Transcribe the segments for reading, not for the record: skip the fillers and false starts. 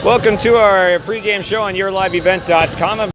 Welcome to our pregame show on yourliveevent.com.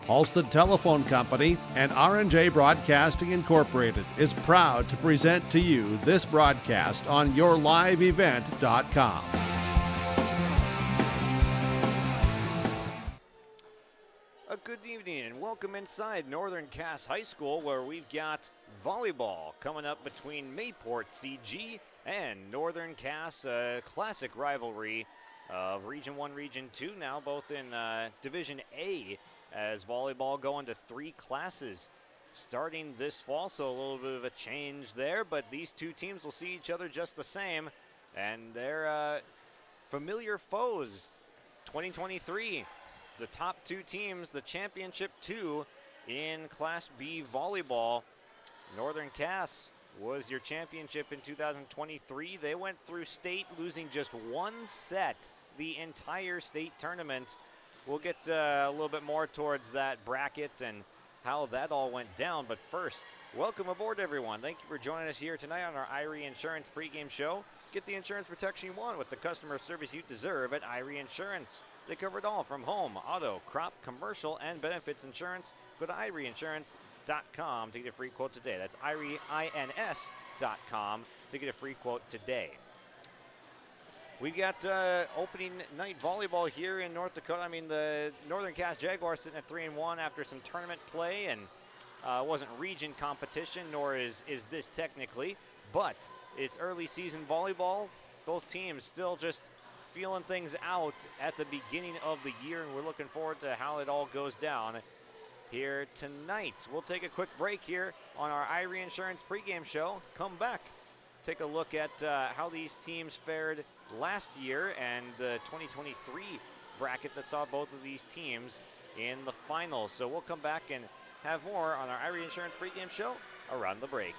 Halstead Telephone Company and R&J Broadcasting Incorporated is proud to present to you this broadcast on yourliveevent.com. A good evening and welcome inside Northern Cass High School, where we've got volleyball coming up between Mayport CG and Northern Cass, a classic rivalry of Region 1, Region 2, now both in Division A, as volleyball going to 3 classes starting this fall, so a little bit of a change there, but these two teams will see each other just the same, and they're familiar foes. 2023, the top 2 teams, the championship 2 in Class B volleyball. Northern Cass was your championship in 2023. They went through state, losing just 1 set the entire state tournament. We'll get a little bit more towards that bracket and how that all went down. But first, welcome aboard, everyone. Thank you for joining us here tonight on our Irie Insurance pregame show. Get the insurance protection you want with the customer service you deserve at Irie Insurance. They cover it all from home, auto, crop, commercial, and benefits insurance. Go to IrieInsurance.com to get a free quote today. That's IrieINS.com to get a free quote today. We've got opening night volleyball here in North Dakota. I mean, the Northern Cass Jaguars sitting at 3-1 after some tournament play, and wasn't region competition, nor is this technically, but it's early season volleyball. Both teams still just feeling things out at the beginning of the year, and we're looking forward to how it all goes down here tonight. We'll take a quick break here on our Irie Insurance pregame show. Come back, take a look at how these teams fared last year and the 2023 bracket that saw both of these teams in the finals. So we'll come back and have more on our Irie Insurance pregame show around the break.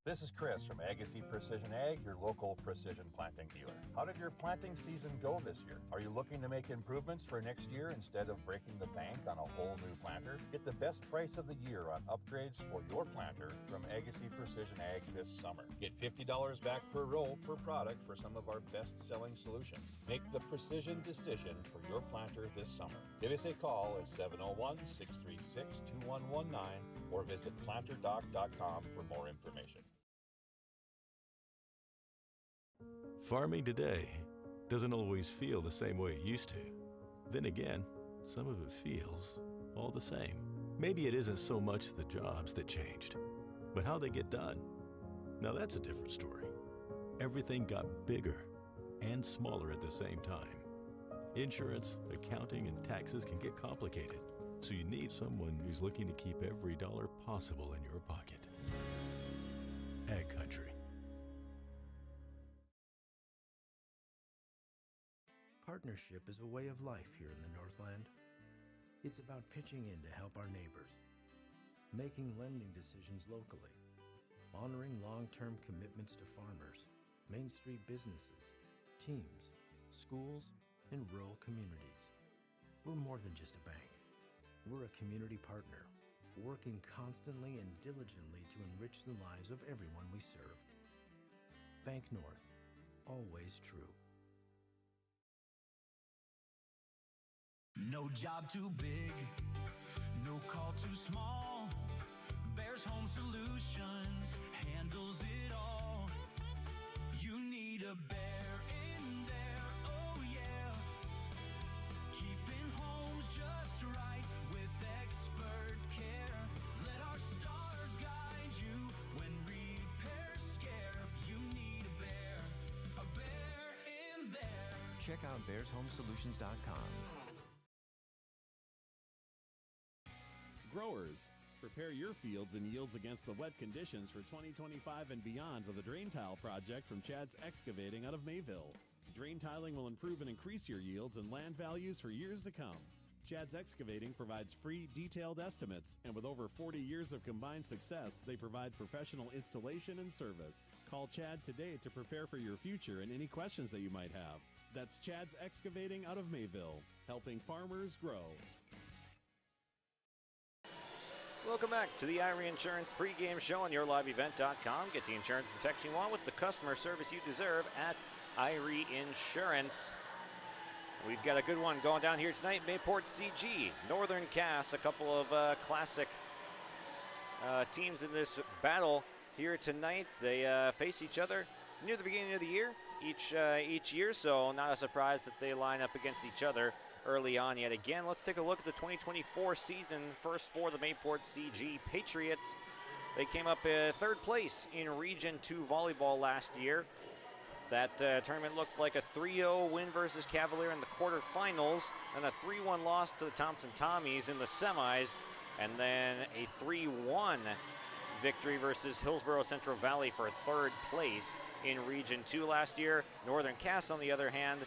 This is Chris from Agassiz Precision Ag, your local precision planting dealer. How did your planting season go this year? Are you looking to make improvements for next year instead of breaking the bank on a whole new planter? Get the best price of the year on upgrades for your planter from Agassiz Precision Ag this summer. Get $50 back per roll per product for some of our best-selling solutions. Make the precision decision for your planter this summer. Give us a call at 701-636-2119 or visit planterdoc.com for more information. Farming today doesn't always feel the same way it used to. Then again, some of it feels all the same. Maybe it isn't so much the jobs that changed, but how they get done. Now that's a different story. Everything got bigger and smaller at the same time. Insurance, accounting, and taxes can get complicated, so you need someone who's looking to keep every dollar possible in your pocket. Ag Country. Partnership is a way of life here in the Northland. It's about pitching in to help our neighbors, making lending decisions locally, honoring long-term commitments to farmers, Main Street businesses, teams, schools, and rural communities. We're more than just a bank. We're a community partner, working constantly and diligently to enrich the lives of everyone we serve. Bank North, always true. No job too big, no call too small. Bears Home Solutions handles it all. You need a bear in there, oh yeah. Keeping homes just right with expert care. Let our stars guide you when repairs scare. You need a bear in there. Check out bearshomesolutions.com. Growers, prepare your fields and yields against the wet conditions for 2025 and beyond with a drain tile project from Chad's Excavating out of Mayville. Drain tiling will improve and increase your yields and land values for years to come. Chad's Excavating provides free, detailed estimates, and with over 40 years of combined success, they provide professional installation and service. Call Chad today to prepare for your future and any questions that you might have. That's Chad's Excavating out of Mayville, helping farmers grow. Welcome back to the Irie Insurance pregame show on yourliveevent.com. Get the insurance protection you want with the customer service you deserve at Irie Insurance. We've got a good one going down here tonight. Mayport CG, Northern Cass, a couple of classic teams in this battle here tonight. They face each other near the beginning of the year each year, so not a surprise that they line up against each other early on yet again. Let's take a look at the 2024 season. First for the Mayport CG Patriots. They came up third place in Region 2 volleyball last year. That tournament looked like a 3-0 win versus Cavalier in the quarterfinals, and a 3-1 loss to the Thompson Tommies in the semis, and then a 3-1 victory versus Hillsborough Central Valley for third place in Region 2 last year. Northern Cass, on the other hand,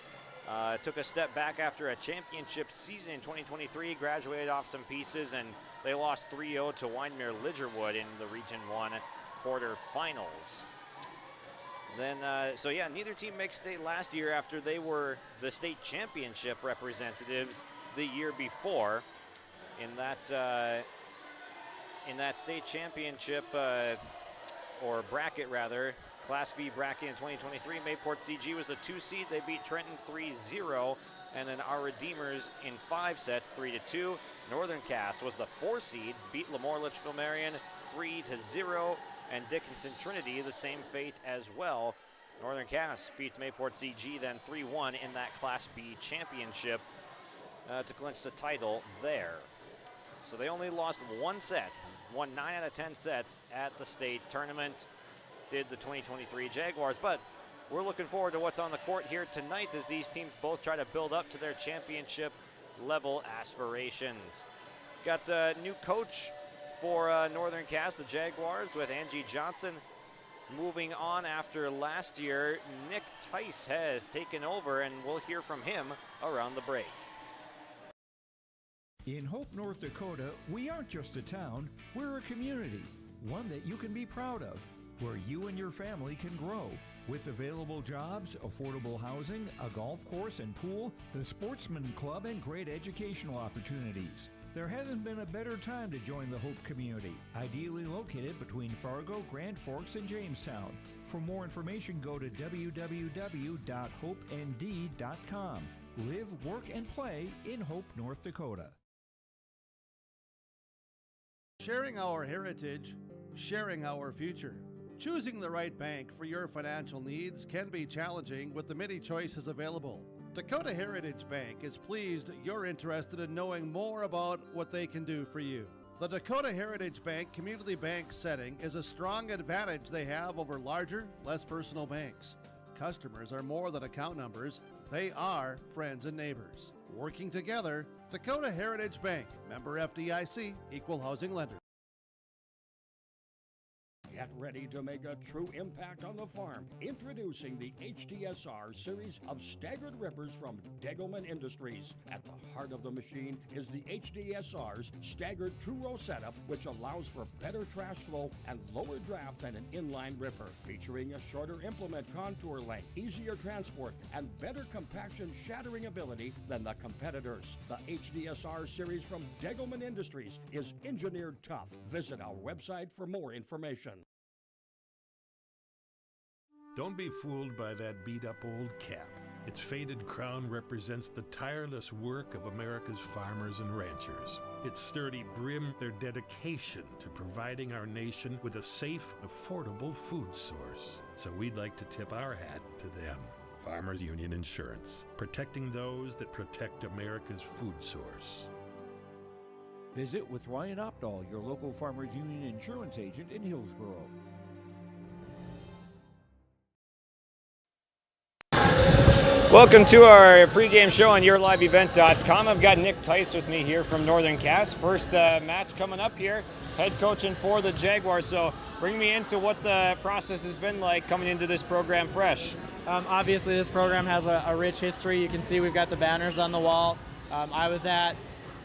took a step back after a championship season in 2023, graduated off some pieces, and they lost 3-0 to Wyndmere Lidgerwood in the Region 1 quarterfinals. Then, so yeah, neither team makes state last year after they were the state championship representatives the year before. In that state championship, or bracket rather, Class B bracket in 2023, Mayport CG was the 2 seed. They beat Trenton 3-0, and then our Redeemers in 5 sets, 3-2. Northern Cass was the 4 seed, beat Lemoore Litchfield Marion 3-0, and Dickinson Trinity the same fate as well. Northern Cass beats Mayport CG then 3-1 in that Class B championship to clinch the title there. So they only lost 1 set, won 9 out of 10 sets at the state tournament, did the 2023 Jaguars. But we're looking forward to what's on the court here tonight as these teams both try to build up to their championship level aspirations. Got a new coach for Northern Cass, the Jaguars, with Angie Johnson moving on after last year. Nick Tice has taken over, and we'll hear from him around the break. In Hope, North Dakota, we aren't just a town, we're a community, one that you can be proud of, where you and your family can grow. With available jobs, affordable housing, a golf course and pool, the Sportsman Club, and great educational opportunities. There hasn't been a better time to join the Hope community, ideally located between Fargo, Grand Forks, and Jamestown. For more information, go to www.hopend.com. Live, work, and play in Hope, North Dakota. Sharing our heritage, sharing our future. Choosing the right bank for your financial needs can be challenging with the many choices available. Dakota Heritage Bank is pleased you're interested in knowing more about what they can do for you. The Dakota Heritage Bank community bank setting is a strong advantage they have over larger, less personal banks. Customers are more than account numbers, they are friends and neighbors. Working together, Dakota Heritage Bank, member FDIC, equal housing lender. Get ready to make a true impact on the farm. Introducing the HDSR series of staggered rippers from Degelman Industries. At the heart of the machine is the HDSR's staggered 2-row setup, which allows for better trash flow and lower draft than an inline ripper. Featuring a shorter implement contour length, easier transport, and better compaction shattering ability than the competitors. The HDSR series from Degelman Industries is engineered tough. Visit our website for more information. Don't be fooled by that beat-up old cap. Its faded crown represents the tireless work of America's farmers and ranchers. Its sturdy brim, their dedication to providing our nation with a safe, affordable food source. So we'd like to tip our hat to them. Farmers Union Insurance, protecting those that protect America's food source. Visit with Ryan Opdahl, your local Farmers Union insurance agent in Hillsborough. Welcome to our pregame show on YourLiveEvent.com. I've got Nick Tice with me here from Northern Cass. First match coming up here, head coaching for the Jaguars. So bring me into what the process has been like coming into this program fresh. Obviously, this program has a rich history. You can see we've got the banners on the wall. I was at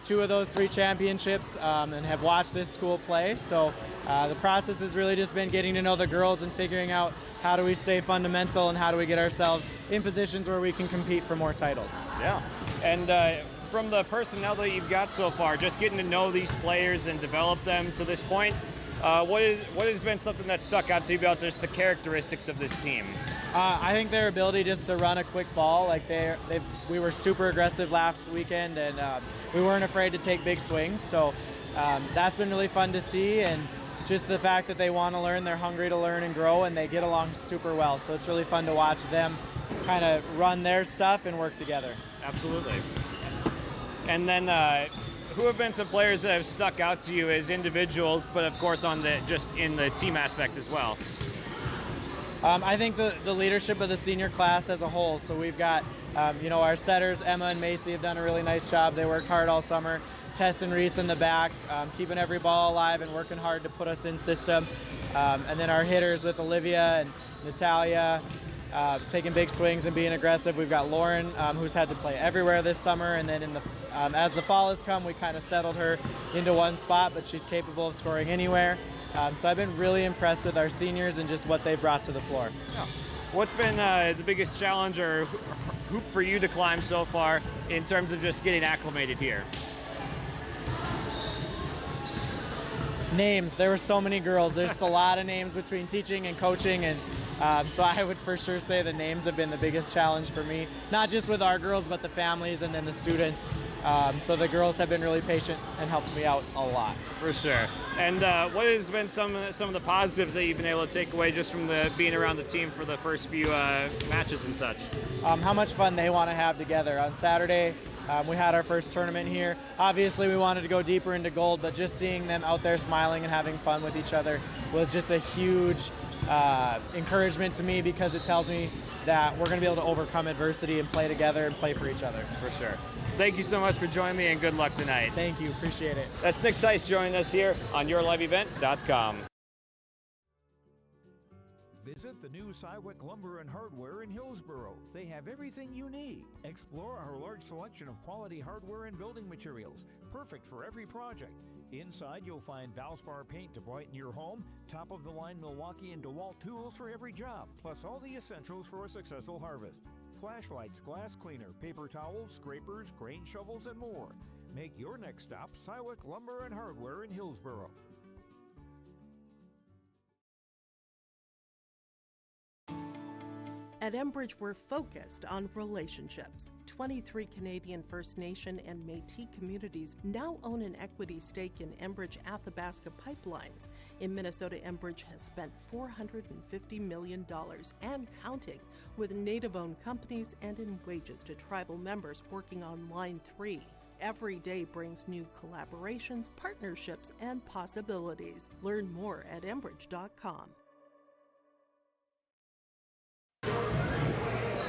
2 of those 3 championships and have watched this school play. So the process has really just been getting to know the girls and figuring out how do we stay fundamental and how do we get ourselves in positions where we can compete for more titles. Yeah, and from the personnel that you've got so far, just getting to know these players and develop them to this point, what has been something that stuck out to you about just the characteristics of this team? I think their ability just to run a quick ball, like we were super aggressive last weekend, and we weren't afraid to take big swings. So that's been really fun to see, and just the fact that they want to learn, they're hungry to learn and grow, and they get along super well. So it's really fun to watch them kind of run their stuff and work together. Absolutely. And then who have been some players that have stuck out to you as individuals, but of course just in the team aspect as well? I think the leadership of the senior class as a whole. So we've got, our setters, Emma and Macy, have done a really nice job. They worked hard all summer. Tess and Reese in the back, keeping every ball alive and working hard to put us in system. And then our hitters with Olivia and Natalia, taking big swings and being aggressive. We've got Lauren, who's had to play everywhere this summer. And then as the fall has come, we kind of settled her into one spot, but she's capable of scoring anywhere. So I've been really impressed with our seniors and just what they've brought to the floor. Yeah. What's been the biggest challenge or hoop for you to climb so far in terms of just getting acclimated here? Names. There were so many girls. There's a lot of names between teaching and coaching, and so I would for sure say the names have been the biggest challenge for me, not just with our girls, but the families and then the students. So the girls have been really patient and helped me out a lot. For sure. And what has been some of the positives that you've been able to take away just from being around the team for the first few matches and such? How much fun they want to have together. On Saturday, we had our first tournament here. Obviously, we wanted to go deeper into gold, but just seeing them out there smiling and having fun with each other was just a huge encouragement to me, because it tells me that we're going to be able to overcome adversity and play together and play for each other. For sure. Thank you so much for joining me, and good luck tonight. Thank you. Appreciate it. That's Nick Tice joining us here on YourLiveEvent.com. Visit the new Cywick Lumber and Hardware in Hillsboro. They have everything you need. Explore our large selection of quality hardware and building materials, perfect for every project. Inside, you'll find Valspar paint to brighten your home, top-of-the-line Milwaukee and DeWalt tools for every job, plus all the essentials for a successful harvest. Flashlights, glass cleaner, paper towels, scrapers, grain shovels, and more. Make your next stop Cywick Lumber and Hardware in Hillsboro. At Enbridge, we're focused on relationships. 23 Canadian First Nation and Métis communities now own an equity stake in Enbridge Athabasca Pipelines. In Minnesota, Enbridge has spent $450 million and counting, with Native-owned companies and in wages to tribal members working on Line 3. Every day brings new collaborations, partnerships, and possibilities. Learn more at Enbridge.com.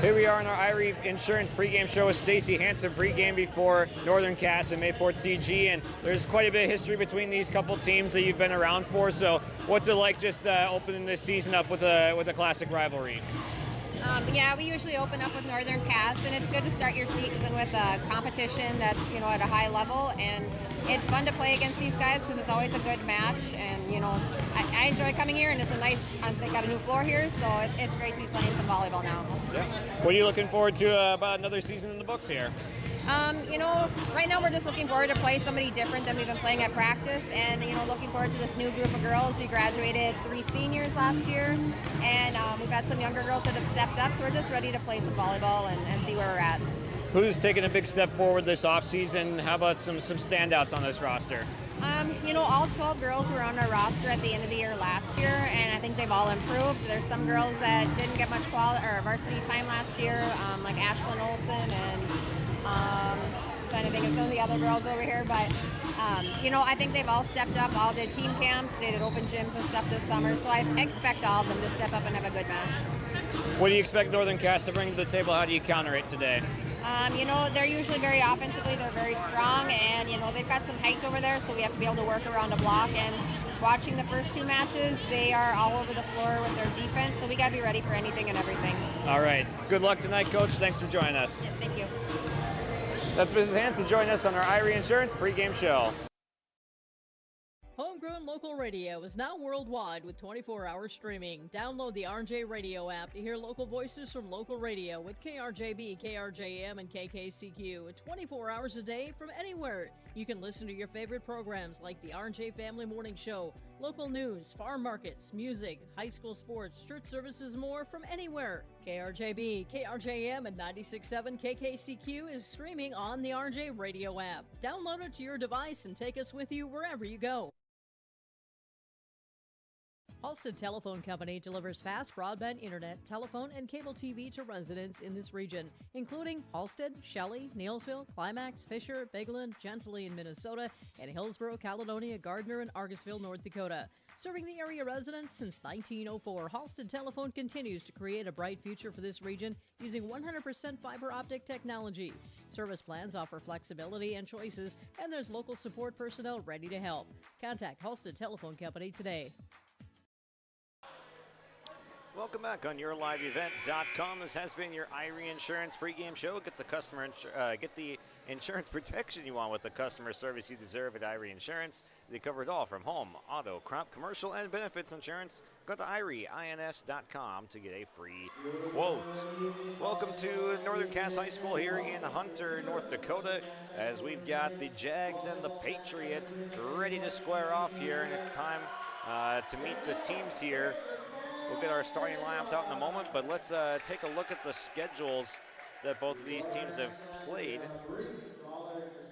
Here we are on our Irie Insurance pregame show with Stacy Hansen. Pregame before Northern Cass and Mayport CG, and there's quite a bit of history between these couple teams that you've been around for. So, what's it like just opening this season up with a classic rivalry? Yeah, we usually open up with Northern Cass, and it's good to start your season with a competition that's at a high level, and it's fun to play against these guys because it's always a good match. And I enjoy coming here, and it's they got a new floor here, so it's great to be playing some volleyball now. Yeah. What are you looking forward to about another season in the books here? Right now we're just looking forward to play somebody different than we've been playing at practice, and looking forward to this new group of girls. We graduated 3 seniors last year, and we've had some younger girls that have stepped up, so we're just ready to play some volleyball and see where we're at. Who's taken a big step forward this offseason? How about some standouts on this roster? All 12 girls were on our roster at the end of the year last year, and I think they've all improved. There's some girls that didn't get much varsity time last year, like Ashlyn Olsen, and trying to think of some of the other girls over here, but I think they've all stepped up, all did team camps, stayed at open gyms and stuff this summer, so I expect all of them to step up and have a good match. What do you expect Northern Cass to bring to the table? How do you counter it today? They're usually very offensively, they're very strong, and they've got some height over there, so we have to be able to work around a block. And watching the first 2 matches, they are all over the floor with their defense, so we got to be ready for anything and everything. All right. Good luck tonight, Coach. Thanks for joining us. Yeah, thank you. That's Mrs. Hansen joining us on our Irie Insurance pregame show. Home Homegrown local radio is now worldwide with 24-hour streaming. Download the RJ Radio app to hear local voices from local radio with KRJB, KRJM, and KKCQ 24 hours a day from anywhere. You can listen to your favorite programs like the RJ Family Morning Show, local news, farm markets, music, high school sports, church services, more from anywhere. KRJB, KRJM, and 96.7 KKCQ is streaming on the RJ Radio app. Download it to your device and take us with you wherever you go. Halstead Telephone Company delivers fast broadband internet, telephone, and cable TV to residents in this region, including Halstead, Shelley, Neilsville, Climax, Fisher, Bigland, Gentilly in Minnesota, and Hillsborough, Caledonia, Gardner, and Argusville, North Dakota. Serving the area residents since 1904, Halstead Telephone continues to create a bright future for this region using 100% fiber optic technology. Service plans offer flexibility and choices, and there's local support personnel ready to help. Contact Halstead Telephone Company today. Welcome back on YourLiveEvent.com. This has been your Irie Insurance pregame show. Get the insurance protection you want with the customer service you deserve at Irie Insurance. They cover it all from home, auto, crop, commercial, and benefits insurance. Go to IrieINS.com to get a free quote. Welcome to Northern Cass High School here in Hunter, North Dakota, as we've got the Jags and the Patriots ready to square off here, and it's time to meet the teams here. We'll get our starting lineups out in a moment, but let's take a look at the schedules that both of these teams have played.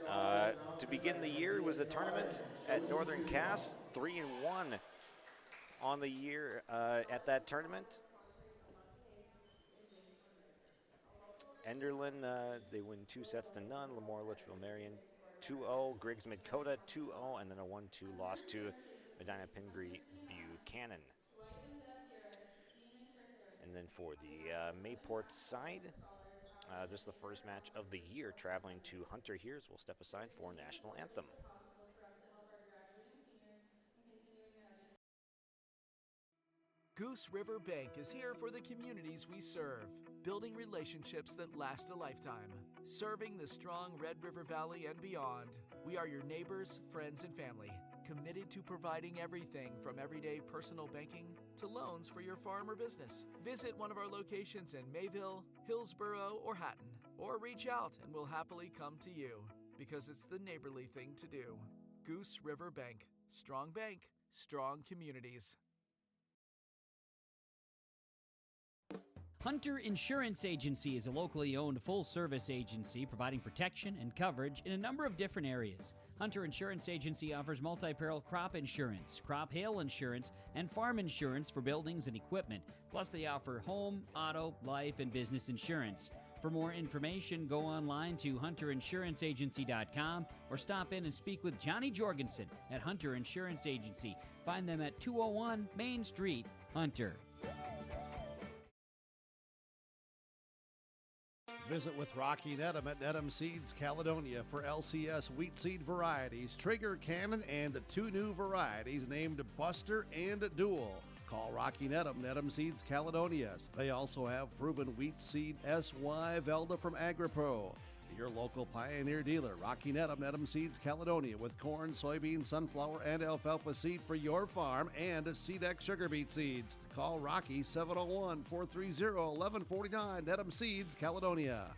To begin the year was a tournament at Northern Cass, 3-1 on the year at that tournament. Enderlin, they win 2-0. Lemoore Litchfield Marion 2-0. Griggs Midkota 2-0, and then a 1-2 loss to Medina Pingree Buchanan. And then for the Mayport side, this is the first match of the year traveling to Hunter here as we'll step aside for National Anthem. Goose River Bank is here for the communities we serve, building relationships that last a lifetime, serving the strong Red River Valley and beyond. We are your neighbors, friends, and family, committed to providing everything from everyday personal banking to loans for your farm or business. Visit one of our locations in Mayville, Hillsborough, or Hatton, or reach out and we'll happily come to you, because it's the neighborly thing to do. Goose River Bank. Strong bank, strong communities. Hunter Insurance Agency is a locally owned full-service agency providing protection and coverage in a number of different areas. Hunter Insurance Agency offers multi-peril crop insurance, crop hail insurance, and farm insurance for buildings and equipment. Plus, they offer home, auto, life, and business insurance. For more information, go online to hunterinsuranceagency.com or stop in and speak with Johnny Jorgensen at Hunter Insurance Agency. Find them at 201 Main Street, Hunter. Visit with Rocky Nedham at Nedham Seeds Caledonia for LCS wheat seed varieties, Trigger, Cannon, and 2 new varieties named Buster and Dual. Call Rocky Nedham, Nedham Seeds Caledonia. They also have proven wheat seed SY Velda from AgriPro. Your local Pioneer dealer, Rocky Nedham, Nedham Seeds Caledonia, with corn, soybean, sunflower, and alfalfa seed for your farm and SeedX sugar beet seeds. Call Rocky 701-430-1149, Nedham Seeds Caledonia.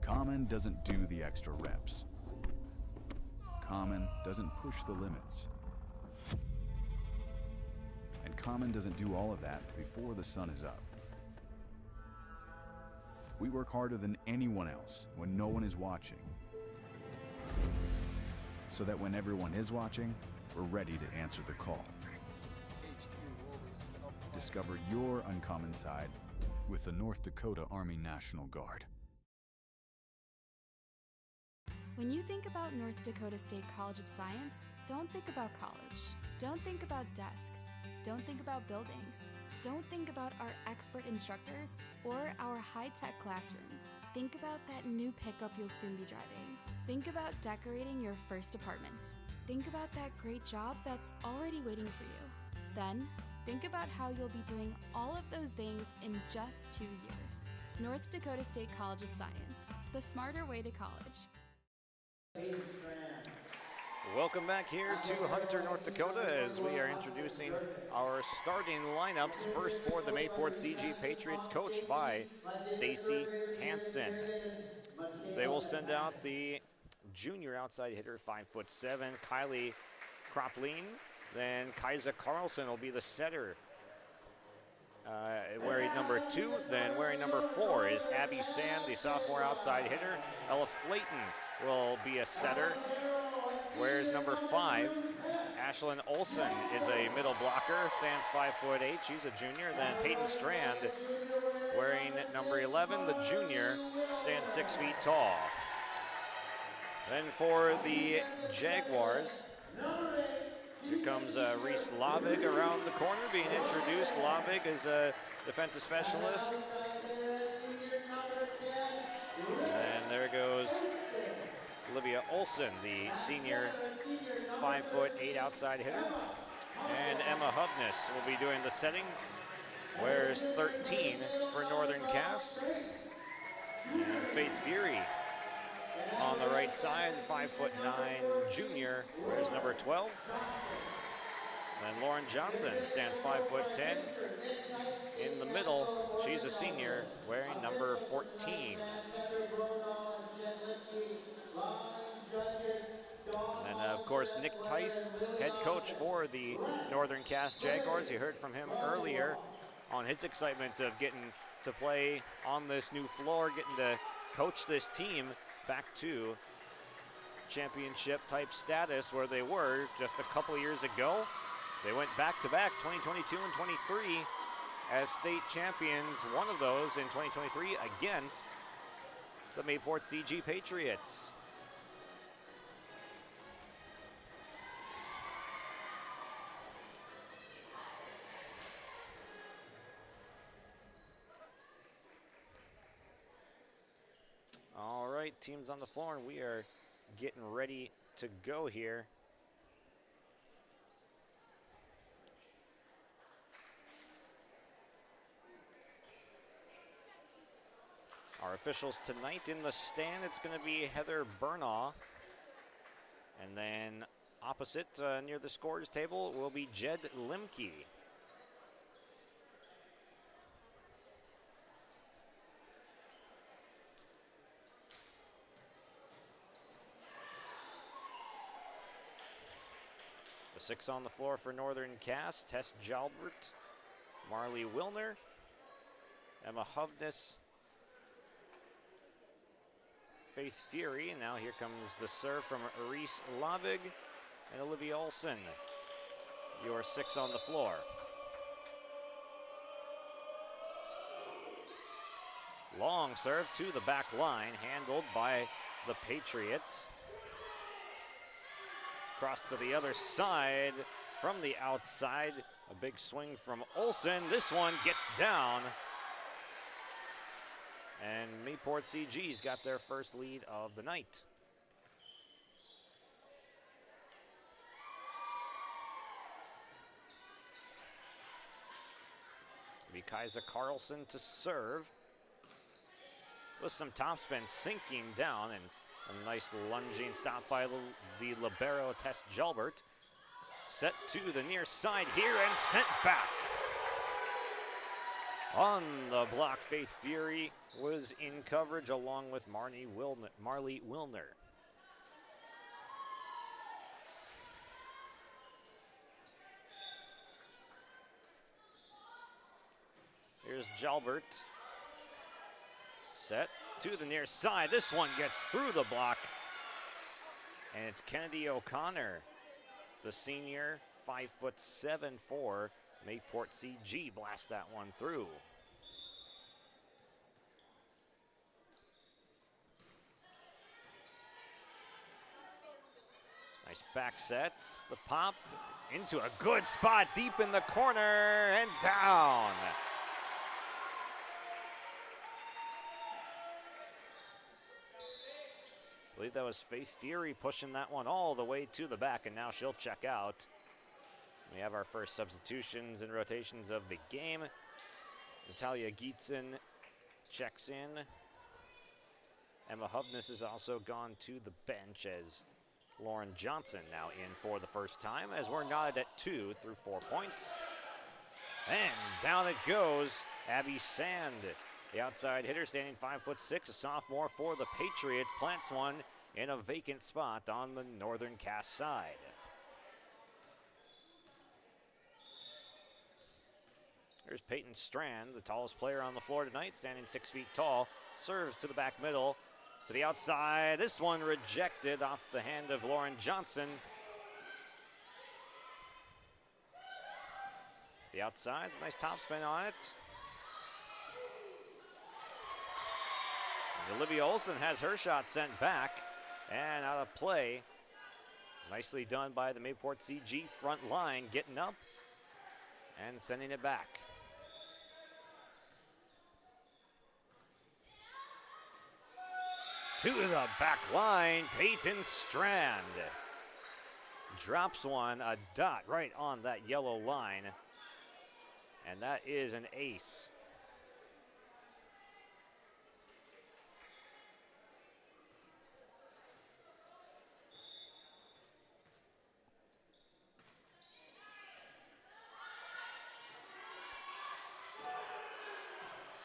Common doesn't do the extra reps. Common doesn't push the limits. And Common doesn't do all of that before the sun is up. We work harder than anyone else when no one is watching, so that when everyone is watching, we're ready to answer the call. Discover your uncommon side with the North Dakota Army National Guard. When you think about North Dakota State College of Science, don't think about college. Don't think about desks. Don't think about buildings. Don't think about our expert instructors or our high-tech classrooms. Think about that new pickup you'll soon be driving. Think about decorating your first apartment. Think about that great job that's already waiting for you. Then, think about how you'll be doing all of those things in just 2 years. North Dakota State College of Science, the smarter way to college. Welcome back here to Hunter, North Dakota, as we are introducing our starting lineups. First for the Mayport CG Patriots, coached by Stacy Hansen. They will send out the junior outside hitter, 5'7", Kylie Kropline. Then Kaisa Carlson will be the setter, wearing number 2. Then wearing number 4 is Abby Sand, the sophomore outside hitter. Ella Flayton will be a setter. Wears number 5. Ashlyn Olson is a middle blocker, stands 5'8". She's a junior. Then Peyton Strand, wearing number 11, the junior, stands 6 feet tall. Then for the Jaguars, here comes Reese Lavig around the corner, being introduced. Lavig is a defensive specialist. And there goes Olivia Olson, the senior 5'8" outside hitter. And Emma Hubness will be doing the setting. Wears 13 for Northern Cass. And Faith Fury on the right side, 5'9" junior, wears number 12. And Lauren Johnson stands 5'10". In the middle, she's a senior, wearing number 14. And then, of course, Nick Tice, head coach for the Northern Cass Jaguars. You heard from him earlier on his excitement of getting to play on this new floor, getting to coach this team back to championship type status where they were just a couple years ago. They went back-to-back 2022 and 23 as state champions, one of those in 2023 against the Mayport CG Patriots. All right, teams on the floor, and we are getting ready to go here. Our officials tonight in the stand, it's going to be Heather Burnaugh. And then opposite near the scorers table will be Jed Limke. The 6 on the floor for Northern Cass, Tess Jalbert, Marley Wilner, Emma Hovness, Faith Fury, and now here comes the serve from Reese Lavig and Olivia Olson. Your 6 on the floor. Long serve to the back line, handled by the Patriots. Cross to the other side from the outside. A big swing from Olson. This one gets down. And Mayport CG's got their first lead of the night. It'll be Kaisa Carlson to serve. With some topspin sinking down, and a nice lunging stop by the libero Tess Jalbert. Set to the near side here and sent back. On the block, Faith Fury was in coverage along with Marley Wilner. Here's Jalbert. Set to the near side. This one gets through the block. And it's Kennedy O'Connor, the senior, 5'7" for Mayport CG, blast that one through. Nice back set, the pop into a good spot deep in the corner and down. I believe that was Faith Fury pushing that one all the way to the back, and now she'll check out. We have our first substitutions and rotations of the game. Natalia Gietzen checks in Emma Hovness has also gone to the bench as Lauren Johnson now in for the first time as we're knotted at 2 through 4 points. And down it goes, Abby Sand. The outside hitter standing 5'6", a sophomore for the Patriots, plants one in a vacant spot on the Northern Cass side. Here's Peyton Strand, the tallest player on the floor tonight, standing 6 feet tall. Serves to the back middle, to the outside. This one rejected off the hand of Lauren Johnson. The outside, nice topspin on it. And Olivia Olson has her shot sent back and out of play. Nicely done by the Mayport CG front line, getting up and sending it back. To the back line, Peyton Strand. Drops one, a dot right on that yellow line. And that is an ace.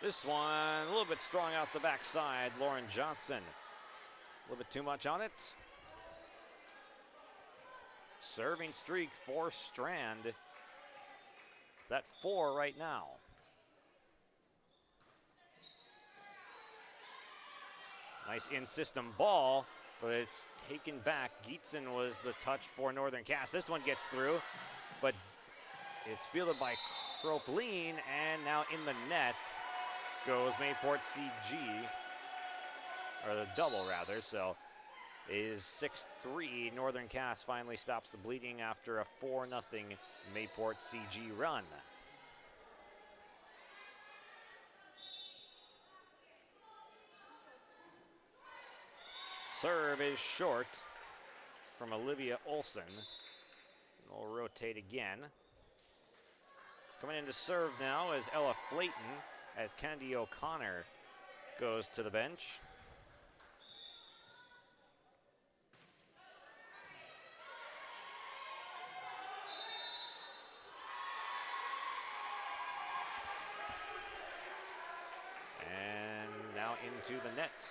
This one, a little bit strong out the backside, Lauren Johnson. A little bit too much on it. Serving streak for Strand. It's at 4 right now. Nice in-system ball, but it's taken back. Gietzen was the touch for Northern Cass. This one gets through, but it's fielded by Kropleen, and now in the net goes Mayport CG, or the double rather, so it is 6-3. Northern Cass finally stops the bleeding after a 4-0 Mayport CG run. Serve is short from Olivia Olson. We'll rotate again. Coming in to serve now is Ella Flayton, as Kennedy O'Connor goes to the bench. And now into the net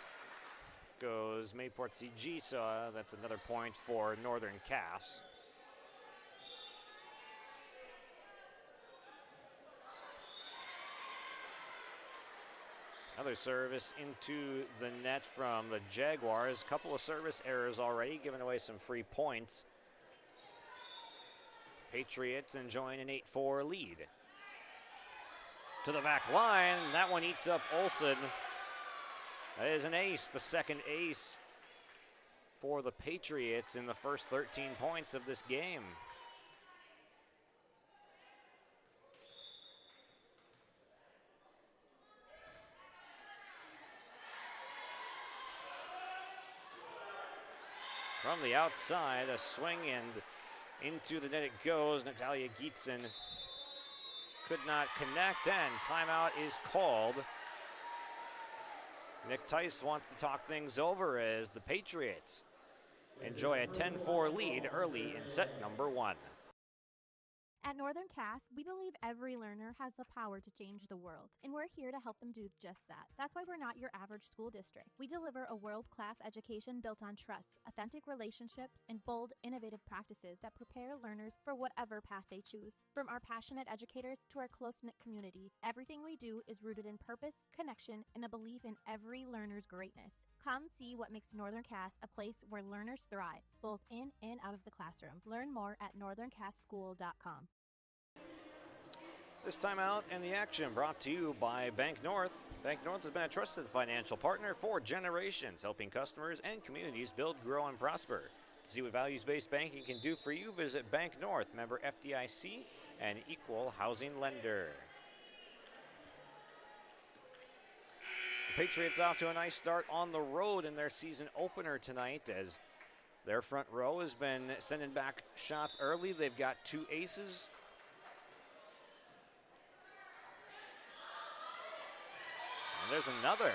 goes Mayport CG, so that's another point for Northern Cass. Another service into the net from the Jaguars. Couple of service errors already, giving away some free points. Patriots enjoying an 8-4 lead. To the back line, that one eats up Olson. That is an ace, the second ace for the Patriots in the first 13 points of this game. From the outside, a swing and into the net it goes. Natalia Gietzen could not connect, and timeout is called. Nick Tice wants to talk things over as the Patriots enjoy a 10-4 lead early in set number 1. At Northern Cass, we believe every learner has the power to change the world, and we're here to help them do just that. That's why we're not your average school district. We deliver a world-class education built on trust, authentic relationships, and bold, innovative practices that prepare learners for whatever path they choose. From our passionate educators to our close-knit community, everything we do is rooted in purpose, connection, and a belief in every learner's greatness. Come see what makes Northern Cass a place where learners thrive, both in and out of the classroom. Learn more at northerncasschool.com. This timeout and the action brought to you by Bank North. Bank North has been a trusted financial partner for generations, helping customers and communities build, grow, and prosper. To see what values-based banking can do for you, visit Bank North, member FDIC, and equal housing lender. The Patriots off to a nice start on the road in their season opener tonight as their front row has been sending back shots early. They've got 2 aces. And there's another.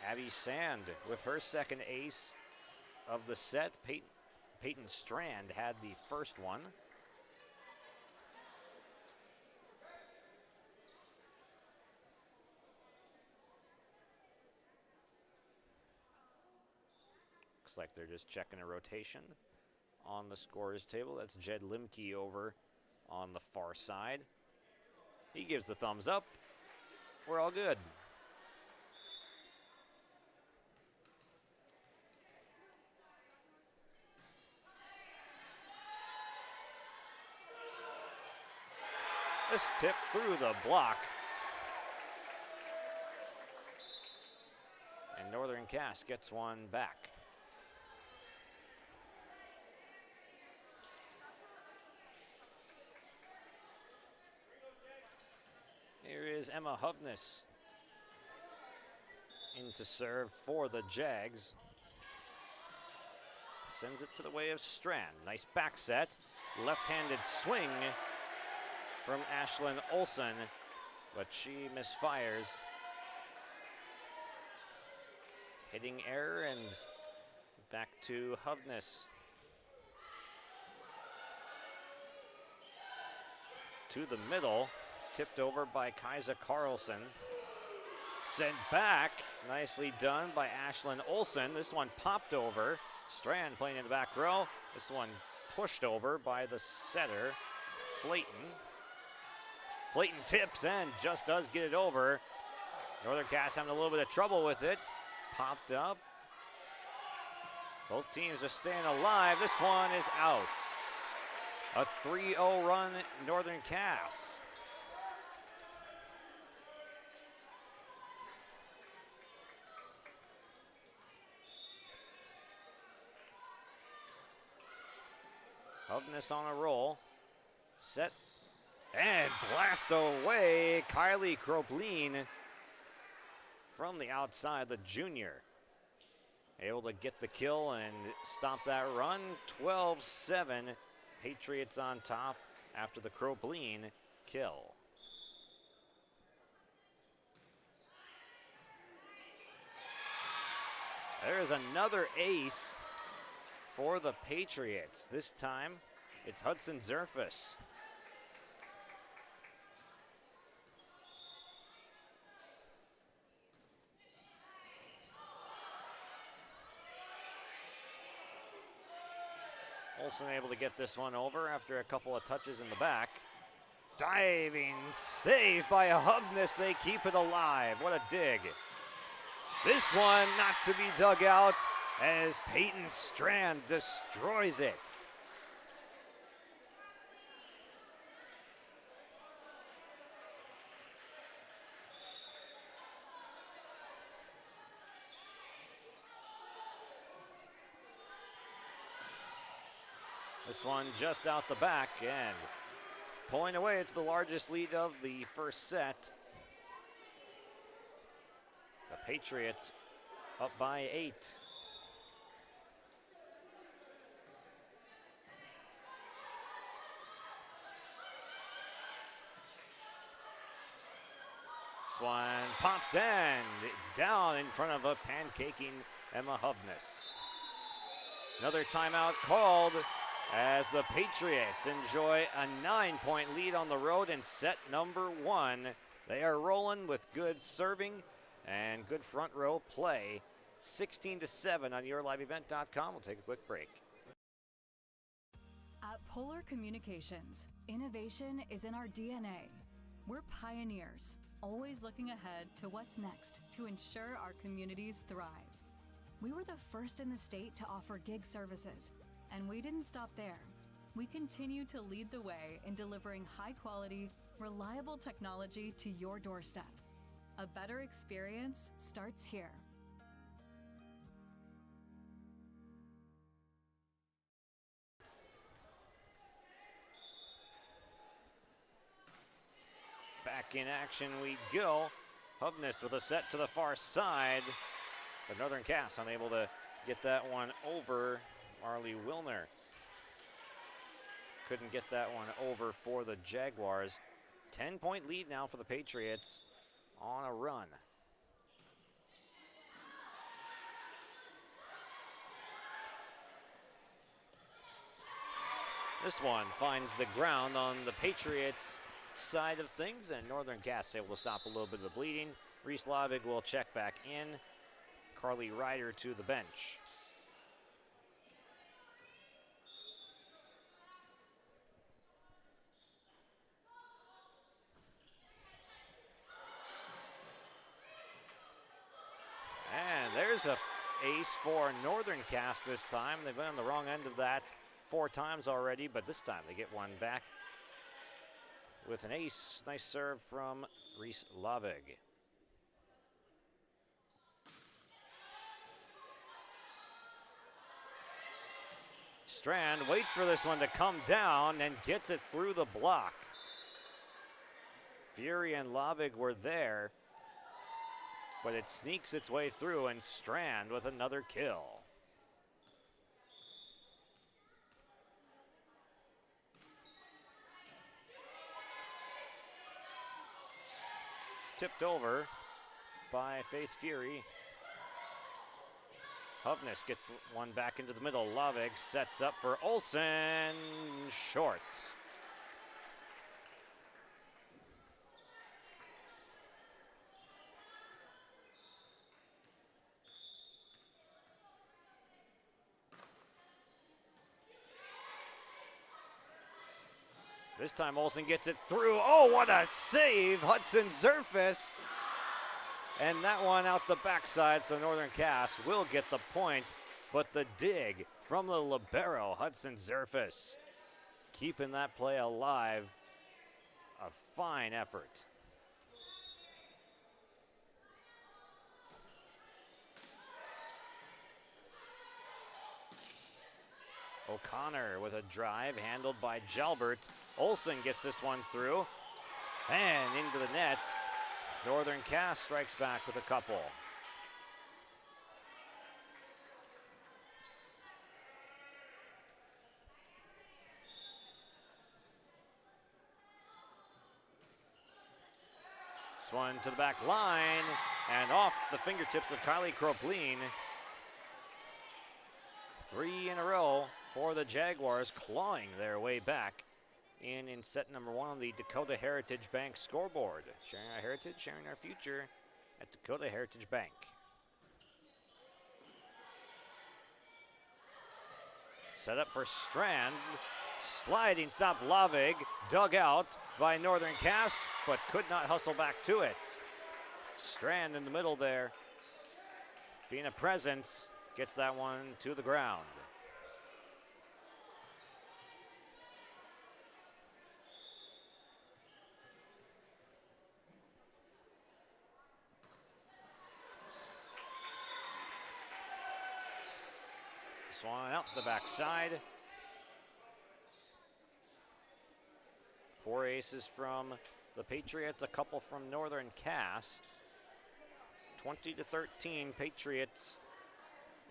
Abby Sand with her second ace of the set. Peyton Strand had the first one. Looks like they're just checking a rotation on the scorer's table. That's Jed Limke over on the far side. He gives the thumbs up. We're all good. This tip through the block. And Northern Cass gets one back. Here is Emma Hovness in to serve for the Jags. Sends it to the way of Strand. Nice back set. Left-handed swing from Ashlyn Olsen, but she misfires. Hitting error and back to Hovness. To the middle, tipped over by Kaisa Carlson. Sent back, nicely done by Ashlyn Olsen. This one popped over. Strand playing in the back row. This one pushed over by the setter, Flayton. Flayton tips and just does get it over. Northern Cass having a little bit of trouble with it. Popped up. Both teams are staying alive. This one is out. A 3-0 run, Northern Cass. Hovness on a roll. Set and blast away. Kylie Kropline from the outside, the junior. Able to get the kill and stop that run. 12-7. Patriots on top after the Kropline kill. There is another ace for the Patriots. This time, it's Hudson Zerfus. Olsen able to get this one over after a couple of touches in the back. Diving save by Hovness. They keep it alive. What a dig. This one not to be dug out as Peyton Strand destroys it. This one just out the back and pulling away. It's the largest lead of the first set. The Patriots up by 8. This one popped and down in front of a pancaking Emma Hovness. Another timeout called as the Patriots enjoy a 9-point lead on the road in set number 1. They are rolling with good serving and good front row play. 16-7 on yourliveevent.com. We'll take a quick break. At Polar Communications, innovation is in our DNA. We're pioneers, always looking ahead to what's next to ensure our communities thrive. We were the first in the state to offer gig services, and we didn't stop there. We continue to lead the way in delivering high-quality, reliable technology to your doorstep. A better experience starts here. Back in action we go. Hovness with a set to the far side. But Northern Cass unable to get that one over Marley Wilner. Couldn't get that one over for the Jaguars. 10-point lead now for the Patriots on a run. This one finds the ground on the Patriots side of things, and Northern Cass able to stop a little bit of the bleeding. Reese Lavig will check back in. Carly Ryder to the bench. And there's a ace for Northern Cass this time. They've been on the wrong end of that 4 times already, but this time they get one back with an ace. Nice serve from Reese Lavig. Strand waits for this one to come down and gets it through the block. Fury and Lavig were there, but it sneaks its way through, and Strand with another kill. Tipped over by Faith Fury. Hovness gets one back into the middle. Lavig sets up for Olsen. Short. This time Olsen gets it through. Oh, what a save! Hudson Zerfus. And that one out the backside, so Northern Cass will get the point. But the dig from the libero, Hudson Zerfus, keeping that play alive. A fine effort. O'Connor with a drive handled by Jalbert. Olsen gets this one through and into the net. Northern Cass strikes back with a couple. This one to the back line and off the fingertips of Kylie Kropline. 3 in a row for the Jaguars, clawing their way back in set number 1 on the Dakota Heritage Bank scoreboard. Sharing our heritage, sharing our future at Dakota Heritage Bank. Set up for Strand. Sliding stop Lavig, dug out by Northern Cass, but could not hustle back to it. Strand in the middle there, being a presence, gets that one to the ground. Swan out the backside. 4 aces from the Patriots, a couple from Northern Cass. 20-13, Patriots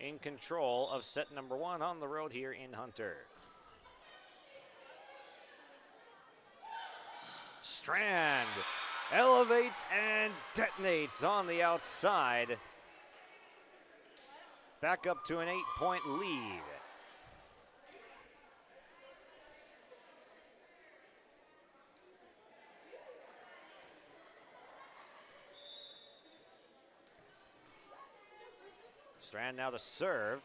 in control of set number 1 on the road here in Hunter. Strand elevates and detonates on the outside. Back up to an 8-point lead. Strand now to serve.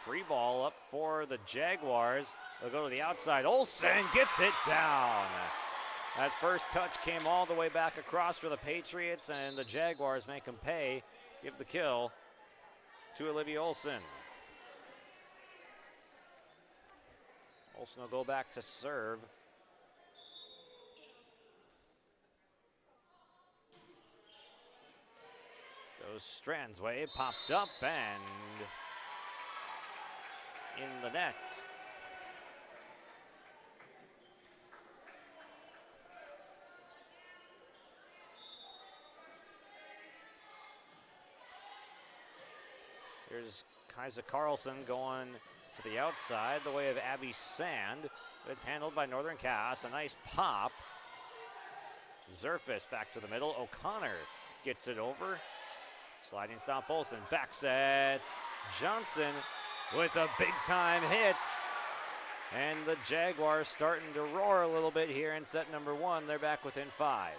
Free ball up for the Jaguars. They'll go to the outside. Olsen gets it down. That first touch came all the way back across for the Patriots, and the Jaguars make them pay. Give the kill to Olivia Olsen. Olsen will go back to serve. Goes Strand's way, popped up and in the net. Here's Kaisa Carlson going to the outside, the way of Abby Sand. It's handled by Northern Cass. A nice pop. Zerfus back to the middle. O'Connor gets it over. Sliding stop Olsen. Back set. Johnson with a big-time hit. And the Jaguars starting to roar a little bit here in set number 1. They're back within 5.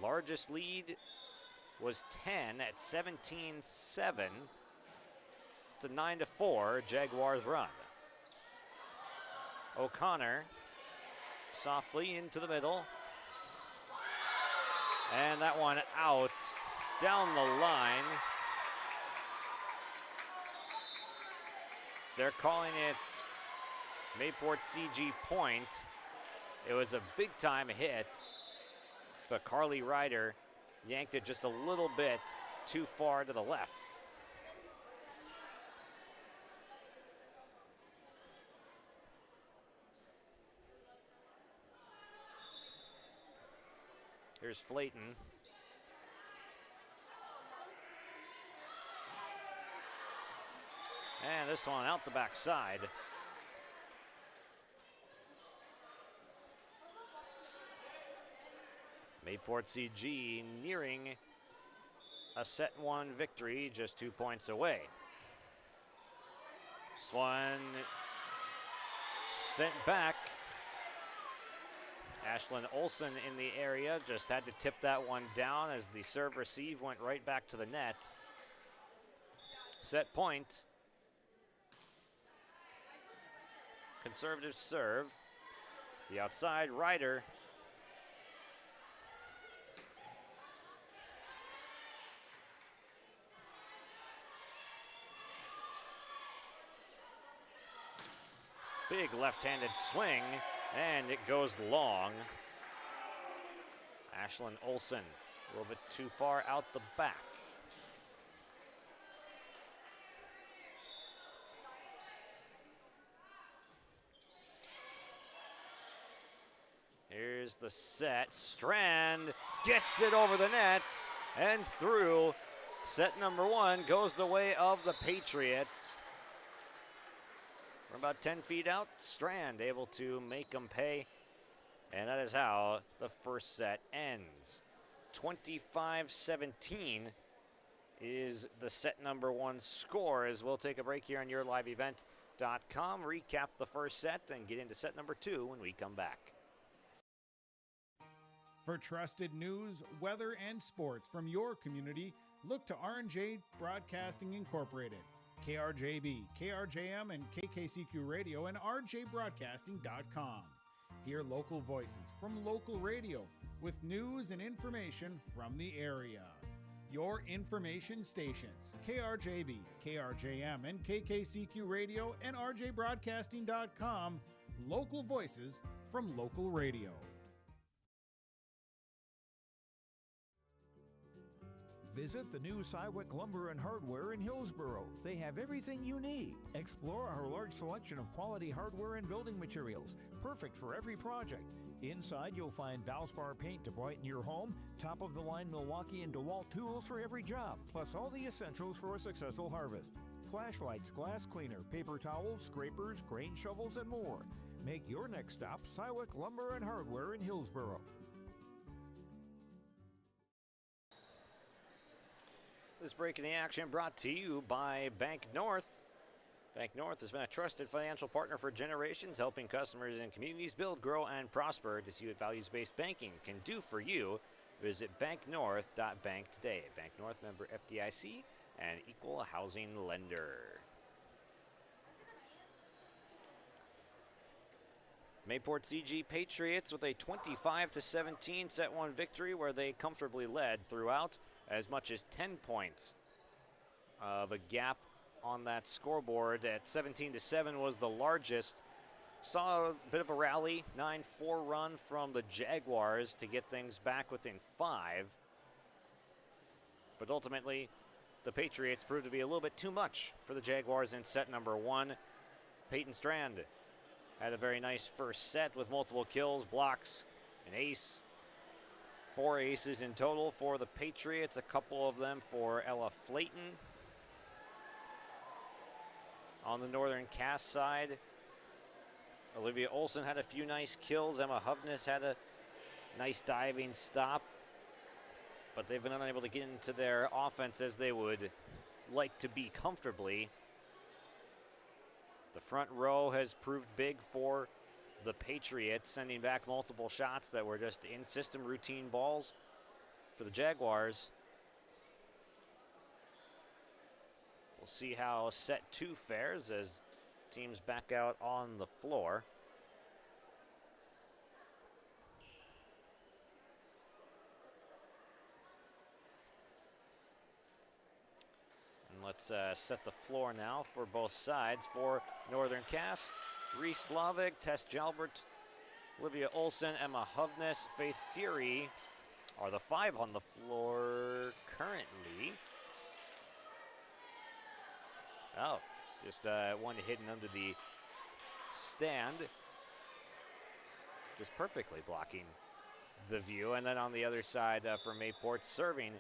Largest lead was 10 at 17-7. It's a 9-4 Jaguars run. O'Connor softly into the middle. And that one out down the line. They're calling it Mayport CG point. It was a big time hit, but Carly Ryder yanked it just a little bit too far to the left. Here's Flayton. And this one out the backside. Mayport CG nearing a set 1 victory, just 2 points away. This one sent back. Ashlyn Olsen in the area, just had to tip that one down as the serve receive went right back to the net. Set point. Conservative serve. The outside, Ryder. Big left-handed swing, and it goes long. Ashlyn Olsen, a little bit too far out the back. Here's the set. Strand gets it over the net and through. Set number 1 goes the way of the Patriots. We're about 10 feet out. Strand able to make them pay. And that is how the first set ends. 25-17 is the set number 1 score, as we'll take a break here on YourLiveEvent.com, recap the first set, and get into set number 2 when we come back. For trusted news, weather, and sports from your community, look to R&J Broadcasting Incorporated. KRJB, KRJM, and KKCQ Radio, and RJBroadcasting.com. Hear local voices from local radio with news and information from the area. Your information stations, KRJB, KRJM, and KKCQ Radio, and RJBroadcasting.com. Local voices from local radio. Visit the new Cywick Lumber and Hardware in Hillsboro. They have everything you need. Explore our large selection of quality hardware and building materials, perfect for every project. Inside, you'll find Valspar paint to brighten your home, top-of-the-line Milwaukee and DeWalt tools for every job, plus all the essentials for a successful harvest. Flashlights, glass cleaner, paper towels, scrapers, grain shovels, and more. Make your next stop Cywick Lumber and Hardware in Hillsboro. This break in the action brought to you by Bank North. Bank North has been a trusted financial partner for generations, helping customers and communities build, grow, and prosper. To see what values-based banking can do for you, visit banknorth.bank today. Bank North, member FDIC, and equal housing lender. Mayport CG Patriots with a 25-17 set 1 victory where they comfortably led throughout. As much as 10 points of a gap on that scoreboard. At 17-7 was the largest. Saw a bit of a rally, 9-4 run from the Jaguars to get things back within 5. But ultimately, the Patriots proved to be a little bit too much for the Jaguars in set number 1. Peyton Strand had a very nice first set with multiple kills, blocks, an ace. 4 aces in total for the Patriots, a couple of them for Ella Flayton. On the Northern Cass side, Olivia Olsen had a few nice kills. Emma Hovness had a nice diving stop. but they've been unable to get into their offense as they would like to be comfortably. The front row has proved big for the Patriots, sending back multiple shots that were just in-system routine balls for the Jaguars. We'll see how set 2 fares as teams back out on the floor. And let's set the floor now for both sides. For Northern Cass, Reese Lavig, Tess Jalbert, Olivia Olsen, Emma Hovness, Faith Fury are the 5 on the floor currently. Oh, just one hidden under the stand. Just perfectly blocking the view. And then on the other side for Mayport, serving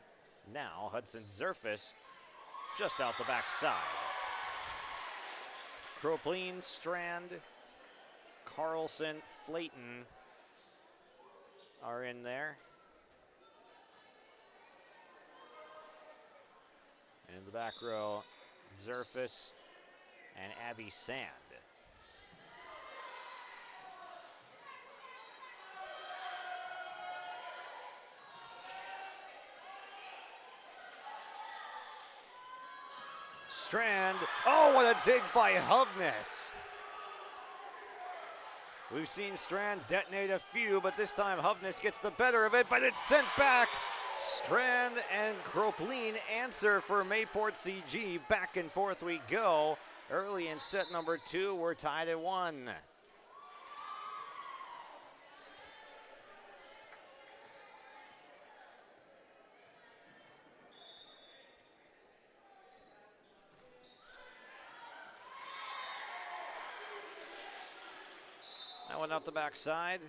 now, Hudson Zerfus, just out the back side. Kropleen, Strand, Carlson, Flayton are in there. And in the back row, Zerfus and Abby Sand. Strand, oh, what a dig by Hovness. We've seen Strand detonate a few, but this time Hovness gets the better of it, but it's sent back. Strand and Kropleen answer for Mayport CG. Back and forth we go. Early in set number 2, we're tied at 1. That one up the backside.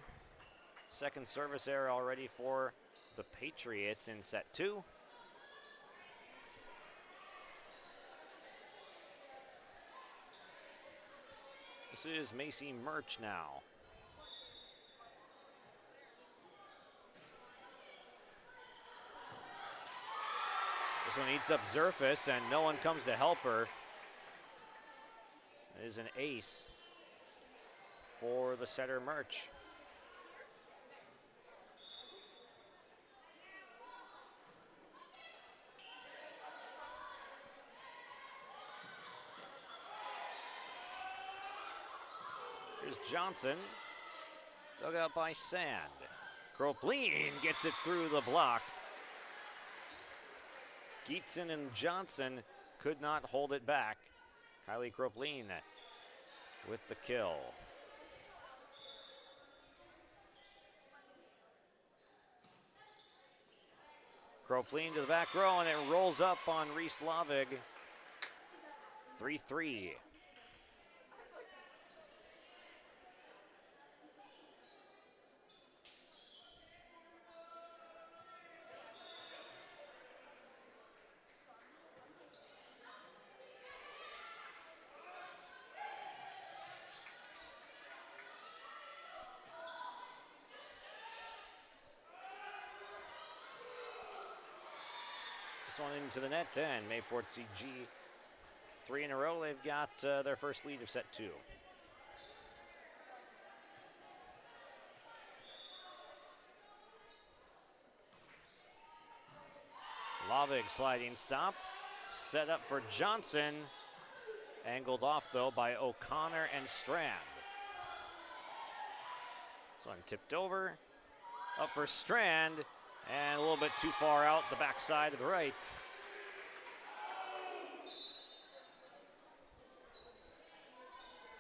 Second service error already for the Patriots in set 2. This is Macy Murch now. This one eats up Zerfus and no one comes to help her. It is an ace for the setter Murch. Here's Johnson, dug out by Sand. Kropleen gets it through the block. Geetson and Johnson could not hold it back. Kylie Kropleen with the kill. Kropleen to the back row, and it rolls up on Reese Lavig. 3-3. This one into the net, and Mayport CG 3 in a row. They've got their first lead of set 2. Lavig sliding stop, set up for Johnson. Angled off though by O'Connor and Strand. This one tipped over, up for Strand. And a little bit too far out the backside to the right.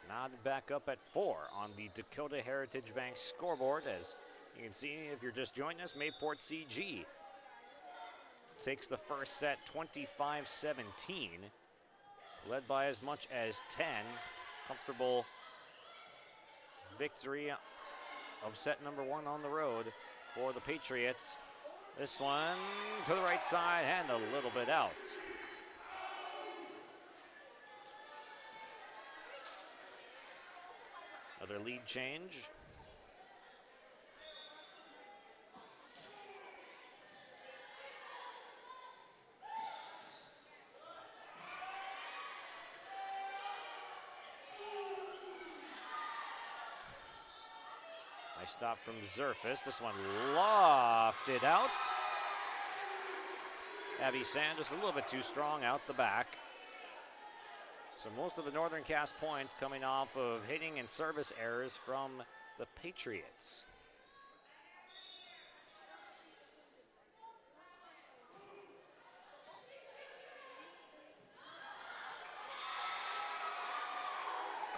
Nodded back up at 4 on the Dakota Heritage Bank scoreboard. As you can see, if you're just joining us, Mayport CG takes the first set 25-17. Led by as much as 10. Comfortable victory of set number 1 on the road for the Patriots. This one to the right side and a little bit out. Another lead change. Nice stop from Zerfus. This one lofted out. Abby Sand just a little bit too strong out the back. So most of the Northern Cass points coming off of hitting and service errors from the Patriots.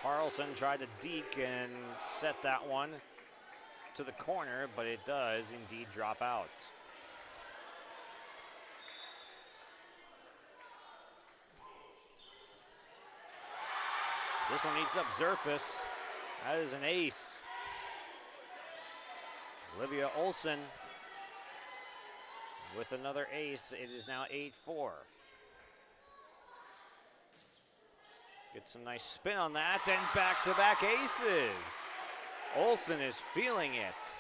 Carlson tried to deke and set that one to the corner, but it does indeed drop out. This one eats up Zerfus. That is an ace. Olivia Olson with another ace. It is now 8-4. Get some nice spin on that, and back-to-back aces. Olson is feeling it.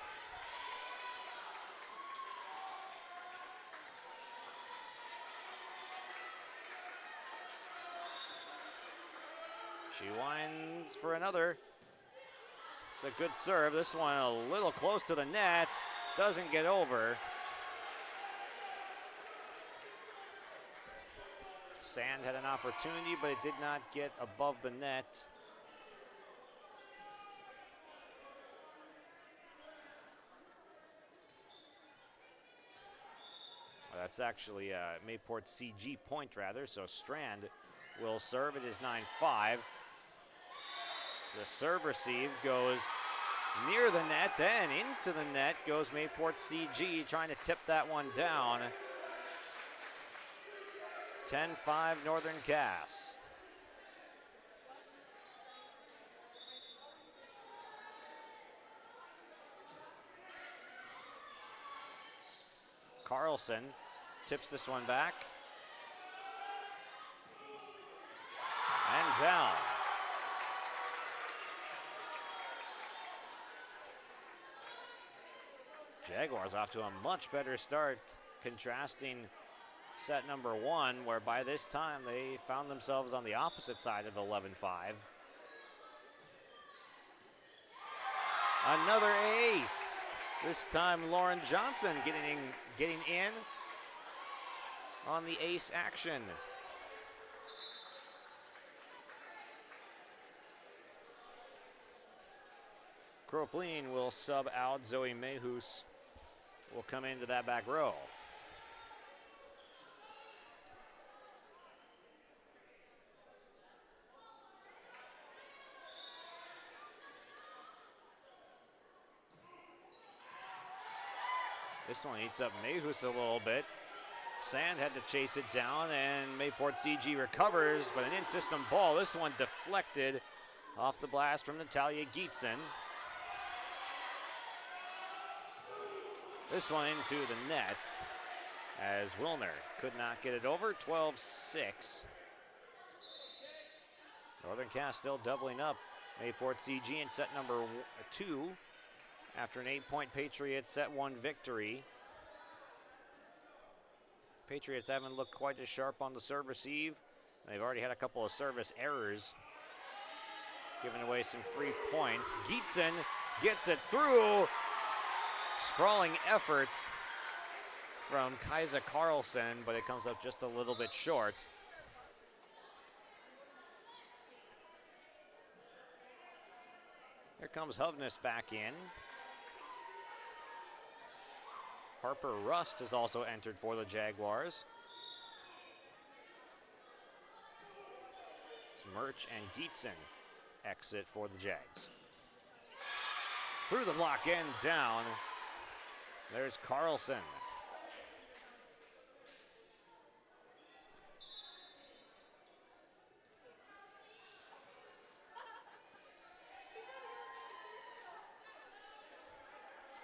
She winds for another. It's a good serve. This one a little close to the net. Doesn't get over. Sand had an opportunity, but it did not get above the net. Well, that's actually a Mayport CG point, rather, so Strand will serve. It is 9-5. The serve receive goes near the net, and into the net goes Mayport CG, trying to tip that one down. 10-5 Northern Cass. Carlson tips this one back. And down. Jaguars off to a much better start, contrasting set number one, where by this time they found themselves on the opposite side of 11-5. Another ace. This time Lauren Johnson getting in on the ace action. Kropleen will sub out. Zoe Mehus will come into that back row. This one eats up Mehus a little bit. Sand had to chase it down, and Mayport CG recovers, but an in-system ball. This one deflected off the blast from Natalia Gietzen. This one into the net as Wilner could not get it over. 12-6. Northern Cass still doubling up. Mayport CG in set number 2 after an 8-point Patriots set 1 victory. Patriots haven't looked quite as sharp on the serve receive. They've already had a couple of service errors, giving away some free points. Gietzen gets it through. Sprawling effort from Kaisa Carlson, but it comes up just a little bit short. Here comes Hovness back in. Harper Rust has also entered for the Jaguars. Smirch and Gietzen exit for the Jags. Through the block and down. There's Carlson.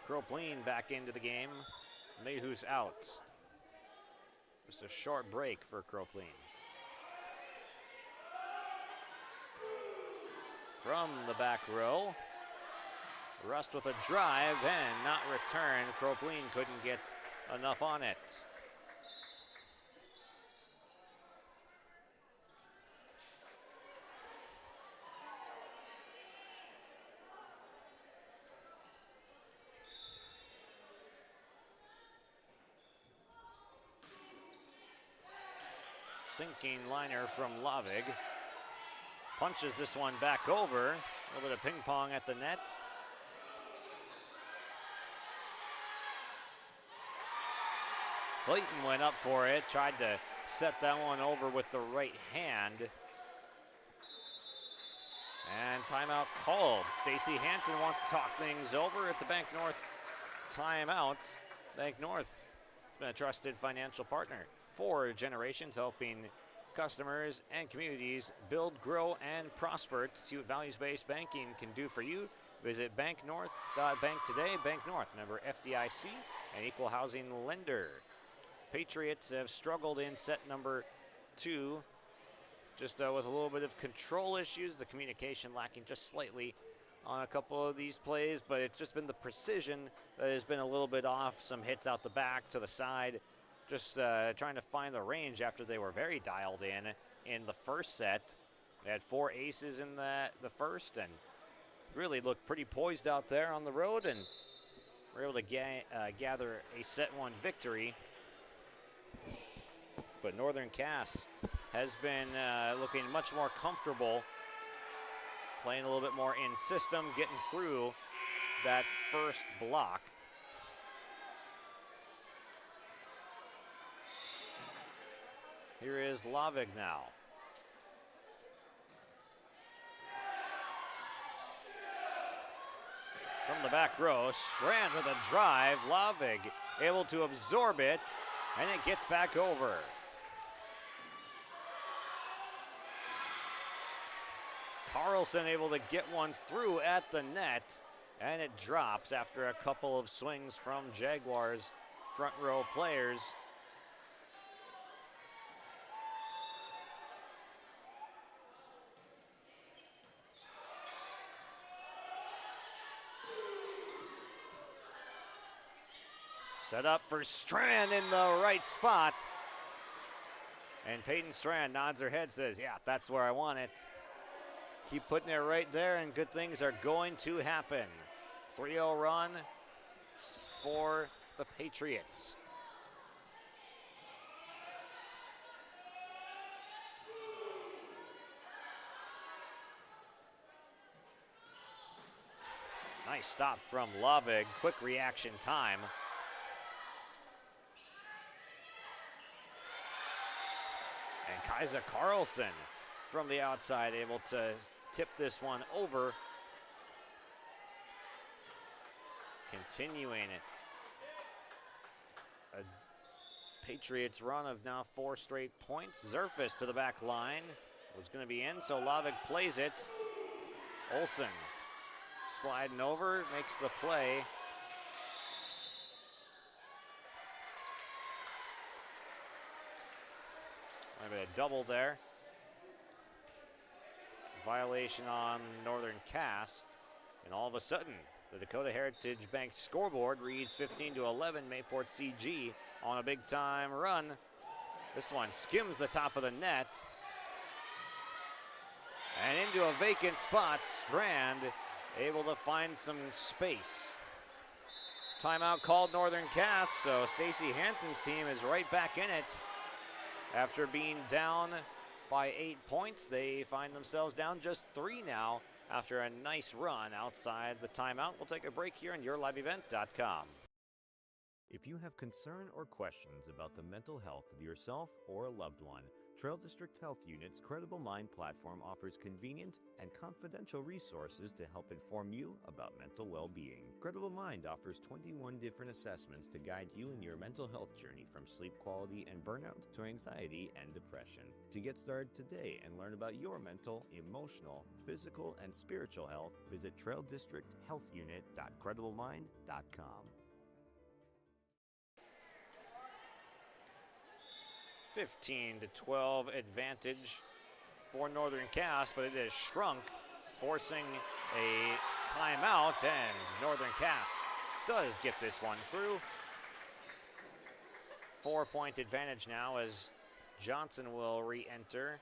Kropleen back into the game. Mehus out. Just a short break for Kropleen. From the back row, Rust with a drive and not return. Kropleen couldn't get enough on it. sinking liner from Lavig. Punches this one back over. A little bit of ping pong at the net. Clayton went up for it, tried to set that one over with the right hand. And timeout called. Stacy Hansen wants to talk things over. It's a Bank North timeout. Bank North has been a trusted financial partner for generations, helping customers and communities build, grow, and prosper. To see what values-based banking can do for you, visit banknorth.bank today. Bank North, member FDIC, and equal housing lender. Patriots have struggled in set number 2, just with a little bit of control issues, the communication lacking just slightly on a couple of these plays, but it's just been the precision that has been a little bit off. Some hits out the back, to the side, just trying to find the range after they were very dialed in the first set. They had 4 aces in the first and really looked pretty poised out there on the road, and were able to gather a set 1 victory. But Northern Cass has been looking much more comfortable, playing a little bit more in system, getting through that first block. Here is Lavig now. From the back row, Strand with a drive. Lavig able to absorb it, and it gets back over. Carlson able to get one through at the net, and it drops after a couple of swings from Jaguars front row players. Set up for Strand in the right spot. And Peyton Strand nods her head, says, yeah, that's where I want it. Keep putting it right there, and good things are going to happen. 3-0 run for the Patriots. Nice stop from Lavig. Quick reaction time. And Kaisa Carlson from the outside able to tip this one over. Continuing a Patriots run of now 4 straight points. Zerfus to the back line. Was going to be in, so Lavig plays it. Olsen sliding over, makes the play. Maybe a double there. Violation on Northern Cass, and all of a sudden the Dakota Heritage Bank scoreboard reads 15-11 Mayport CG on a big time run. This one skims the top of the net and into a vacant spot. Strand able to find some space. Timeout called Northern Cass, so Stacy Hansen's team is right back in it. After being down by 8 points, they find themselves down just 3 now after a nice run outside the timeout. We'll take a break here on YourLiveEvent.com. If you have concern or questions about the mental health of yourself or a loved one, Trail District Health Unit's Credible Mind platform offers convenient and confidential resources to help inform you about mental well-being. Credible Mind offers 21 different assessments to guide you in your mental health journey, from sleep quality and burnout to anxiety and depression. To get started today and learn about your mental, emotional, physical, and spiritual health, visit traildistricthealthunit.crediblemmind.com. 15-12 advantage for Northern Cass, but it is shrunk, forcing a timeout, and Northern Cass does get this one through. 4-point advantage now as Johnson will re-enter.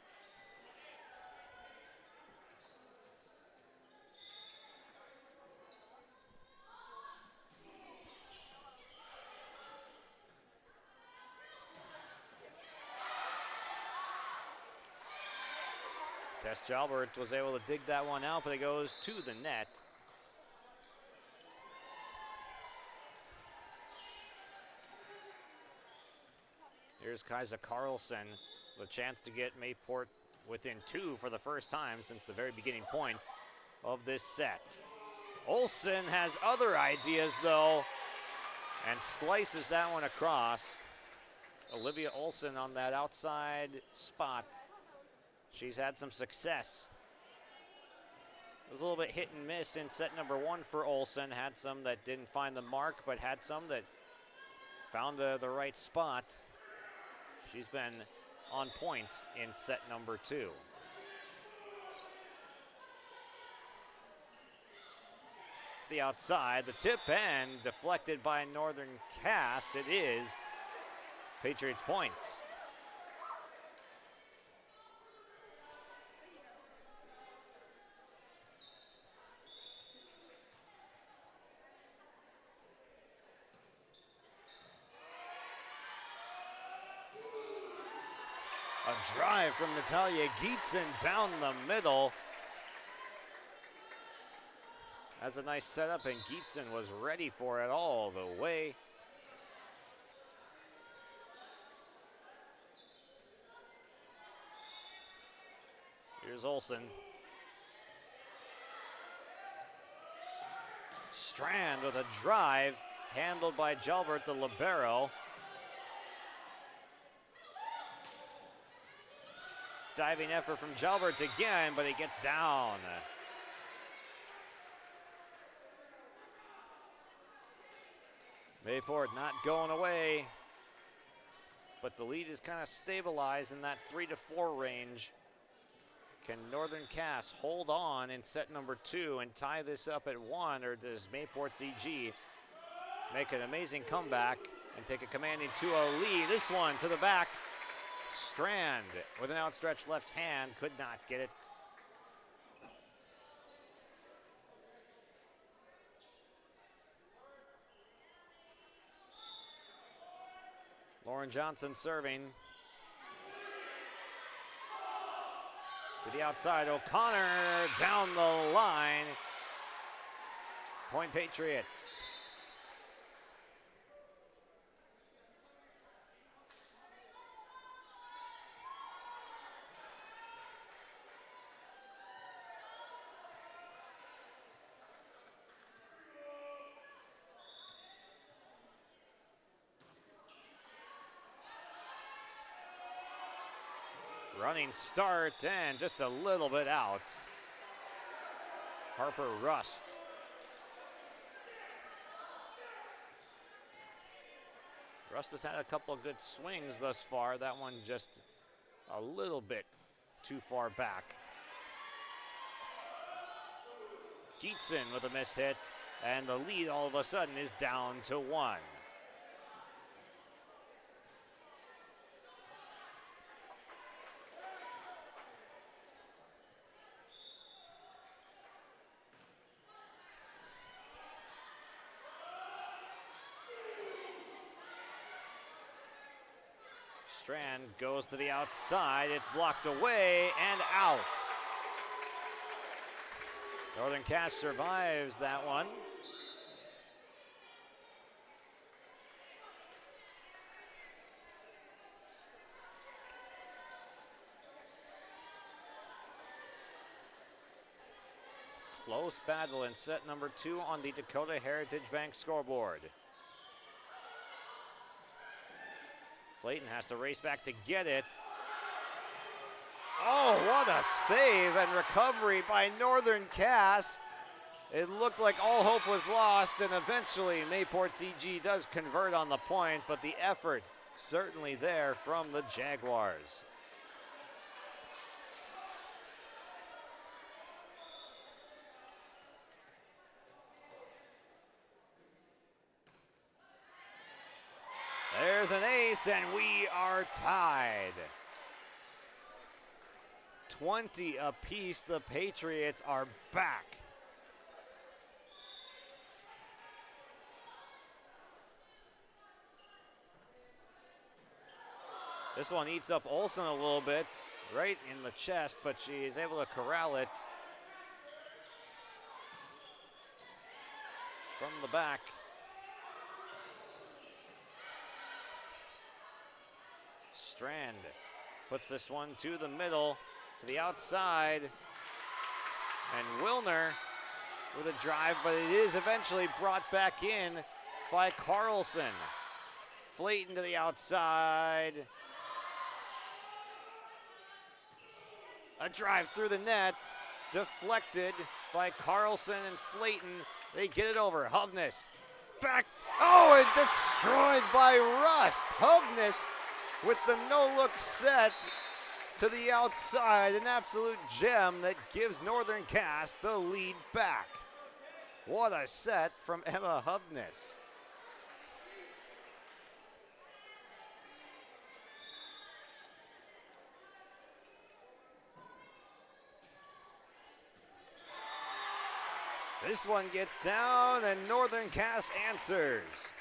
Tess Jalbert was able to dig that one out, but it goes to the net. Here's Kaisa Carlson with a chance to get Mayport within 2 for the first time since the very beginning points of this set. Olsen has other ideas though and slices that one across. Olivia Olsen on that outside spot. She's had some success. It was a little bit hit and miss in set number 1 for Olsen. Had some that didn't find the mark, but had some that found the right spot. She's been on point in set number 2. To the outside, the tip and deflected by Northern Cass. It is Patriots point. A drive from Natalia Gietzen down the middle. That's a nice setup, and Gietzen was ready for it all the way. Here's Olsen. Strand with a drive, handled by Jalbert, the libero. Diving effort from Jalbert again, but he gets down. Mayport not going away, but the lead is kind of stabilized in that 3-4 range. Can Northern Cass hold on in set number 2 and tie this up at 1, or does Mayport CG make an amazing comeback and take a commanding 2-0 lead? This one to the back. Strand with an outstretched left hand could not get it. Lauren Johnson serving. To the outside, O'Connor down the line. Point Patriots. Running start and just a little bit out. Harper Rust. Rust has had a couple of good swings thus far. That one just a little bit too far back. Gietzen with a miss hit, and the lead all of a sudden is down to 1. Strand goes to the outside. It's blocked away and out. Northern Cass survives that one. Close battle in set number 2 on the Dakota Heritage Bank scoreboard. Flayton has to race back to get it. Oh, what a save and recovery by Northern Cass. It looked like all hope was lost, and eventually Mayport CG does convert on the point, but the effort certainly there from the Jaguars. There's an ace, and we are tied. 20 apiece. The Patriots are back. This one eats up Olsen a little bit. right in the chest, but she is able to corral it from the back. Strand puts this one to the middle, to the outside, and Wilner with a drive, but it is eventually brought back in by Carlson. Flayton to the outside. A drive through the net, deflected by Carlson and Flayton. They get it over. Hovness back. Oh, and destroyed by Rust. Hovness with the no-look set to the outside. An absolute gem that gives Northern Cass the lead back. What a set from Emma Hovness. This one gets down and Northern Cass answers.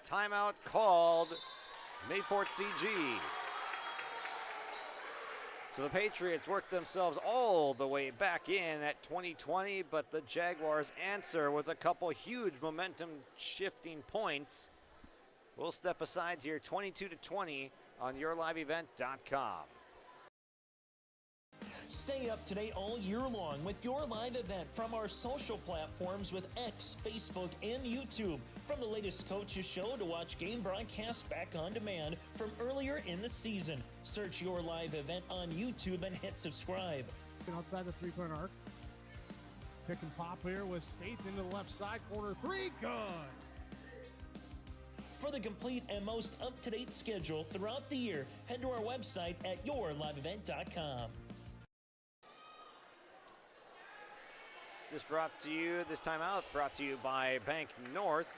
Timeout called, Mayport CG. So the Patriots worked themselves all the way back in at 2020, but the Jaguars answer with a couple huge momentum shifting points. We'll step aside here 22-20 on yourliveevent.com. Stay up to date all year long with your live event from our social platforms with X, Facebook, and YouTube. From the latest coaches show to watch game broadcasts back on demand from earlier in the season. Search your live event on YouTube and hit subscribe. Outside the three-point arc. Pick and pop here with Spaeth into the left side corner. Three, good. For the complete and most up-to-date schedule throughout the year, head to our website at yourliveevent.com. This timeout brought to you by Bank North,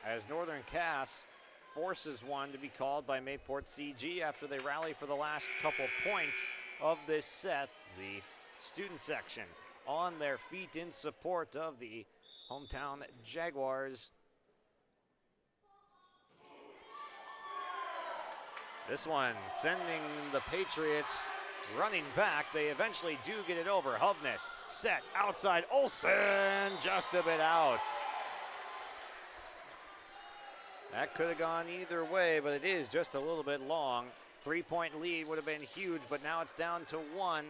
as Northern Cass forces one to be called by Mayport CG after they rally for the last couple points of this set. The student section on their feet in support of the hometown Jaguars. This one sending the Patriots running back. They eventually do get it over. Hovness set outside. Olsen just a bit out. That could have gone either way, but it is just a little bit long. 3-point lead would have been huge, but now it's down to one.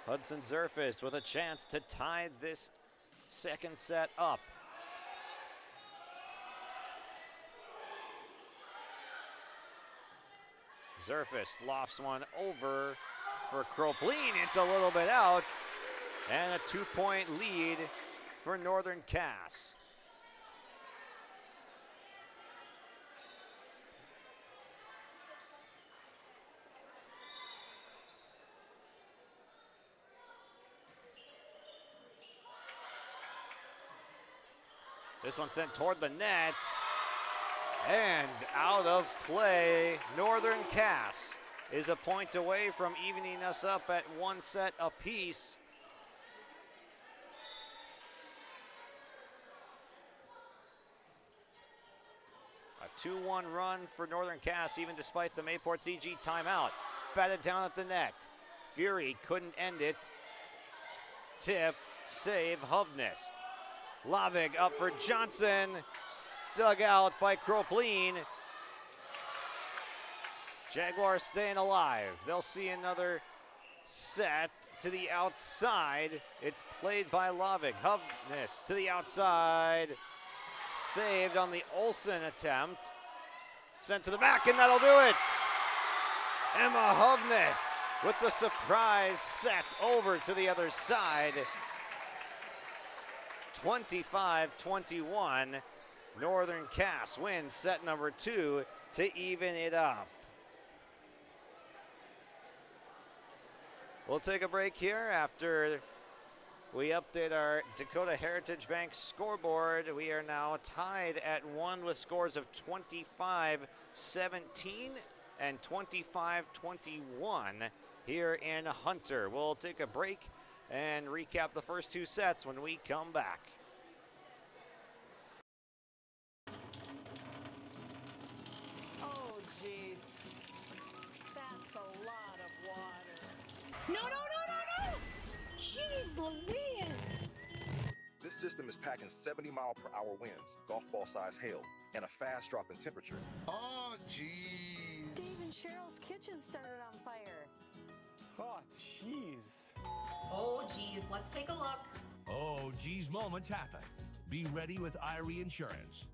Hudson Zerfis with a chance to tie this second set up. Zerfis lofts one over for Kropleen. It's a little bit out. And a 2-point lead for Northern Cass. This one sent toward the net. And out of play. Northern Cass is a point away from evening us up at one set apiece. A 2-1 run for Northern Cass, even despite the Mayport CG timeout. Batted down at the net. Fury couldn't end it. Tip, save, Hovness. Lavig up for Johnson. Dug out by Kropleen. Jaguars staying alive. They'll see another set to the outside. It's played by Lavig. Hovness to the outside. Saved on the Olsen attempt. Sent to the back, and that'll do it. Emma Hovness with the surprise set over to the other side. 25-21. Northern Cass wins set number 2 to even it up. We'll take a break here after we update our Dakota Heritage Bank scoreboard. We are now tied at 1 with scores of 25-17 and 25-21 here in Hunter. We'll take a break and recap the first 2 sets when we come back. jeez. That's a lot of water. No, no, no, no, no! Jeez Louise! This system is packing 70-mile-per-hour winds, golf ball size hail, and a fast drop in temperature. Oh, jeez. Dave and Cheryl's kitchen started on fire. Oh, jeez. Oh, geez, let's take a look. Oh, geez, moments happen. Be ready with Irie Insurance.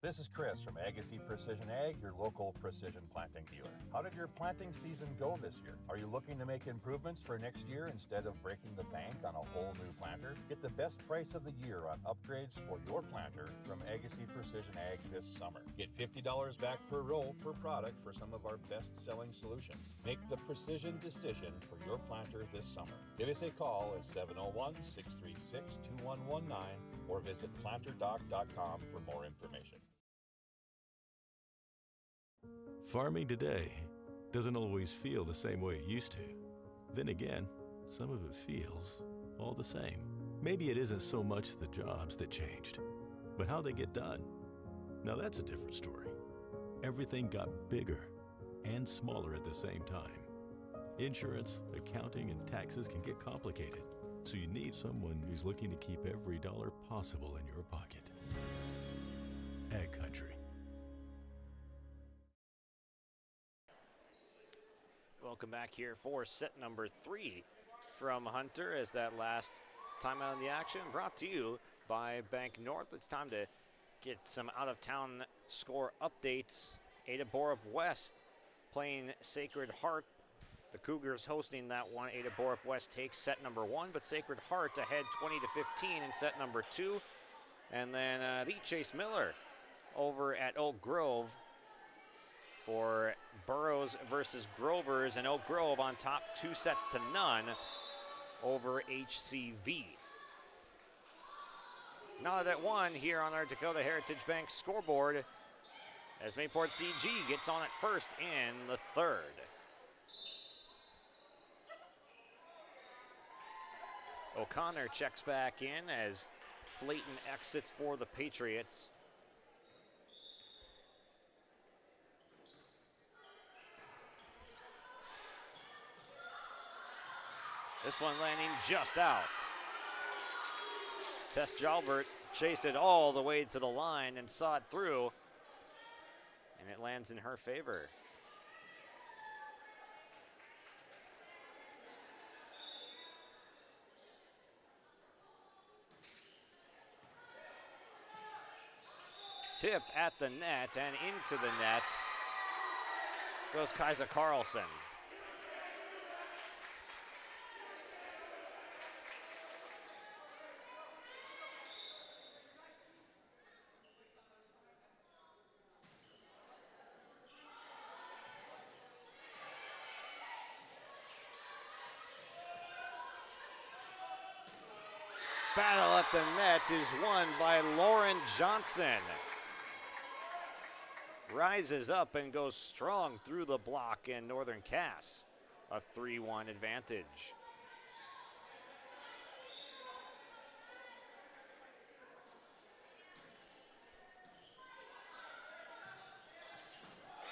This is Chris from Agassiz Precision Ag, your local precision planting dealer. How did your planting season go this year? Are you looking to make improvements for next year instead of breaking the bank on a whole new planter? Get the best price of the year on upgrades for your planter from Agassiz Precision Ag this summer. Get $50 back per roll per product for some of our best-selling solutions. Make the precision decision for your planter this summer. Give us a call at 701-636-2119 or visit planterdoc.com for more information. Farming today doesn't always feel the same way it used to. Then again, some of it feels all the same. Maybe it isn't so much the jobs that changed, but how they get done. Now that's a different story. Everything got bigger and smaller at the same time. Insurance, accounting, and taxes can get complicated, so you need someone who's looking to keep every dollar possible in your pocket. Ag Country. Welcome back here for set number 3 from Hunter as that last time out in the action brought to you by Bank North. It's time to get some out-of-town score updates. Ada Borup West playing Sacred Heart. The Cougars hosting that one. Ada Borup West takes set number 1, but Sacred Heart ahead 20-15 in set number 2. And then the Chase Miller over at Oak Grove for Burroughs versus Grovers, and Oak Grove on top 2-0 over HCV. Knotted at 1 here on our Dakota Heritage Bank scoreboard as Mayport CG gets on it first in the third. O'Connor checks back in as Flayton exits for the Patriots. This one landing just out. Tess Jalbert chased it all the way to the line and saw it through, and it lands in her favor. Tip at the net and into the net goes Kaisa Carlson. Battle at the net is won by Lauren Johnson. Rises up and goes strong through the block, and Northern Cass a 3-1 advantage.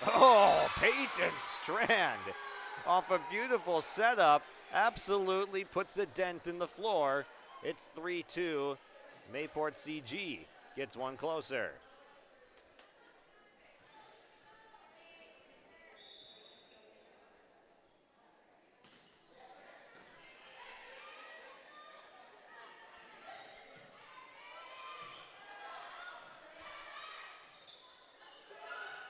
Oh, Peyton Strand off a beautiful setup absolutely puts a dent in the floor. It's 3-2. Mayport CG gets one closer.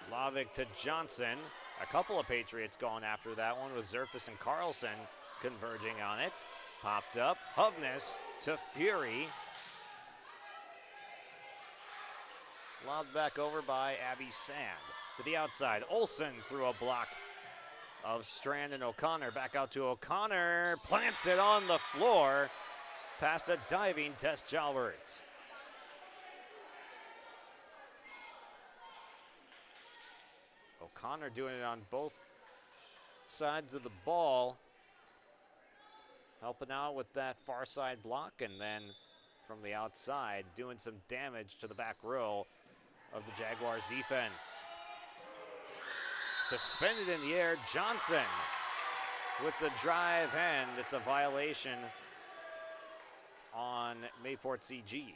Lavick to Johnson. A couple of Patriots going after that one with Zerfus and Carlson converging on it. Popped up. Hovness to Fury. Lobbed back over by Abby Sand. To the outside. Olsen through a block of Strand and O'Connor. Back out to O'Connor. Plants it on the floor. Past a diving Tess Jalbert. O'Connor doing it on both sides of the ball. Helping out with that far side block, and then from the outside doing some damage to the back row of the Jaguars defense. Suspended in the air, Johnson with the drive hand. It's a violation on Mayport CG.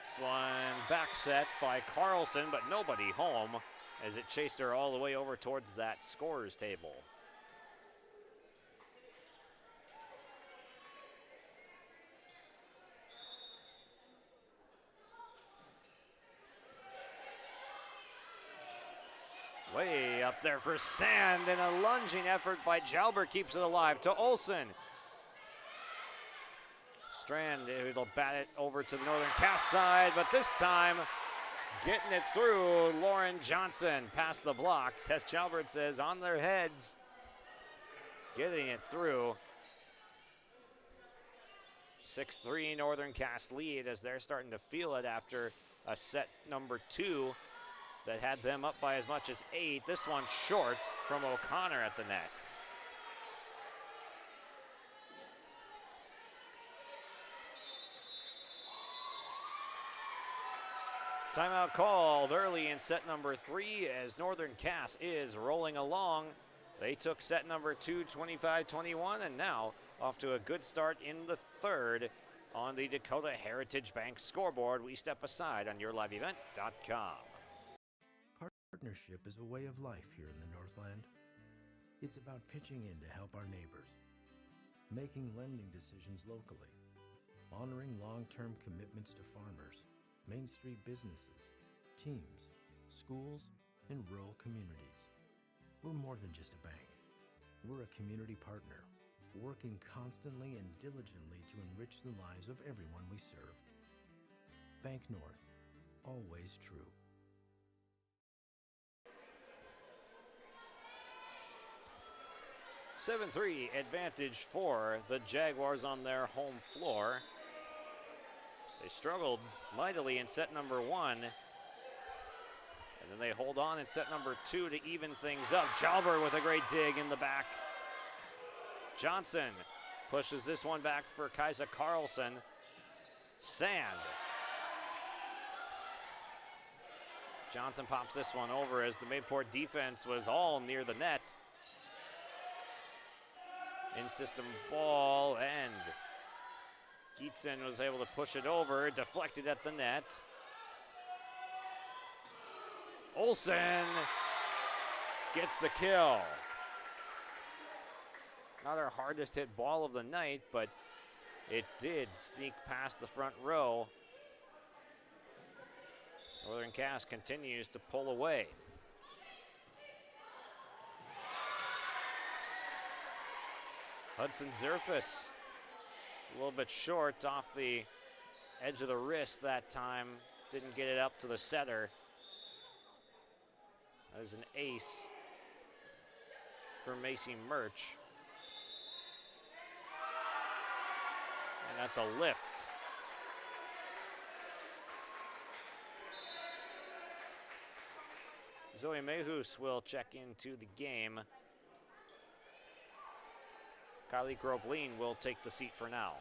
This one back set by Carlson, but nobody home as it chased her all the way over towards that scorer's table. Way up there for Sand, and a lunging effort by Jalbert keeps it alive to Olsen. Strand, it'll bat it over to the Northern Cass side, but this time getting it through, Lauren Johnson past the block. Tess Jalbert says on their heads, getting it through. 6-3 Northern Cass lead as they're starting to feel it after a set number 2 that had them up by as much as 8. This one short from O'Connor at the net. Timeout called early in set number 3 as Northern Cass is rolling along. They took set number 2, 25-21, and now off to a good start in the third on the Dakota Heritage Bank scoreboard. We step aside on yourliveevent.com. Partnership is a way of life here in the Northland. It's about pitching in to help our neighbors, making lending decisions locally, honoring long-term commitments to farmers, Main Street businesses, teams, schools, and rural communities. We're more than just a bank. We're a community partner, working constantly and diligently to enrich the lives of everyone we serve. Bank North, always true. (7-3) advantage for the Jaguars on their home floor. They struggled mightily in set number 1. And then they hold on in set number 2 to even things up. Jalbert with a great dig in the back. Johnson pushes this one back for Kaisa Carlson. Sand. Johnson pops this one over as the Mayport defense was all near the net. In-system ball, and Keatson was able to push it over, deflected at the net. Olsen gets the kill. Not our hardest hit ball of the night, but it did sneak past the front row. Northern Cass continues to pull away. Hudson Zerfus, a little bit short off the edge of the wrist that time. Didn't get it up to the setter. That is an ace for Macy Murch. And that's a lift. Zoe Mehus will check into the game. Kylie Groblin will take the seat for now.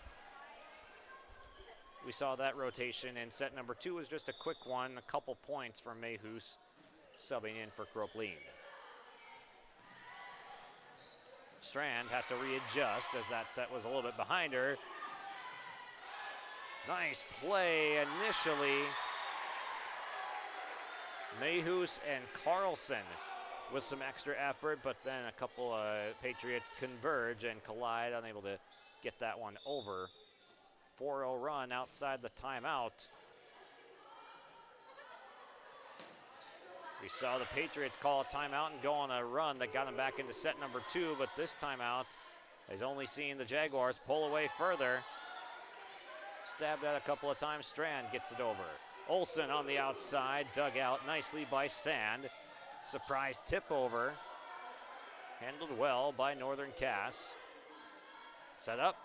We saw that rotation in set number 2 was just a quick one, a couple points for Mehus subbing in for Groblin. Strand has to readjust as that set was a little bit behind her. Nice play initially. Mehus and Carlson with some extra effort, but then a couple of Patriots converge and collide, unable to get that one over. 4-0 run outside the timeout. We saw the Patriots call a timeout and go on a run that got them back into set number 2, but this timeout has only seen the Jaguars pull away further. Stabbed at a couple of times, Strand gets it over. Olsen on the outside, dug out nicely by Sand. Surprise tip over, handled well by Northern Cass. Set up.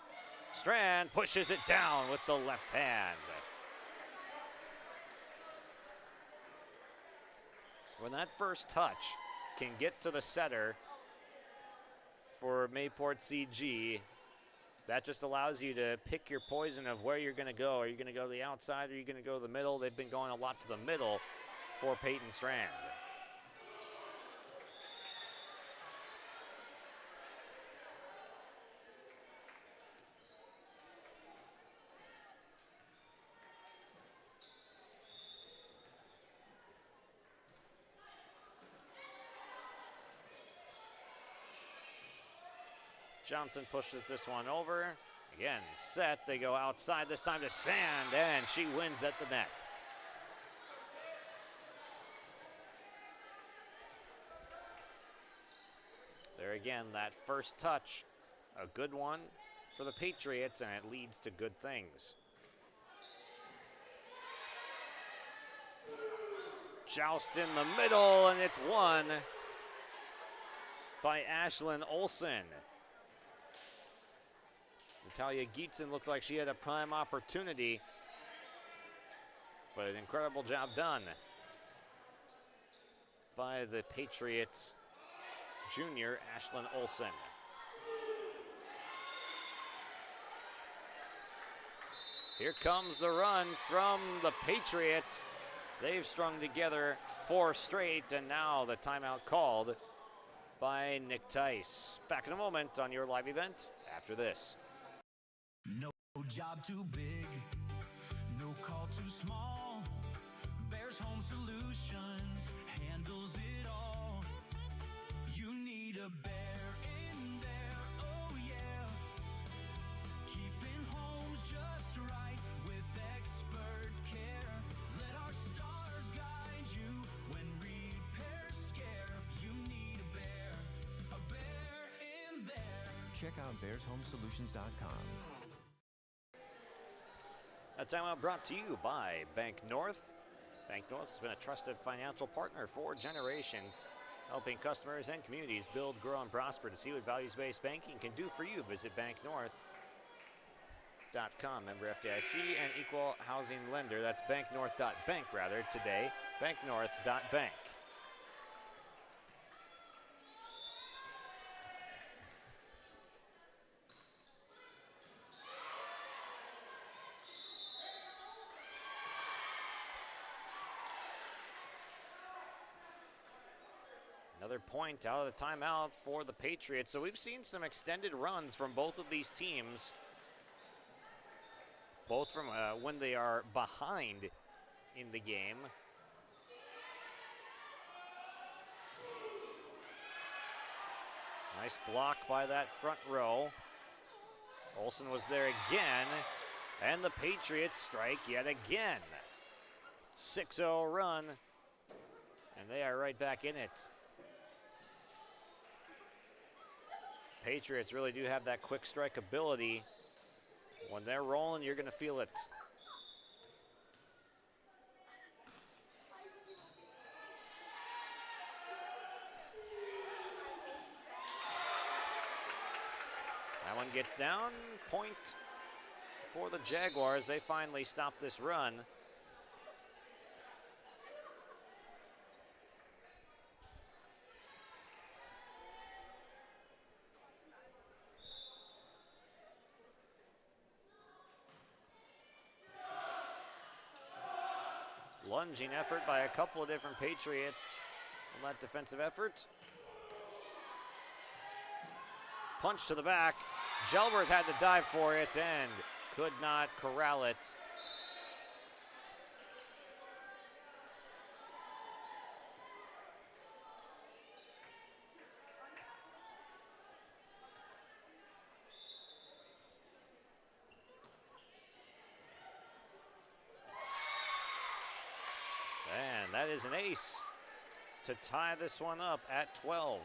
Strand pushes it down with the left hand. When that first touch can get to the setter for Mayport CG, that just allows you to pick your poison of where you're going to go. Are you going to go to the outside or are you going to go to the middle? They've been going a lot to the middle for Peyton Strand. Johnson pushes this one over. Again, set. They go outside this time to Sand, and she wins at the net. There again, that first touch, a good one for the Patriots, and it leads to good things. Joust in the middle, and it's won by Ashlyn Olsen. Natalia Gietzen looked like she had a prime opportunity, but an incredible job done by the Patriots junior, Ashlyn Olsen. Here comes the run from the Patriots. They've strung together 4 straight, and now the timeout called by Nick Tice. Back in a moment on your live event after this. No job too big, no call too small. Bears Home Solutions handles it all. You need a bear in there, oh yeah. Keeping homes just right with expert care. Let our stars guide you when repairs scare. You need a bear in there. Check out bearshomesolutions.com. A timeout brought to you by Bank North. Bank North has been a trusted financial partner for generations, helping customers and communities build, grow, and prosper. To see what values-based banking can do for you, visit banknorth.com. Member FDIC and equal housing lender. That's banknorth.bank rather today. Banknorth.bank. Another point out of the timeout for the Patriots. So we've seen some extended runs from both of these teams, both from when they are behind in the game. Nice block by that front row. Olsen was there again, and the Patriots strike yet again. 6-0 run, and they are right back in it. Patriots really do have that quick strike ability. When they're rolling, you're going to feel it. That one gets down. Point for the Jaguars. They finally stop this run. Lunging effort by a couple of different Patriots on that defensive effort. Punch to the back. Gelbert had to dive for it and could not corral it. And that is an ace to tie this one up at 12.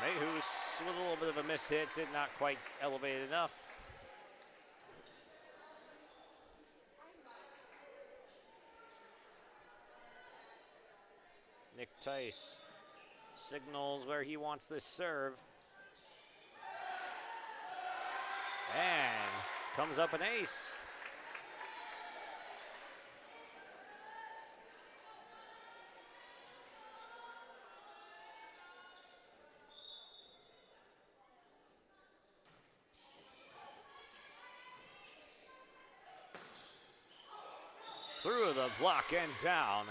Mayhus with a little bit of a miss hit, did not quite elevate enough. Nick Tice signals where he wants this serve. And comes up an ace. Through the block and down.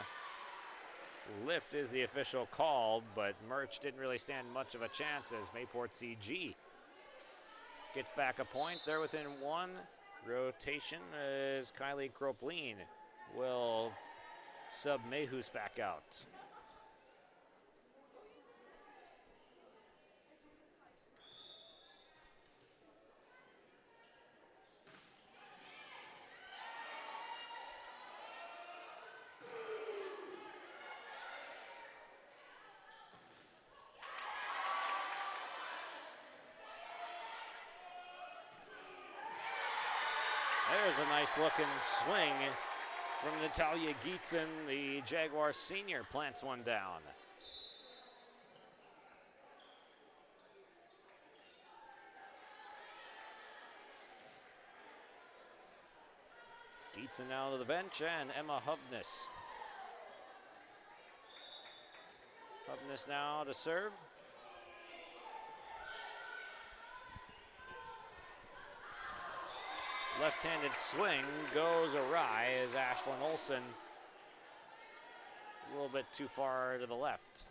Lift is the official call, but Murch didn't really stand much of a chance as Mayport CG gets back a point. They're within one. Rotation as Kylie Kropleen will sub Mayhus back out. There's a nice looking swing from Natalia Gietzen. The Jaguar senior plants one down. Gietzen now to the bench, and Emma Hovness. Hovness now to serve. Left-handed swing goes awry as Ashlyn Olsen a little bit too far to the left.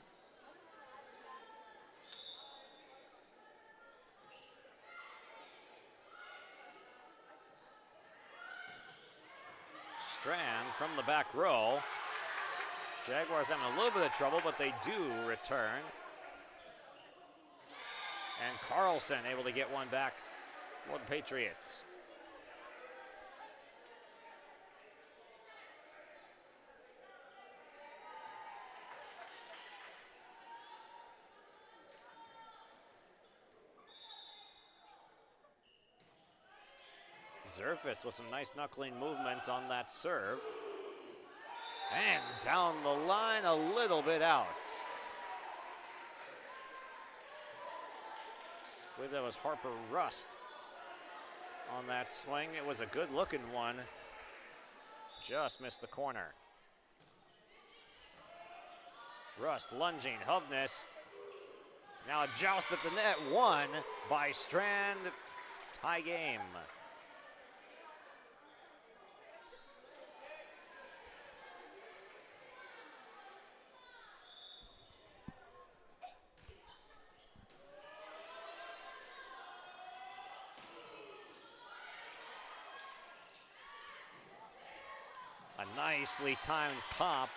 Strand from the back row. Jaguars having a little bit of trouble, but they do return. And Carlson able to get one back for the Patriots. Zerfus with some nice knuckling movement on that serve. And down the line, a little bit out. I believe that was Harper Rust on that swing. It was a good looking one. Just missed the corner. Rust lunging, Hovness. Now a joust at the net, won by Strand. Tie game. A nicely timed pop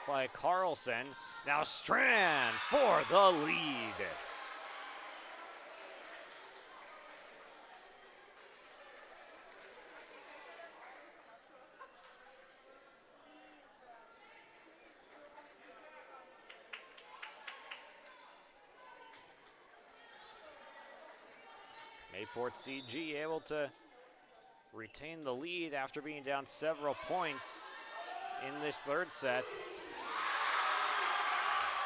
by Carlson. Now Strand for the lead. Mayport CG able to retain the lead after being down several points in this third set.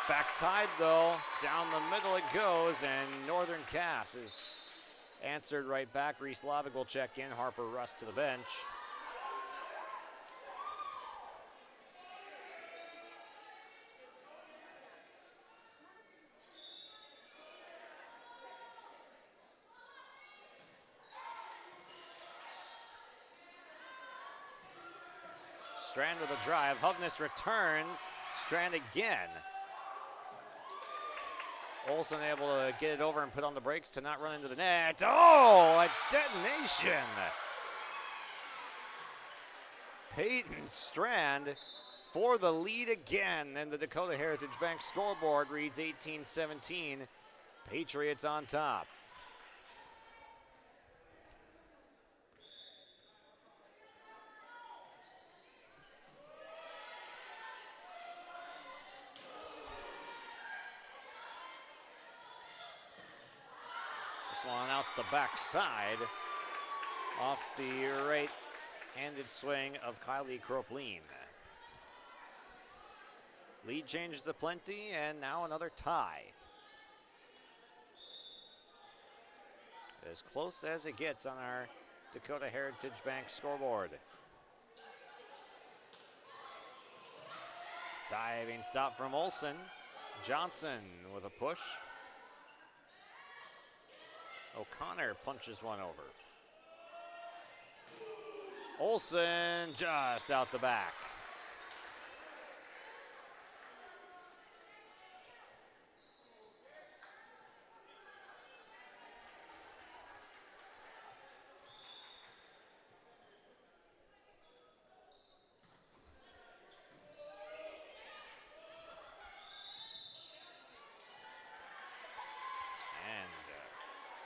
Back tied though, down the middle it goes, and Northern Cass is answered right back. Reese Lavig will check in, Harper Rust to the bench. Strand with a drive, Hovness returns, Strand again. Olsen able to get it over and put on the brakes to not run into the net. Oh, a detonation. Peyton Strand for the lead again, and the Dakota Heritage Bank scoreboard reads 18-17. Patriots on top. This one out the backside off the right-handed swing of Kylie Kropline. Lead changes to plenty, and now another tie. As close as it gets on our Dakota Heritage Bank scoreboard. Diving stop from Olsen. Johnson with a push. O'Connor punches one over. Olsen just out the back.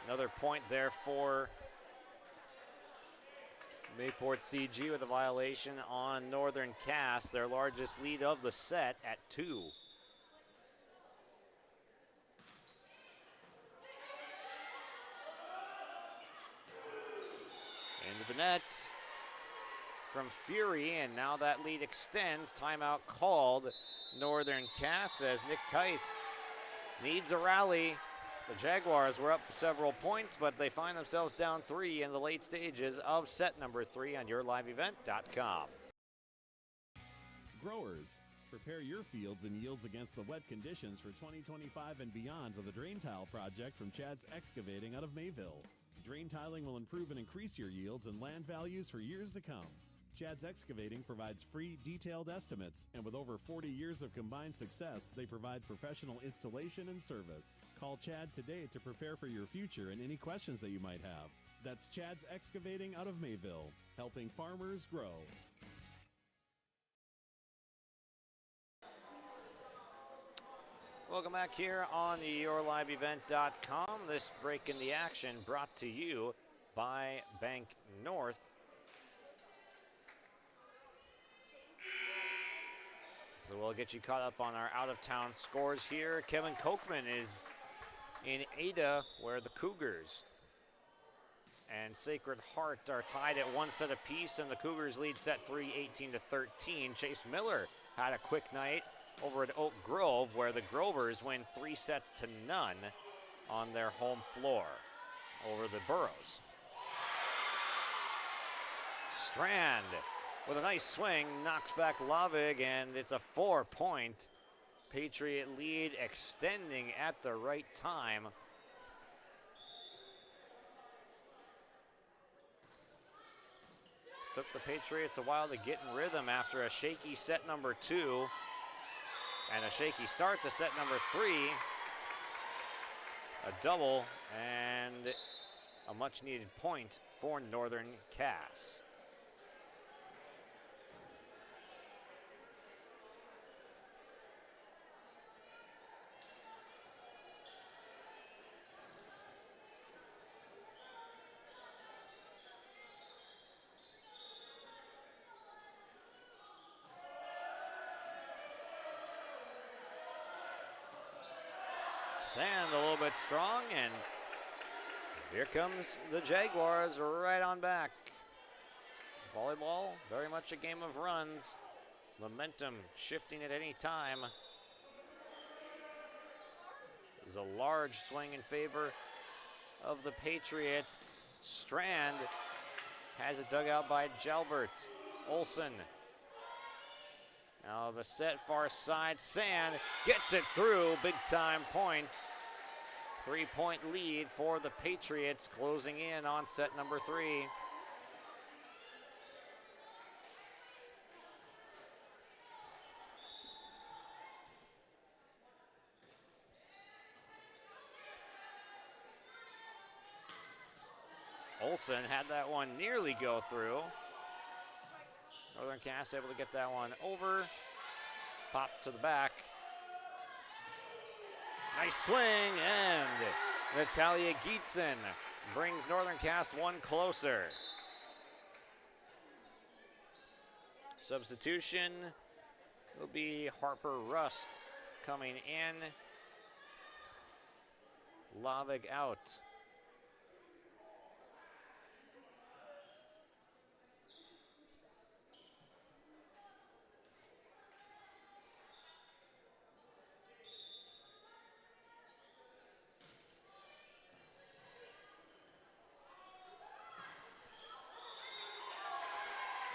Another point there for Mayport CG with a violation on Northern Cass, their largest lead of the set at 2. Into the net from Fury, and now that lead extends. Timeout called. Northern Cass as Nick Tice needs a rally. The Jaguars were up several points, but they find themselves down 3 in the late stages of set number 3 on yourliveevent.com. Growers, prepare your fields and yields against the wet conditions for 2025 and beyond with a drain tile project from Chad's Excavating out of Mayville. Drain tiling will improve and increase your yields and land values for years to come. Chad's Excavating provides free, detailed estimates, and with over 40 years of combined success, they provide professional installation and service. Call Chad today to prepare for your future and any questions that you might have. That's Chad's Excavating out of Mayville, helping farmers grow. Welcome back here on yourliveevent.com. This break in the action brought to you by Bank North. So we'll get you caught up on our out-of-town scores here. Kevin Kochman is in Ada, where the Cougars and Sacred Heart are tied at 1 set apiece, and the Cougars lead set 3, 18-13. Chase Miller had a quick night over at Oak Grove, where the Grovers win 3 sets to none on their home floor over the Burros. Strand with a nice swing, knocks back Lavig, and it's a 4-point Patriot lead, extending at the right time. Took the Patriots a while to get in rhythm after a shaky set number 2 and a shaky start to set number 3. A double and a much needed point for Northern Cass. Sand a little bit strong, and here comes the Jaguars right on back. Volleyball, very much a game of runs. Momentum shifting at any time. There's a large swing in favor of the Patriots. Strand has it dug out by Jalbert. Olsen. Now the set far side, Sand gets it through, big time point. 3-point lead for the Patriots, closing in on set number 3. Olsen had that one nearly go through. Northern Cass able to get that one over. Pop to the back. Nice swing, and Natalia Gietzen brings Northern Cass one closer. Substitution will be Harper Rust coming in. Lavig out.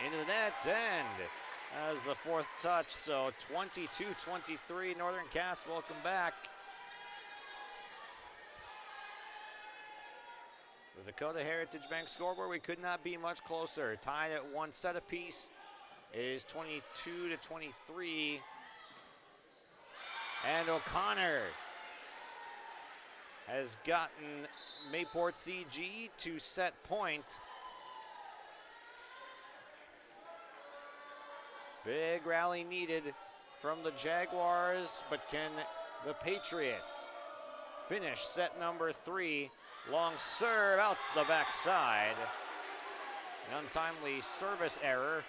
into the net, and as the fourth touch, so 22-23, Northern Cass, welcome back. The Dakota Heritage Bank scoreboard, we could not be much closer. Tied at one set apiece. It is 22-23. And O'Connor has gotten Mayport CG to set point. Big rally needed from the Jaguars, but can the Patriots finish set number 3? Long serve out the backside. An untimely service error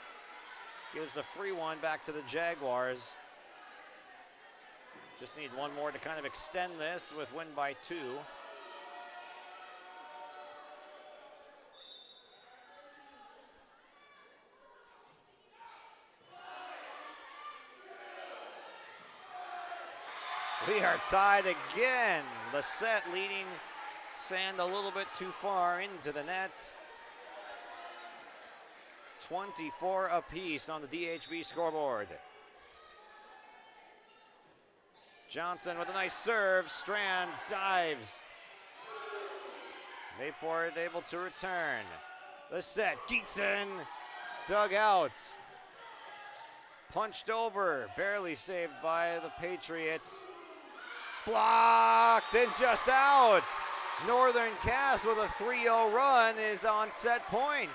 gives a free one back to the Jaguars. Just need one more to kind of extend this with win by 2. We are tied again. The set leading Sand a little bit too far into the net. 24 apiece on the DHB scoreboard. Johnson with a nice serve. Strand dives. Mayport able to return. The set, Geetson dug out. Punched over, barely saved by the Patriots. Blocked and just out. Northern Cass with a 3-0 run is on set point.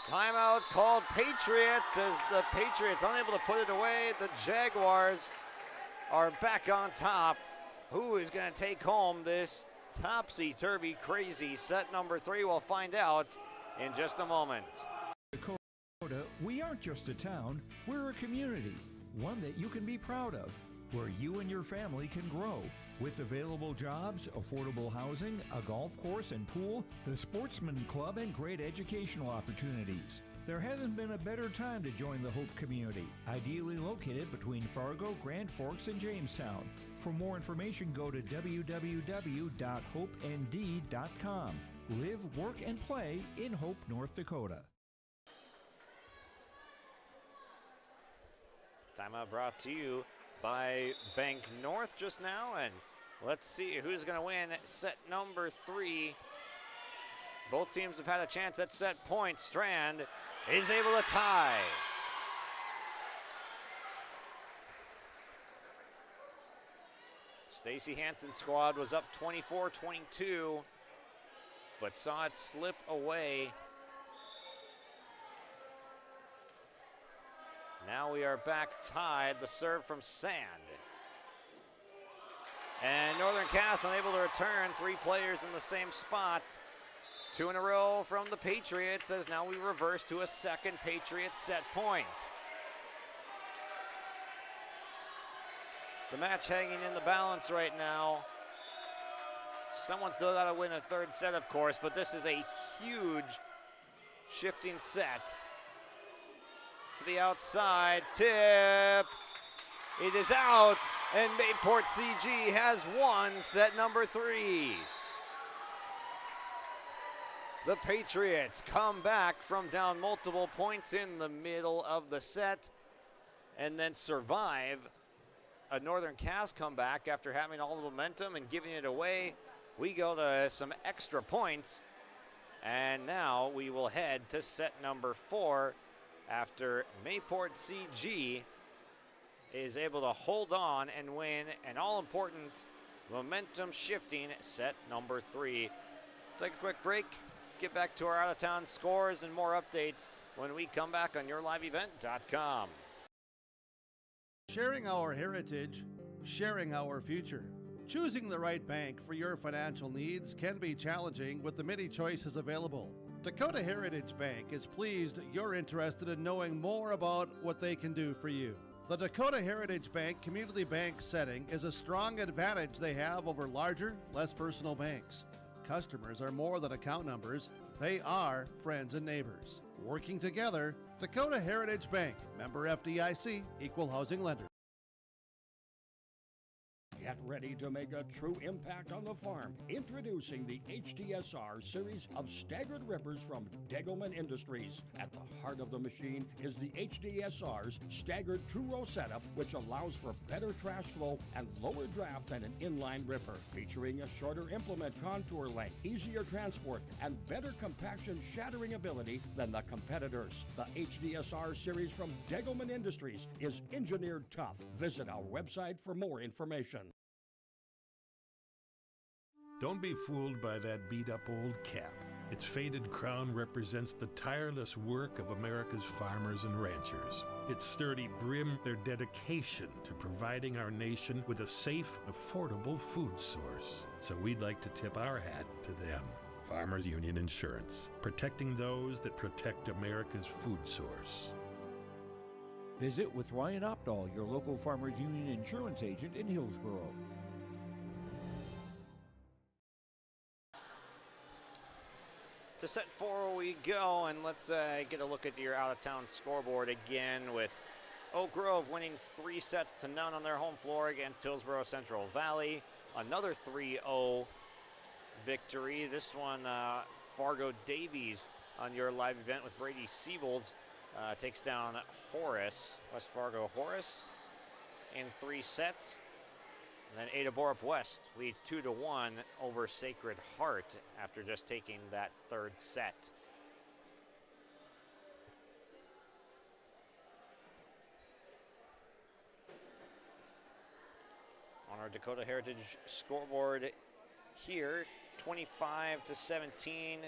Timeout called Patriots as the Patriots unable to put it away. The Jaguars are back on top. Who is going to take home this topsy-turvy crazy set number 3? We'll find out in just a moment. Dakota, we aren't just a town, we're a community, one that you can be proud of, where you and your family can grow. With available jobs, affordable housing, a golf course and pool, the Sportsman Club, and great educational opportunities. There hasn't been a better time to join the Hope community, ideally located between Fargo, Grand Forks, and Jamestown. For more information, go to www.hopend.com. Live, work, and play in Hope, North Dakota. Timeout brought to you by Bank North just now, and let's see who's going to win set number 3. Both teams have had a chance at set point. Strand is able to tie. Stacy Hansen's squad was up 24-22, but saw it slip away. Now we are back tied. The serve from Sand. And Northern Cass unable to return. 3 players in the same spot. 2 in a row from the Patriots as now we reverse to a second Patriots set point. The match hanging in the balance right now. Someone's still got to win a third set, of course, but this is a huge shifting set. To the outside, tip. It is out, and Mayport CG has won set number 3. The Patriots come back from down multiple points in the middle of the set and then survive a Northern Cass comeback after having all the momentum and giving it away. We go to some extra points, and now we will head to set number 4 after Mayport CG is able to hold on and win an all-important momentum-shifting set number 3. Take a quick break, get back to our out-of-town scores and more updates when we come back on YourLiveEvent.com. Sharing our heritage, sharing our future. Choosing the right bank for your financial needs can be challenging with the many choices available. Dakota Heritage Bank is pleased you're interested in knowing more about what they can do for you. The Dakota Heritage Bank Community Bank setting is a strong advantage they have over larger, less personal banks. Customers are more than account numbers, they are friends and neighbors. Working together, Dakota Heritage Bank, member FDIC, equal housing lender. At ready to make a true impact on the farm. Introducing the HDSR series of staggered rippers from Degelman Industries. At the heart of the machine is the HDSR's staggered two-row setup, which allows for better trash flow and lower draft than an inline ripper. Featuring a shorter implement contour length, easier transport, and better compaction shattering ability than the competitors. The HDSR series from Degelman Industries is engineered tough. Visit our website for more information. Don't be fooled by that beat-up old cap. Its faded crown represents the tireless work of America's farmers and ranchers. Its sturdy brim, their dedication to providing our nation with a safe, affordable food source. So we'd like to tip our hat to them. Farmers Union Insurance, protecting those that protect America's food source. Visit with Ryan Opdahl, your local Farmers Union Insurance agent in Hillsborough. To set 4 we go, and let's get a look at your out-of-town scoreboard again with Oak Grove winning 3-0 on their home floor against Hillsborough Central Valley. Another 3-0 victory. This one, Fargo Davies on your live event with Brady Siebold takes down Horace, West Fargo Horace, in 3 sets. And then Ada Borup West leads 2-1 over Sacred Heart after just taking that 3rd set. On our Dakota Heritage scoreboard here, 25-17.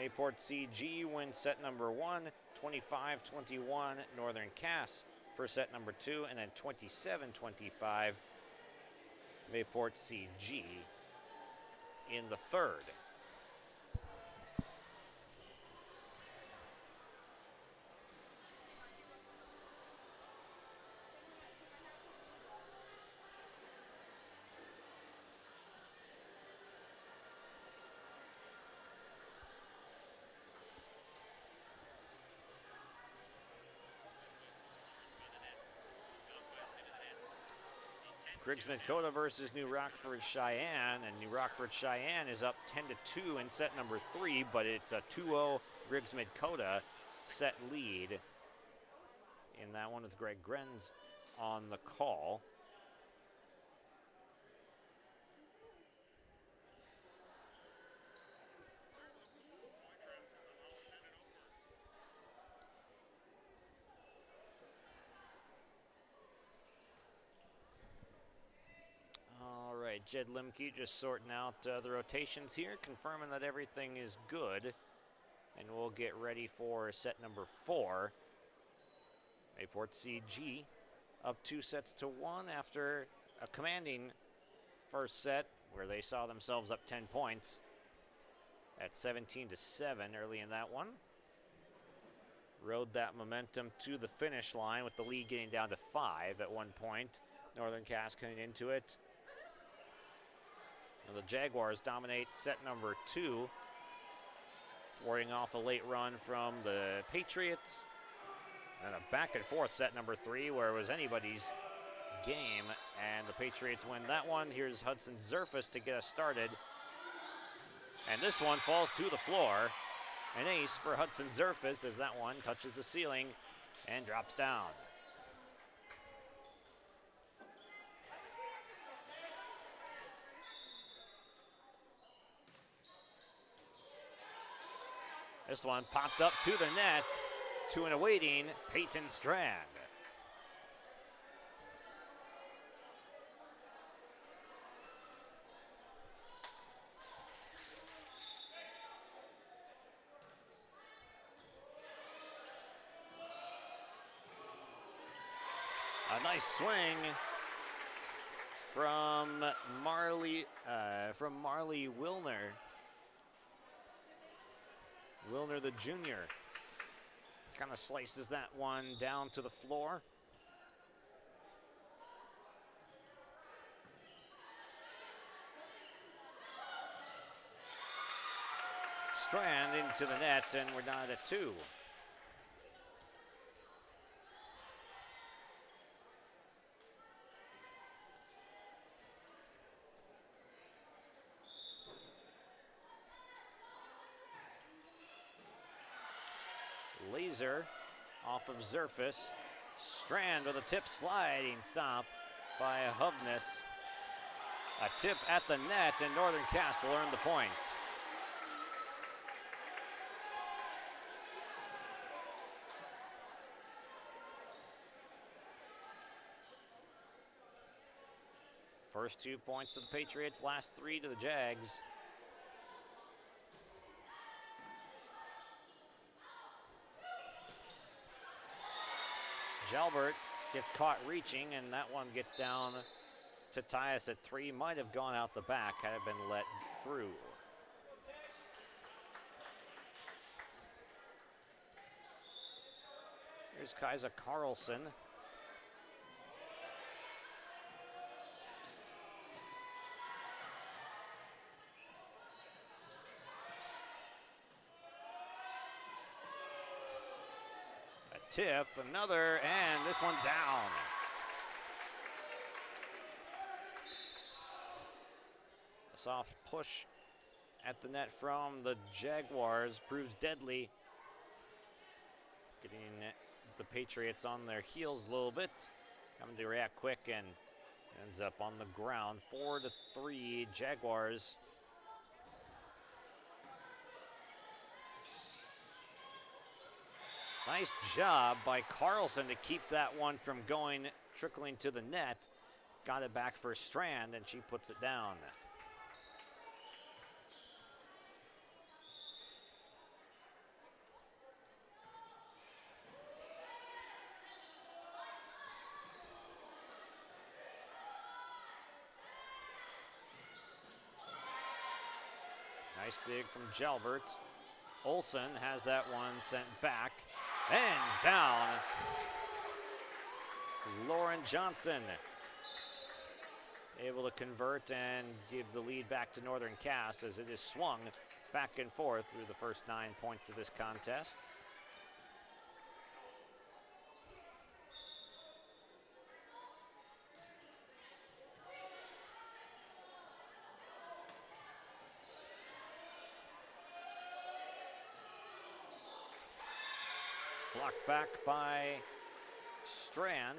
Mayport CG wins set number 1, 25-21 Northern Cass for set number 2, and then 27-25 Mayport CG in the 3rd. Griggs-Dakota versus New Rockford Cheyenne, and New Rockford Cheyenne is up 10-2 in set number 3, but it's a 2-0 Griggs-Dakota set lead in that one with Greg Grenz on the call. Jed Limke just sorting out the rotations here, confirming that everything is good. And we'll get ready for set number 4. Mayport CG up 2-1 after a commanding first set where they saw themselves up 10 points at 17-7 early in that one. Rode that momentum to the finish line with the lead getting down to 5 at one point. Northern Cass coming into it. And the Jaguars dominate set number 2, warding off a late run from the Patriots. And a back and forth set number 3 where it was anybody's game, and the Patriots win that one. Here's Hudson Zerfus to get us started. And this one falls to the floor. An ace for Hudson Zerfus as that one touches the ceiling and drops down. This one popped up to the net to an awaiting Peyton Strand. A nice swing from Marley Wilner. Wilner the junior kind of slices that one down to the floor. Strand into the net, and we're down at 2. Laser off of Zerfus. Strand with a tip sliding stop by Hovness. A tip at the net, and Northern Cass will earn the point. First 2 points to the Patriots, last 3 to the Jags. Jalbert gets caught reaching, and that one gets down to tie us at 3. Might have gone out the back had it been let through. Here's Kaisa Carlson. Tip, another, and this one down. A soft push at the net from the Jaguars proves deadly. Getting the Patriots on their heels a little bit. Coming to react quick and ends up on the ground. 4-3 Jaguars. Nice job by Carlson to keep that one from trickling to the net. Got it back for Strand, and she puts it down. Nice dig from Jalbert. Olsen has that one sent back. And down, Lauren Johnson able to convert and give the lead back to Northern Cass as it is swung back and forth through the first 9 points of this contest. Blocked back by Strand.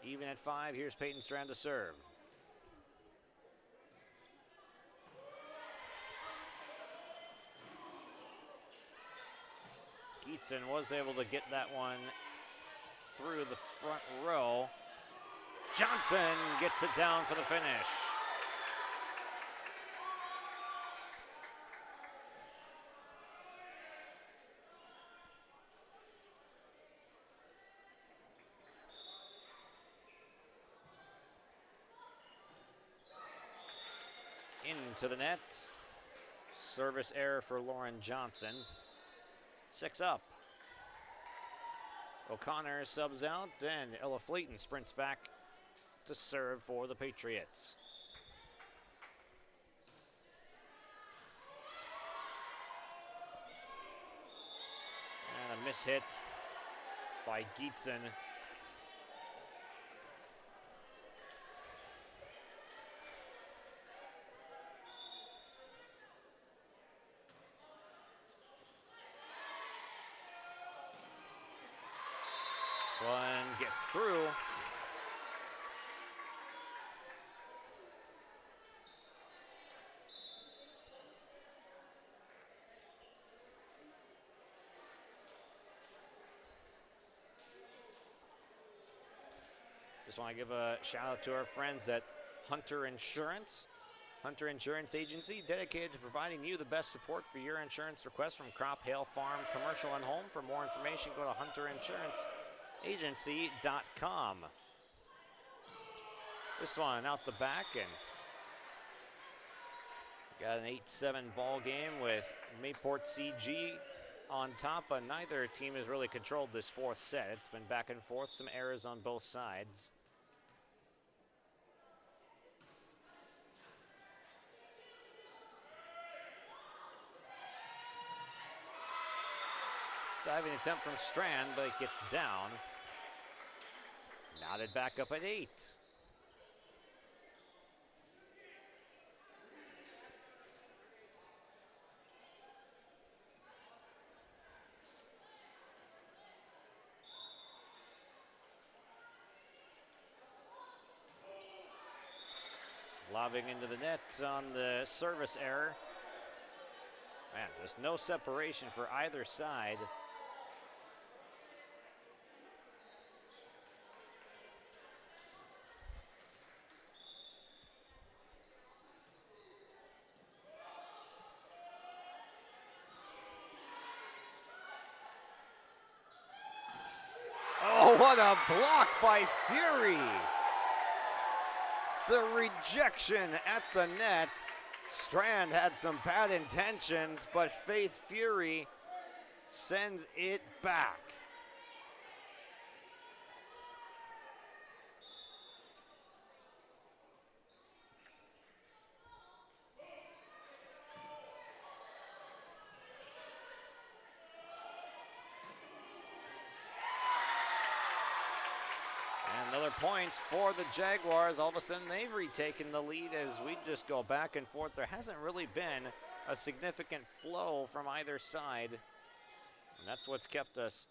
Even at 5, here's Peyton Strand to serve. Geetson was able to get that one through the front row. Johnson gets it down for the finish. Into the net. Service error for Lauren Johnson. 6 up. O'Connor subs out, and Ella Flayton sprints back to serve for the Patriots. And a mishit by Geetson. One gets through. Just want to give a shout out to our friends at Hunter Insurance. Hunter Insurance Agency, dedicated to providing you the best support for your insurance requests from crop, hail, farm, commercial, and home. For more information, go to hunterinsuranceagency.com. This one out the back, and got an 8-7 ball game with Mayport CG on top, but neither team has really controlled this fourth set. It's been back and forth, some errors on both sides. Diving attempt from Strand, but it gets down. Knotted back up at 8. Lobbing into the net on the service error. Man, just no separation for either side. Oh, what a block by Fury. The rejection at the net. Strand had some bad intentions, but Faith Fury sends it back. And another point for the Jaguars. All of a sudden, they've retaken the lead as we just go back and forth. There hasn't really been a significant flow from either side. And that's what's kept us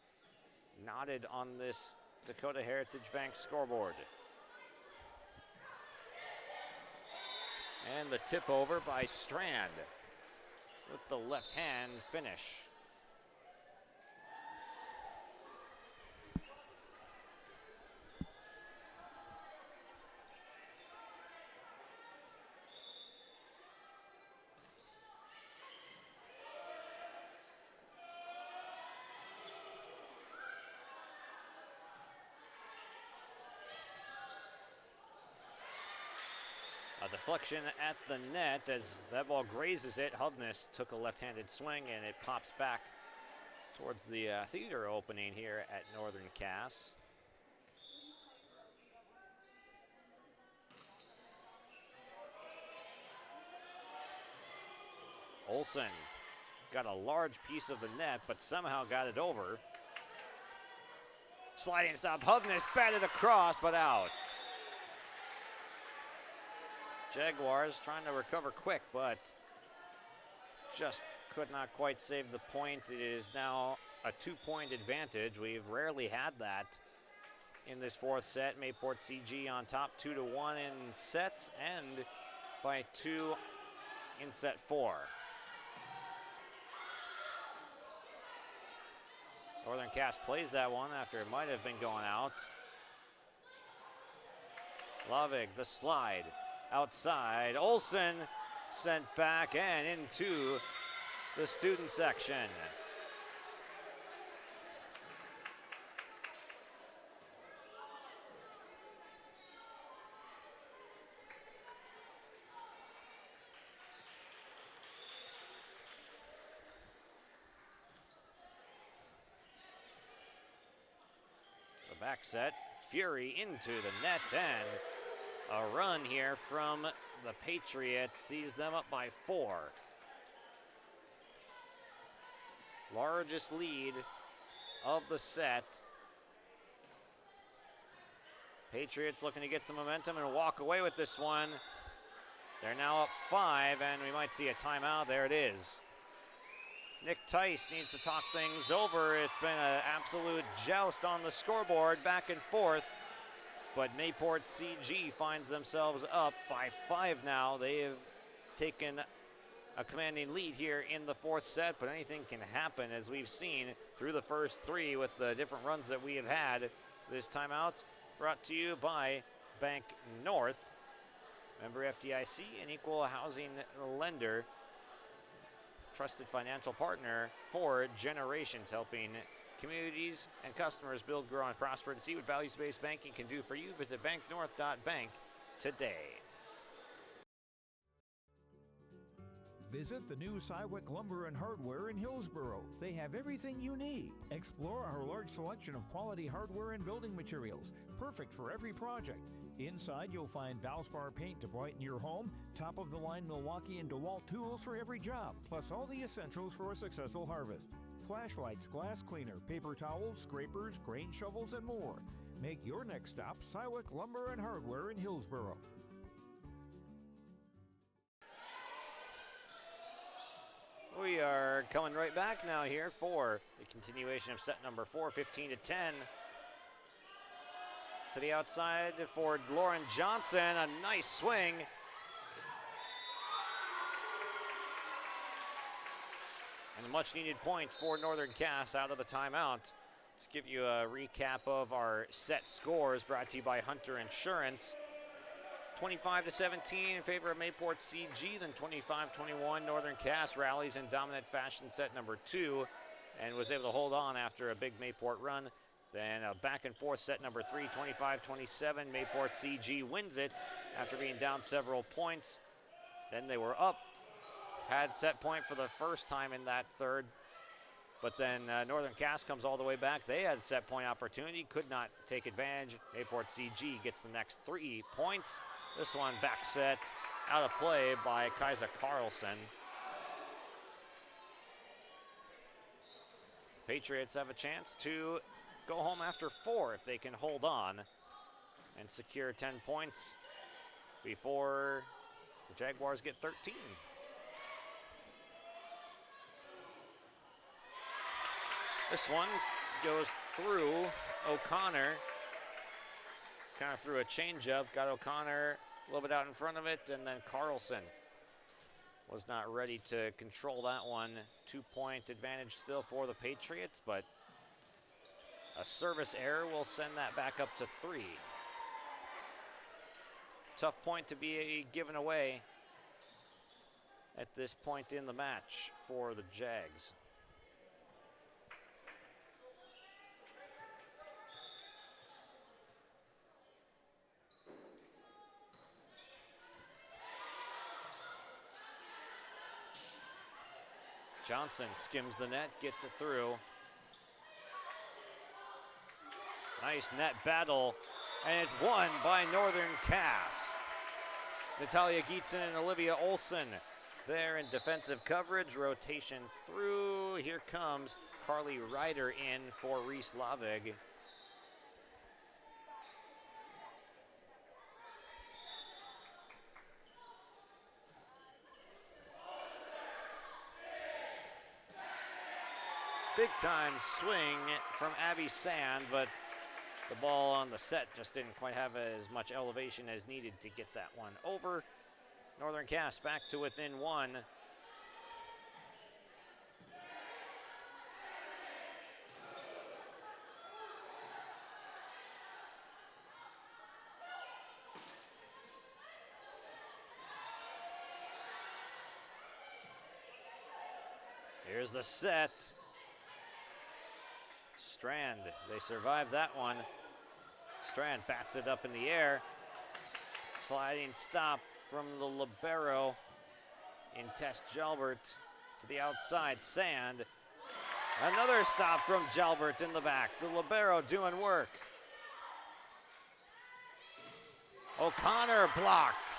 knotted on this Dakota Heritage Bank scoreboard. And the tip over by Strand with the left hand finish. A deflection at the net as that ball grazes it. Hubness took a left-handed swing and it pops back towards the theater opening here at Northern Cass. Olsen got a large piece of the net, but somehow got it over. Sliding stop, Hubness batted across, but out. Jaguars trying to recover quick, but just could not quite save the point. It is now a 2-point advantage. We've rarely had that in this fourth set. Mayport CG on top 2-1 in sets and by 2 in set 4. Northern Cass plays that one after it might have been going out. Lavig, the slide. Outside, Olsen sent back and into the student section. The back set, Fury into the net and a run here from the Patriots sees them up by 4. Largest lead of the set. Patriots looking to get some momentum and walk away with this one. They're now up 5 and we might see a timeout. There it is. Nick Tice needs to talk things over. It's been an absolute joust on the scoreboard, back and forth. But Mayport CG finds themselves up by 5 now. They have taken a commanding lead here in the fourth set, but anything can happen as we've seen through the first 3 with the different runs that we have had. This timeout brought to you by Bank North, member FDIC, an equal housing lender, trusted financial partner for generations, helping communities and customers build, grow, and prosper. To see what values-based banking can do for you, visit banknorth.bank today. Visit the new Cywick Lumber and Hardware in Hillsboro. They have everything you need. Explore our large selection of quality hardware and building materials, perfect for every project. Inside, you'll find Valspar paint to brighten your home, top-of-the-line Milwaukee and DeWalt tools for every job, plus all the essentials for a successful harvest. Flashlights, glass cleaner, paper towels, scrapers, grain shovels, and more. Make your next stop Cywick Lumber and Hardware in Hillsboro. We are coming right back now here for the continuation of set number 4, 15-10. To the outside for Lauren Johnson, a nice swing much needed point for Northern Cass out of the timeout. Let's give you a recap of our set scores brought to you by Hunter Insurance. 25-17 in favor of Mayport CG, then 25-21 Northern Cass rallies in dominant fashion set number 2 and was able to hold on after a big Mayport run. Then a back and forth set number 3, 25-27. Mayport CG wins it after being down several points. Then they were up, had set point for the first time in that third, but then Northern Cass comes all the way back. They had set point opportunity, could not take advantage. Mayport CG gets the next 3 points. This one back set out of play by Kaisa Carlson. Patriots have a chance to go home after 4 if they can hold on and secure 10 points before the Jaguars get 13. This one goes through O'Connor. Kind of threw a changeup, got O'Connor a little bit out in front of it, and then Carlson was not ready to control that one. 2-point advantage still for the Patriots, but a service error will send that back up to 3. Tough point to be given away at this point in the match for the Jags. Johnson skims the net, gets it through. Nice net battle, and it's won by Northern Cass. Natalia Gietzen and Olivia Olson there in defensive coverage. Rotation through. Here comes Carly Ryder in for Reese Lavig. Big time swing from Abby Sand, but the ball on the set just didn't quite have as much elevation as needed to get that one over. Northern Cass back to within 1. Here's the set. Strand, they survive that one. Strand bats it up in the air. Sliding stop from the libero in Tess Jalbert to the outside. Sand. Another stop from Jalbert in the back. The libero doing work. O'Connor blocked.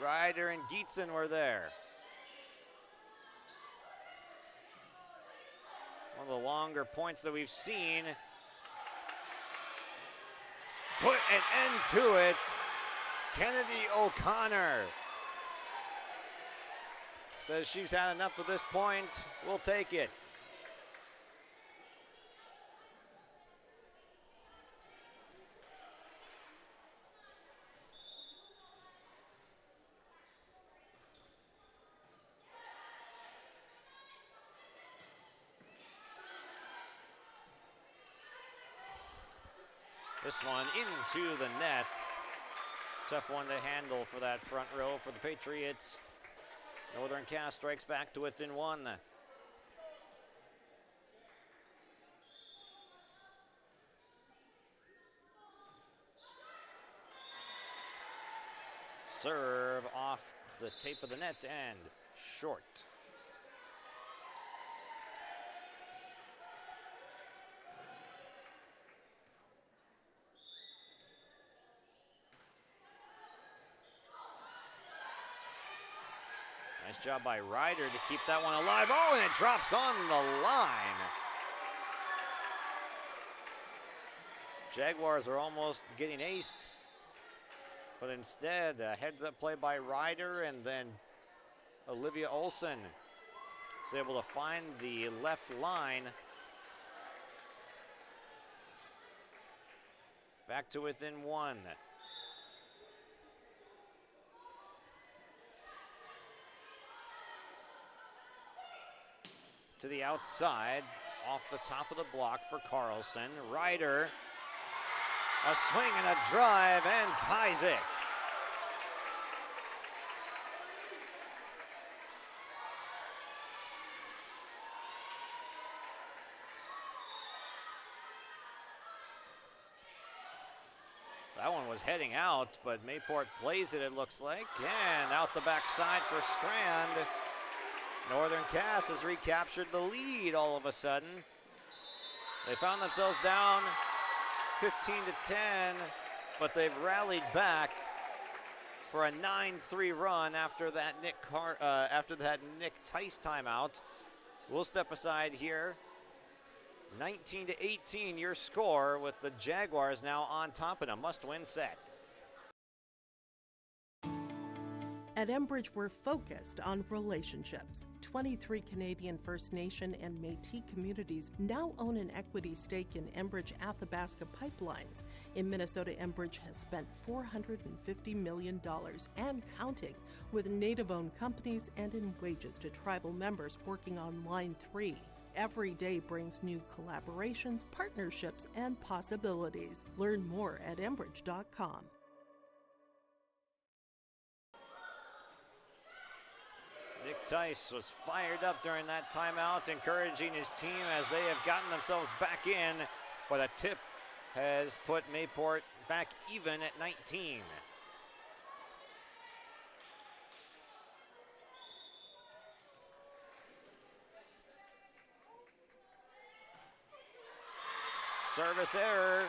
Ryder and Gietzen were there. One of the longer points that we've seen. Put an end to it. Kennedy O'Connor says she's had enough of this point. We'll take it. This one into the net. Tough one to handle for that front row for the Patriots. Northern Cass strikes back to within 1. Serve off the tape of the net and short. Nice job by Ryder to keep that one alive. Oh, and it drops on the line. Jaguars are almost getting aced, but instead, a heads-up play by Ryder, and then Olivia Olson is able to find the left line. Back to within 1. to the outside, off the top of the block for Carlson. Ryder, a swing and a drive, and ties it. That one was heading out, but Mayport plays it looks like, and out the backside for Strand. Northern Cass has recaptured the lead all of a sudden. They found themselves down 15-10, but they've rallied back for a 9-3 run after that Nick Tice timeout. We'll step aside here. 19-18 your score, with the Jaguars now on top in a must-win set. At Enbridge, we're focused on relationships. 23 Canadian First Nation and Métis communities now own an equity stake in Enbridge Athabasca Pipelines. In Minnesota, Enbridge has spent $450 million and counting, with Native-owned companies and in wages to tribal members working on Line 3. Every day brings new collaborations, partnerships, and possibilities. Learn more at Enbridge.com. Nick Tice was fired up during that timeout, encouraging his team as they have gotten themselves back in, but a tip has put Mayport back even at 19. Service error.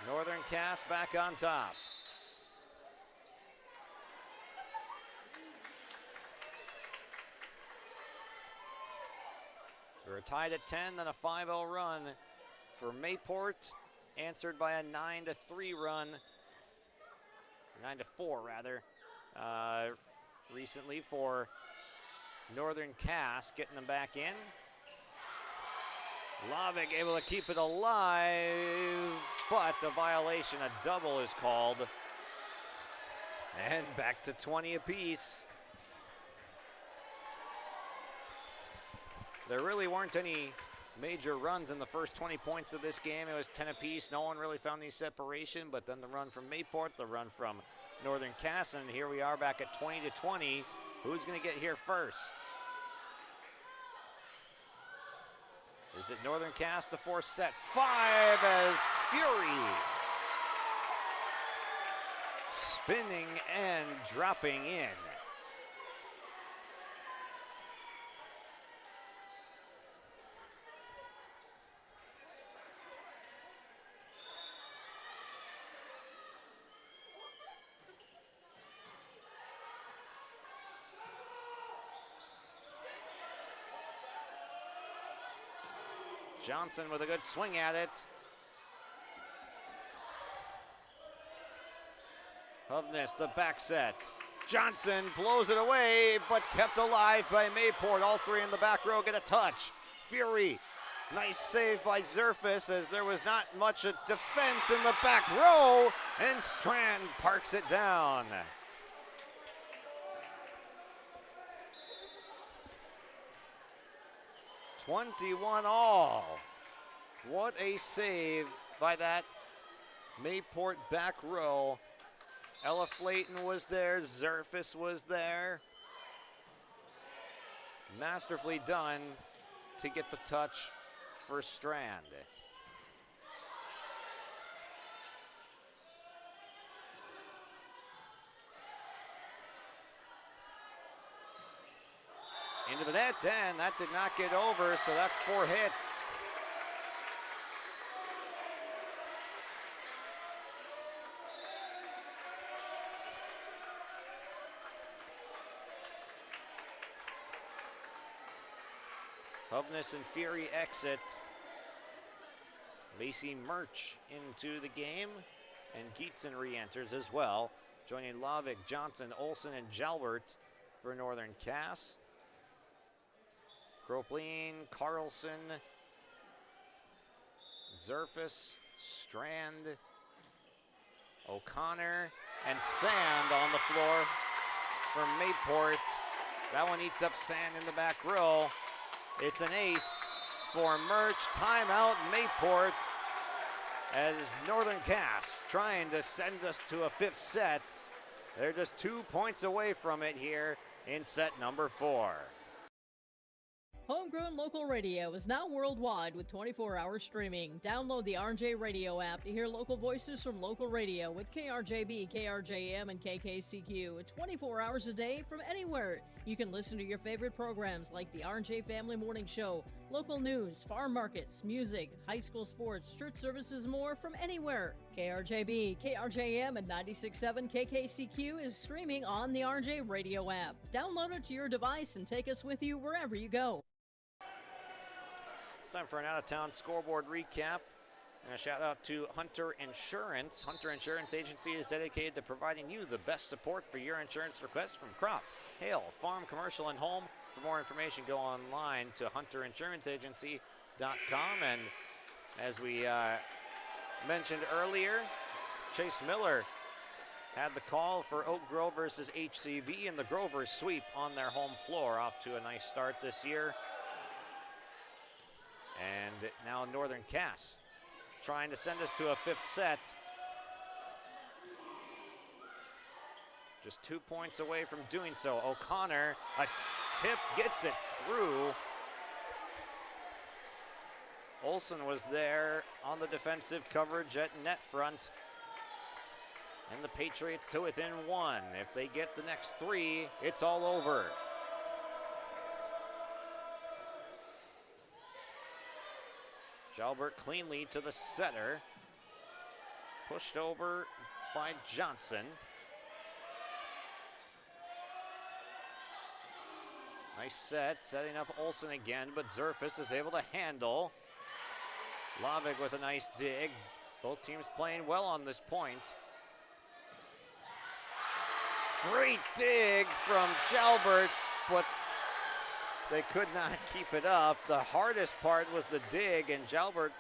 Northern Cass back on top. We're tied at 10, then a 5-0 run for Mayport, answered by a 9-3 run, 9-4 rather, recently for Northern Cass, getting them back in. Lovick able to keep it alive, but a violation, a double is called. And back to 20 apiece. There really weren't any major runs in the first 20 points of this game. It was 10 apiece. No one really found any separation, but then the run from Mayport, the run from Northern Cass, and here we are back at 20-20. Who's going to get here first? Is it Northern Cass to force set 5 as Fury spinning and dropping in. Johnson with a good swing at it. Hovness, the back set. Johnson blows it away, but kept alive by Mayport. All three in the back row get a touch. Fury, nice save by Zerfus, as there was not much defense in the back row, and Strand parks it down. $21-all. What a save by that Mayport back row. Ella Flayton was there, Zerfus was there. Masterfully done to get the touch for Strand. Into the net, and that did not get over, so that's 4 hits. Hovness and Fury exit. Macy Murch into the game, and Geetson re-enters as well, joining Lovick, Johnson, Olson, and Jalbert for Northern Cass. Kropleen, Carlson, Zerfus, Strand, O'Connor, and Sand on the floor from Mayport. That one eats up Sand in the back row. It's an ace for Murch. Timeout Mayport as Northern Cass trying to send us to a fifth set. They're just 2 points away from it here in set number 4. Homegrown local radio is now worldwide with 24-hour streaming. Download the RJ Radio app to hear local voices from local radio with KRJB, KRJM, and KKCQ 24 hours a day from anywhere. You can listen to your favorite programs like the RJ Family Morning Show, local news, farm markets, music, high school sports, church services, more from anywhere. KRJB, KRJM, and 96.7 KKCQ is streaming on the RJ Radio app. Download it to your device and take us with you wherever you go. It's time for an out-of-town scoreboard recap. And a shout out to Hunter Insurance. Hunter Insurance Agency is dedicated to providing you the best support for your insurance requests from crop, hail, farm, commercial, and home. For more information, go online to hunterinsuranceagency.com. And as we mentioned earlier, Chase Miller had the call for Oak Grove versus HCV, and the Grovers sweep on their home floor, off to a nice start this year. And now Northern Cass trying to send us to a fifth set. Just 2 points away from doing so. O'Connor, a tip, gets it through. Olsen was there on the defensive coverage at net front. And the Patriots to within 1. If they get the next 3, it's all over. Jalbert cleanly to the setter. Pushed over by Johnson. Nice set, setting up Olsen again, but Zerfus is able to handle. Lavik with a nice dig. Both teams playing well on this point. Great dig from Jalbert, but they could not keep it up. The hardest part was the dig, and Jalbert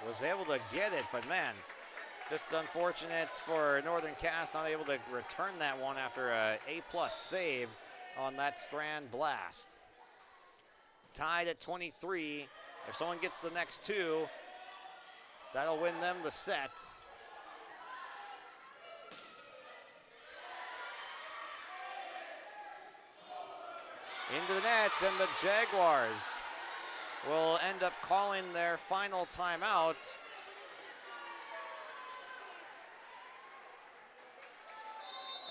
was able to get it, but man, just unfortunate for Northern Cass, not able to return that one after a A+ save on that Strand blast. Tied at 23. If someone gets the next 2, that'll win them the set. Into the net, and the Jaguars will end up calling their final timeout.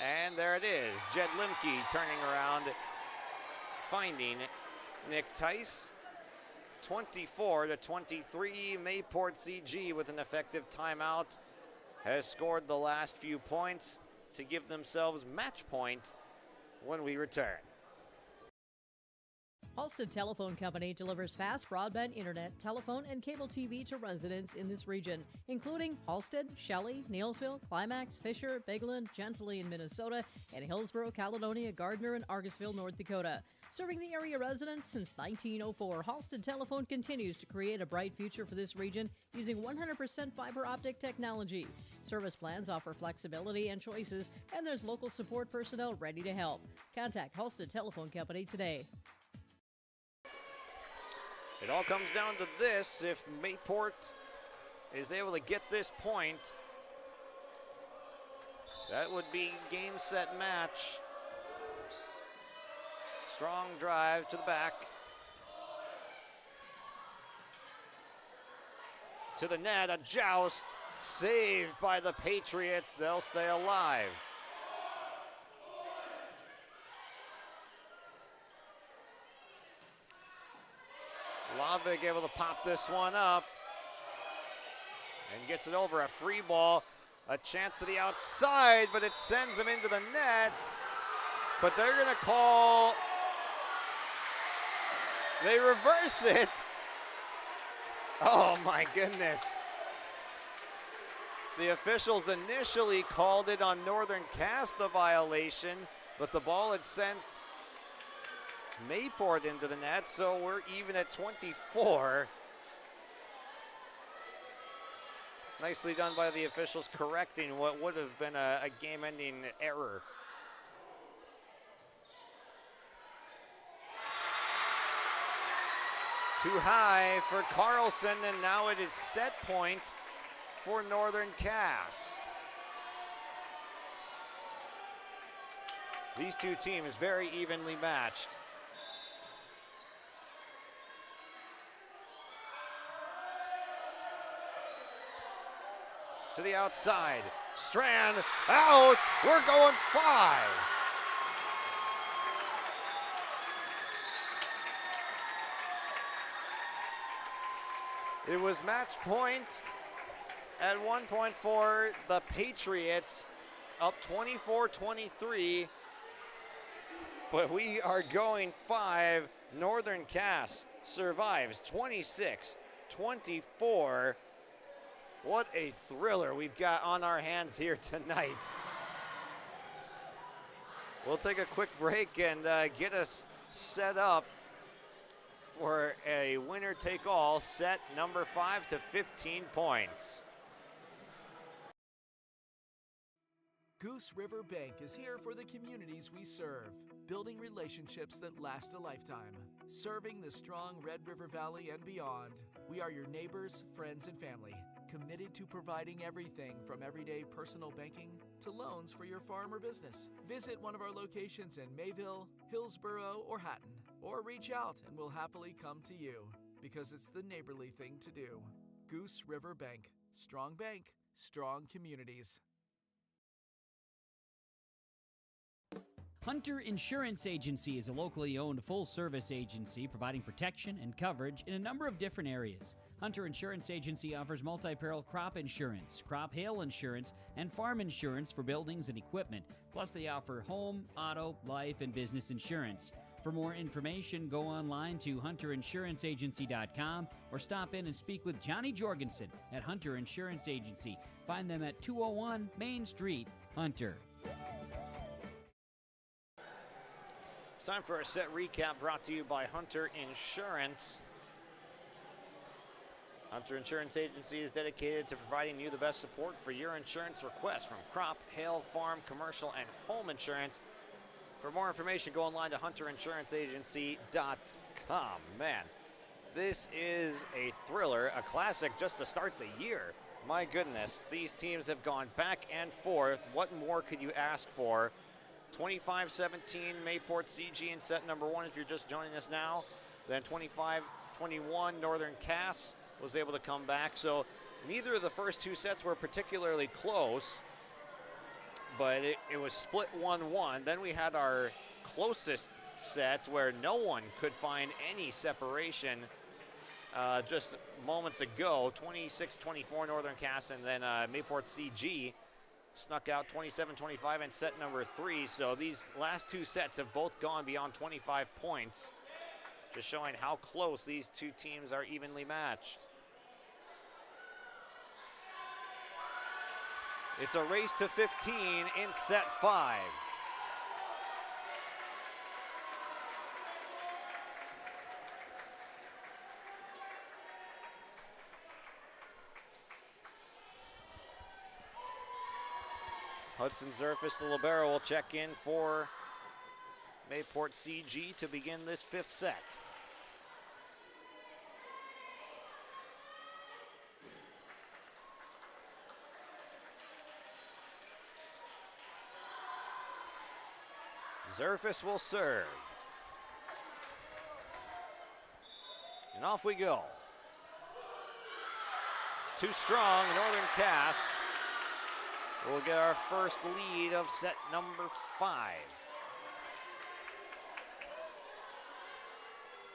And there it is, Jed Limke turning around, finding Nick Tice. 24-23, Mayport CG with an effective timeout has scored the last few points to give themselves match point when we return. Halstead Telephone Company delivers fast broadband internet, telephone, and cable TV to residents in this region, including Halstead, Shelley, Neilsville, Climax, Fisher, Bigland, Gentilly in Minnesota, and Hillsborough, Caledonia, Gardner, and Argosville, North Dakota. Serving the area residents since 1904, Halstead Telephone continues to create a bright future for this region using 100% fiber optic technology. Service plans offer flexibility and choices, and there's local support personnel ready to help. Contact Halstead Telephone Company today. It all comes down to this. If Mayport is able to get this point, that would be game, set, match. Strong drive to the back. To the net, a joust, saved by the Patriots. They'll stay alive. Lavik able to pop this one up and gets it over. A free ball, a chance to the outside, but it sends him into the net. But they're going to call, they reverse it. Oh my goodness. The officials initially called it on Northern Cass, the violation, but the ball had sent Mayport into the net, so we're even at 24. Nicely done by the officials correcting what would have been a game-ending error. Too high for Carlson, and now it is set point for Northern Cass. These two teams very evenly matched. To the outside, Strand, out, we're going 5. It was match point at one point for the Patriots, up 24-23, but we are going 5. Northern Cass survives 26-24. What a thriller we've got on our hands here tonight. We'll take a quick break and get us set up for a winner-take-all set number 5 to 15 points. Goose River Bank is here for the communities we serve, building relationships that last a lifetime. Serving the strong Red River Valley and beyond, we are your neighbors, friends, and family, committed to providing everything from everyday personal banking to loans for your farm or business. Visit one of our locations in Mayville, Hillsborough, or Hatton, or reach out and we'll happily come to you, because it's the neighborly thing to do. Goose River Bank. Strong bank, strong communities. Hunter Insurance Agency is a locally owned full-service agency providing protection and coverage in a number of different areas. Hunter Insurance Agency offers multi-peril crop insurance, crop hail insurance, and farm insurance for buildings and equipment. Plus, they offer home, auto, life, and business insurance. For more information, go online to hunterinsuranceagency.com or stop in and speak with Johnny Jorgensen at Hunter Insurance Agency. Find them at 201 Main Street, Hunter. It's time for a set recap brought to you by Hunter Insurance. Hunter Insurance Agency is dedicated to providing you the best support for your insurance requests from crop, hail, farm, commercial, and home insurance. For more information, go online to hunterinsuranceagency.com. Man, this is a thriller, a classic just to start the year. My goodness, these teams have gone back and forth. What more could you ask for? 25-17 Mayport CG in set number 1 if you're just joining us now. Then 25-21 Northern Cass was able to come back. So neither of the first two sets were particularly close, but it was split 1-1. Then we had our closest set where no one could find any separation just moments ago. 26-24 Northern Cass, and then Mayport CG snuck out 27-25 in set number 3. So these last two sets have both gone beyond 25 points, just showing how close these two teams are evenly matched. It's a race to 15 in set 5. Hudson Zerfus, the libero, will check in for Mayport CG to begin this 5th set. Zerfus will serve. And off we go. Too strong, Northern Cass. We'll get our first lead of set number 5.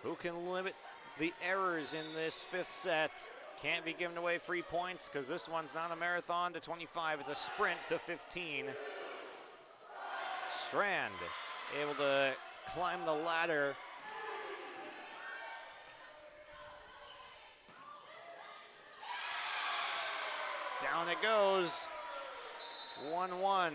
Who can limit the errors in this 5th set? Can't be giving away free points because this one's not a marathon to 25. It's a sprint to 15. Strand able to climb the ladder. Down it goes. 1-1.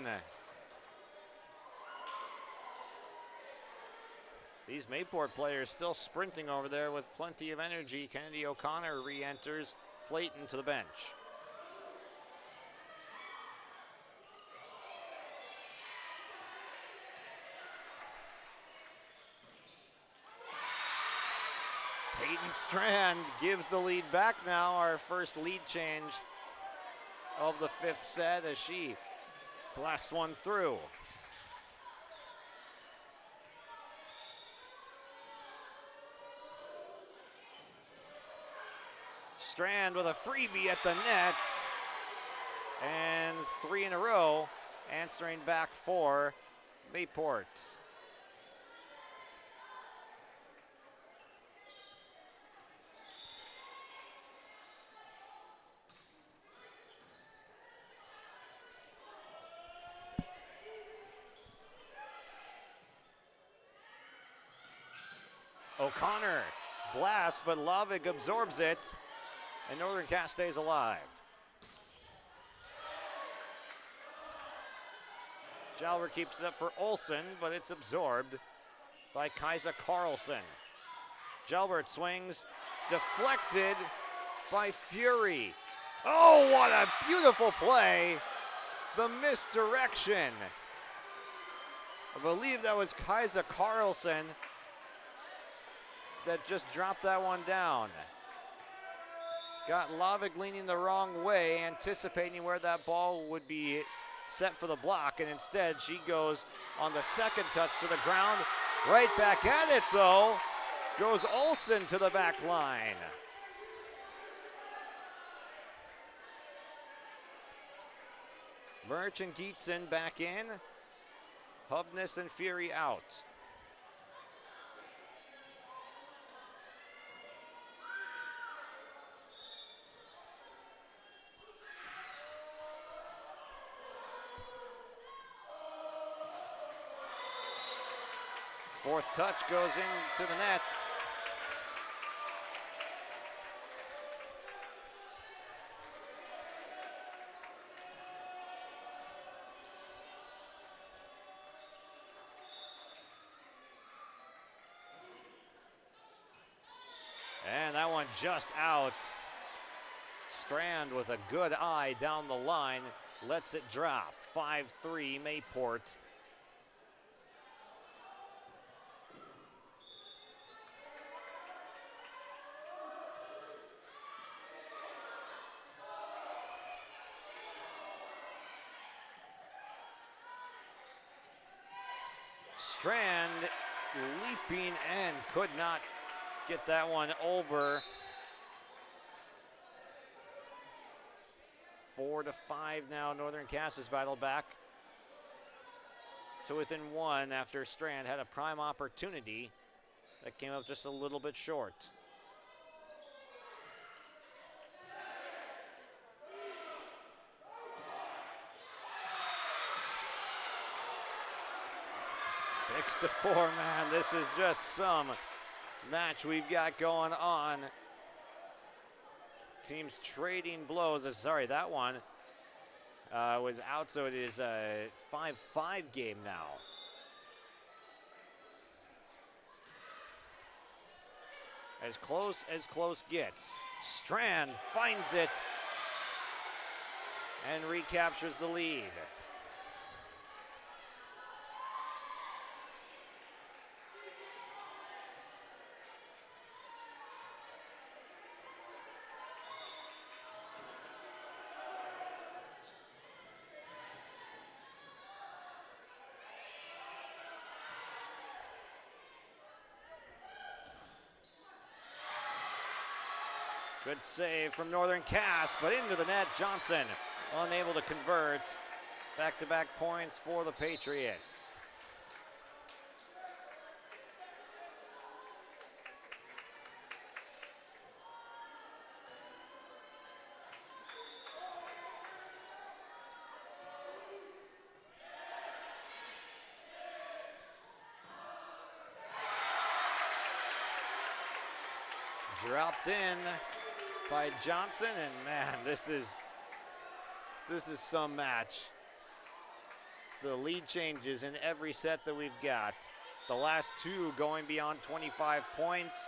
These Mayport players still sprinting over there with plenty of energy. Kennedy O'Connor re-enters, Flayton to the bench. Peyton Strand gives the lead back now. Our first lead change of the 5th set as she blasts one through. Strand with a freebie at the net. And 3 in a row, answering back for Mayport. O'Connor blasts, but Lavig absorbs it, and Northern Cass stays alive. Jalver keeps it up for Olsen, but it's absorbed by Kaisa Carlson. Jalbert swings, deflected by Fury. Oh, what a beautiful play. The misdirection. I believe that was Kaisa Carlson that just dropped that one down. Got Lavig leaning the wrong way, anticipating where that ball would be set for the block, and instead she goes on the second touch to the ground. Right back at it, though, goes Olsen to the back line. Murch and Gietzen back in. Hubness and Fury out. Fourth touch goes into the net. And that one just out. Strand with a good eye down the line, lets it drop. 5-3 Mayport. Strand leaping and could not get that one over. 4-5 now. Northern Cass has battled back to within 1 after Strand had a prime opportunity that came up just a little bit short. Six to 4, man. This is just some match we've got going on. Teams trading blows. Sorry, that one was out, so it is a 5-5 game now. As close gets. Strand finds it and recaptures the lead. Good save from Northern Cass, but into the net, Johnson unable to convert. Back-to-back points for the Patriots. Dropped in by Johnson, and man, this is some match. The lead changes in every set that we've got. The last 2 going beyond 25 points.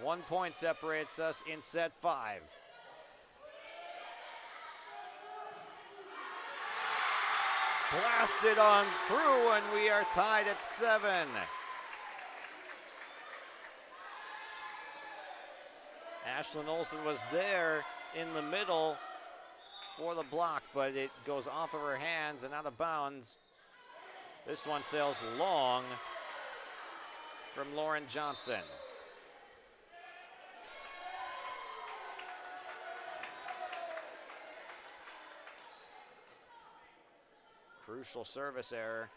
1 point separates us in set 5. Blasted on through, and we are tied at 7. Ashlyn Olsen was there in the middle for the block, but it goes off of her hands and out of bounds. This one sails long from Lauren Johnson. Crucial service error.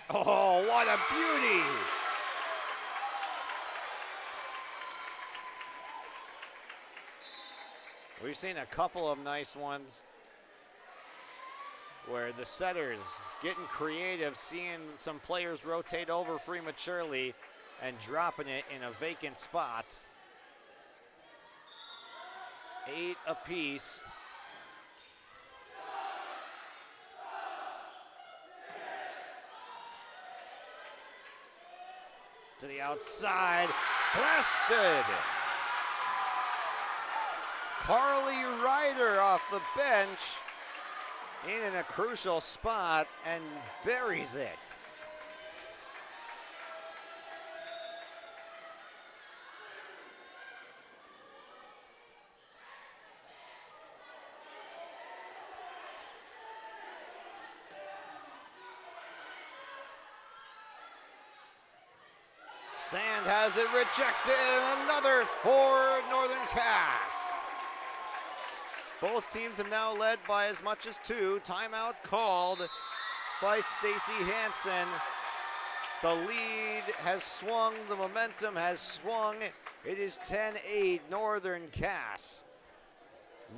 Oh, what a beauty! We've seen a couple of nice ones where the setters getting creative, seeing some players rotate over prematurely and dropping it in a vacant spot. 8 apiece. To the outside, blasted. Carly Ryder off the bench in a crucial spot and buries it. Sand has it rejected, another for Northern Cass. Both teams have now led by as much as 2. Timeout called by Stacy Hansen. The lead has swung, the momentum has swung. It is 10-8 Northern Cass.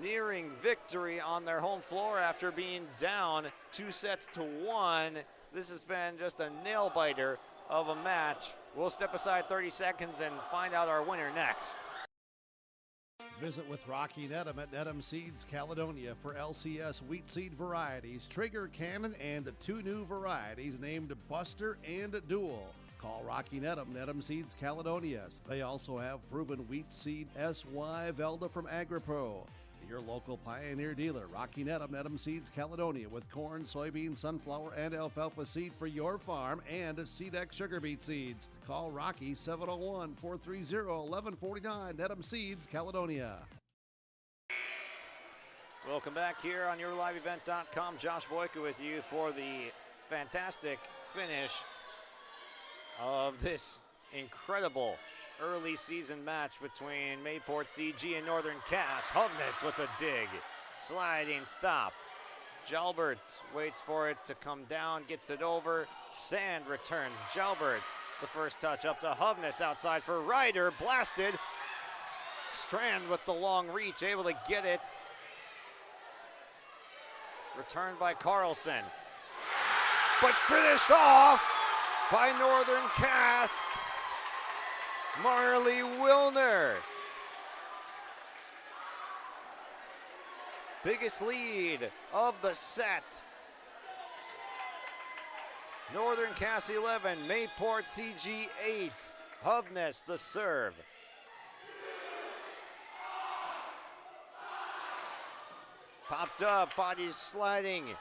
Nearing victory on their home floor after being down 2-1. This has been just a nail biter of a match. We'll step aside 30 seconds and find out our winner next. Visit with Rocky Nedham at Nedham Seeds Caledonia for LCS wheat seed varieties, Trigger Cannon, and 2 new varieties named Buster and Dual. Call Rocky Nedham, Nedham Seeds Caledonia. They also have proven wheat seed SY Velda from AgriPro. Your local Pioneer dealer, Rocky Nedham, Nedham Seeds Caledonia, with corn, soybean, sunflower, and alfalfa seed for your farm and Seedex sugar beet seeds. Call Rocky 701-430-1149, Nedham Seeds Caledonia. Welcome back here on YourLiveEvent.com. Josh Boyka with you for the fantastic finish of this incredible early season match between Mayport CG and Northern Cass. Hovness with a dig. Sliding stop. Jalbert waits for it to come down, gets it over. Sand returns. Jalbert, the first touch up to Hovness outside for Ryder. Blasted. Strand with the long reach, able to get it. Returned by Carlson. But finished off by Northern Cass. Marley Wilner. Biggest lead of the set. Northern Cass 11, Mayport CG 8. Hovness the serve. Popped up, bodies sliding.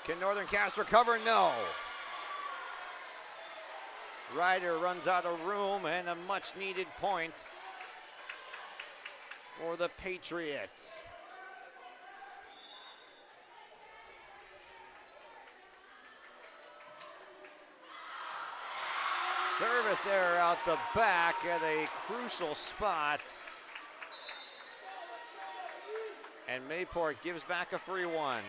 Can Northern Cass recover? No. Ryder runs out of room and a much needed point for the Patriots. Service error out the back at a crucial spot. And Mayport gives back a free one.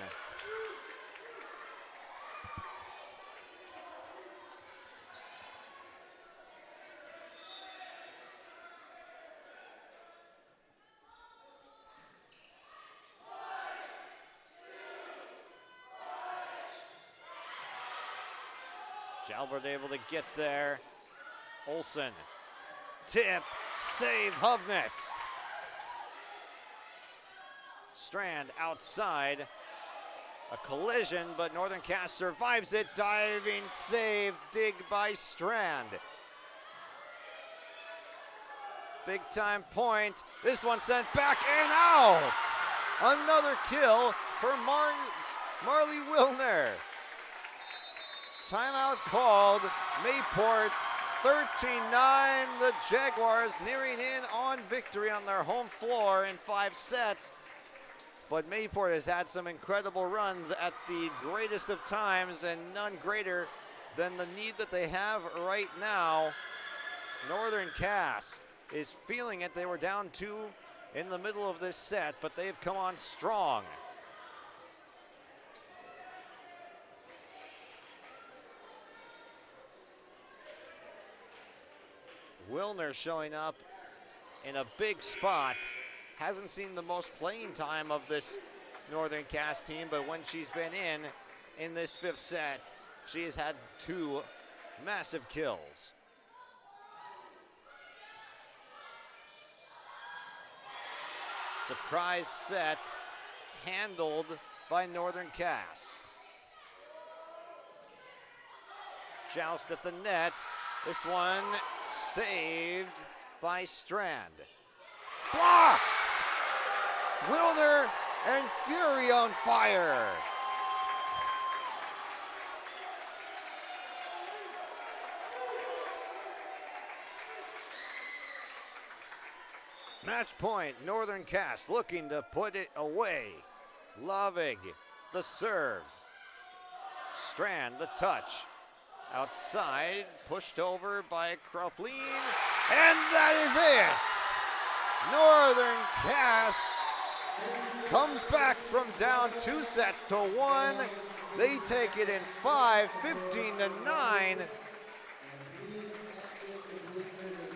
Jalbert able to get there. Olsen, tip, save, Hovness. Strand outside, a collision, but Northern Cass survives it. Diving save, dig by Strand. Big time point. This one sent back and out. Another kill for Marley Wilner. Timeout called. Mayport 13-9. The Jaguars nearing in on victory on their home floor in 5 sets. But Mayport has had some incredible runs at the greatest of times, and none greater than the need that they have right now. Northern Cass is feeling it. They were down 2 in the middle of this set, but they've come on strong. Wilner showing up in a big spot. Hasn't seen the most playing time of this Northern Cass team, but when she's been in this 5th set, she has had 2 massive kills. Surprise set handled by Northern Cass. Joust at the net. This one saved by Strand. Blocked! Wilner and Fury on fire. Match point, Northern Cass looking to put it away. Lavig, the serve. Strand, the touch. Outside, pushed over by Kroplin, and that is it! Northern Cass comes back from down 2 sets to 1. They take it in 5, 15-9.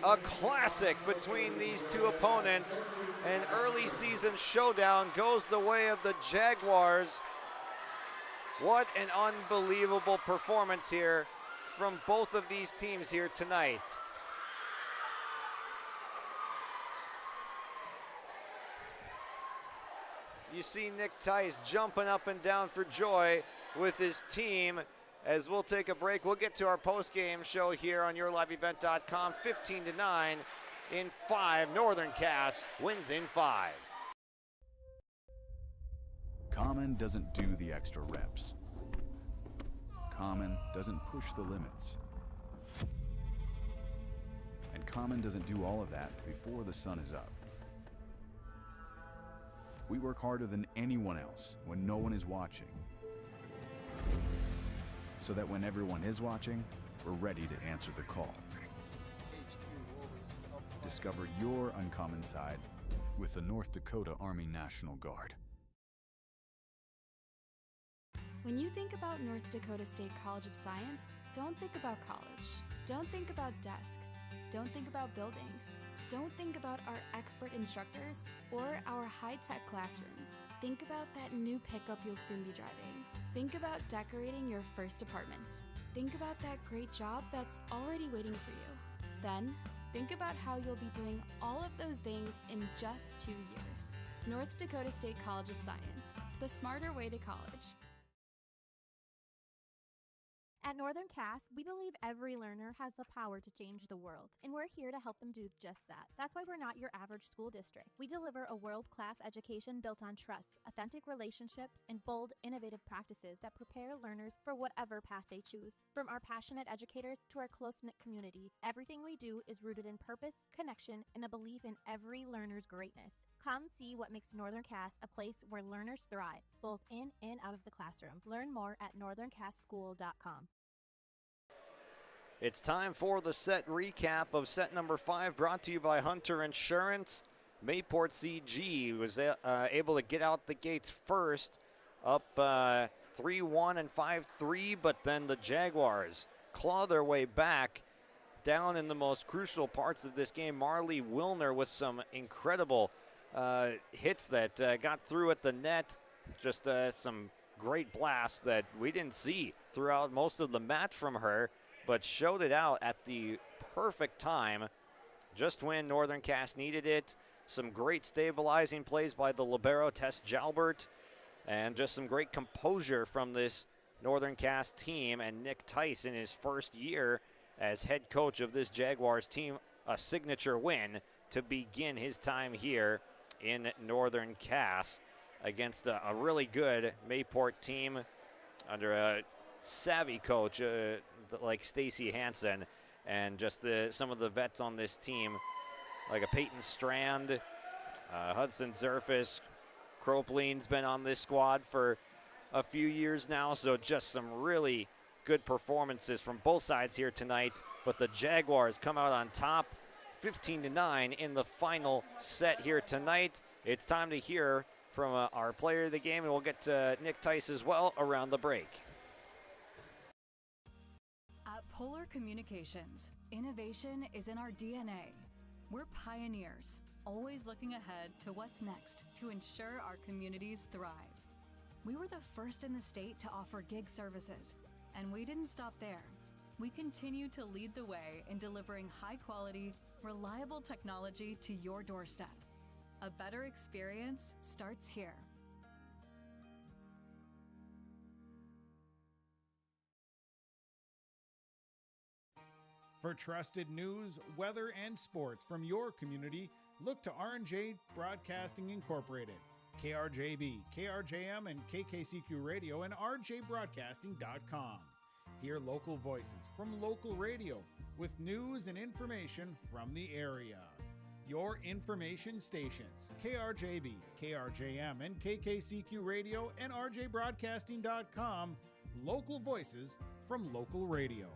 A classic between these 2 opponents. An early season showdown goes the way of the Jaguars. What an unbelievable performance here from both of these teams here tonight. You see Nick Tice jumping up and down for joy with his team. As we'll take a break, we'll get to our post-game show here on YourLiveEvent.com. 15-9 in 5. Northern Cass wins in 5. Common doesn't do the extra reps. Common doesn't push the limits. And Common doesn't do all of that before the sun is up. We work harder than anyone else when no one is watching, so that when everyone is watching, we're ready to answer the call. Discover your uncommon side with the North Dakota Army National Guard. When you think about North Dakota State College of Science, don't think about college. Don't think about desks. Don't think about buildings. Don't think about our expert instructors or our high-tech classrooms. Think about that new pickup you'll soon be driving. Think about decorating your first apartment. Think about that great job that's already waiting for you. Then, think about how you'll be doing all of those things in just 2 years. North Dakota State College of Science, the smarter way to college. At Northern Cass, we believe every learner has the power to change the world, and we're here to help them do just that. That's why we're not your average school district. We deliver a world-class education built on trust, authentic relationships, and bold, innovative practices that prepare learners for whatever path they choose. From our passionate educators to our close-knit community, everything we do is rooted in purpose, connection, and a belief in every learner's greatness. Come see what makes Northern Cass a place where learners thrive, both in and out of the classroom. Learn more at northerncasschool.com. It's time for the set recap of set number 5, brought to you by Hunter Insurance. Mayport CG was able to get out the gates first, up 3-1 and 5-3, but then the Jaguars claw their way back down in the most crucial parts of this game. Marley Wilner with some incredible hits that got through at the net. Just some great blasts that we didn't see throughout most of the match from her, but showed it out at the perfect time, just when Northern Cass needed it. Some great stabilizing plays by the libero Tess Jalbert, and just some great composure from this Northern Cass team. And Nick Tice, in his first year as head coach of this Jaguars team, a signature win to begin his time here in Northern Cass against a really good Mayport team under savvy coach like Stacy Hansen, and just some of the vets on this team, like a Peyton Strand, Hudson Zerfis, Cropline's been on this squad for a few years now, so just some really good performances from both sides here tonight. But the Jaguars come out on top 15-9 in the final set here tonight. It's time to hear from our player of the game, and we'll get to Nick Tice as well around the break. At Polar Communications, innovation is in our DNA. We're pioneers, always looking ahead to what's next to ensure our communities thrive. We were the first in the state to offer gig services, and we didn't stop there. We continue to lead the way in delivering high-quality, reliable technology to your doorstep. A better experience starts here. For trusted news, weather, and sports from your community, look to R&J Broadcasting Incorporated, KRJB, KRJM, and KKCQ Radio, and rjbroadcasting.com. Hear local voices from local radio with news and information from the area. Your information stations, KRJB, KRJM, and KKCQ Radio, and rjbroadcasting.com. Local voices from local radio.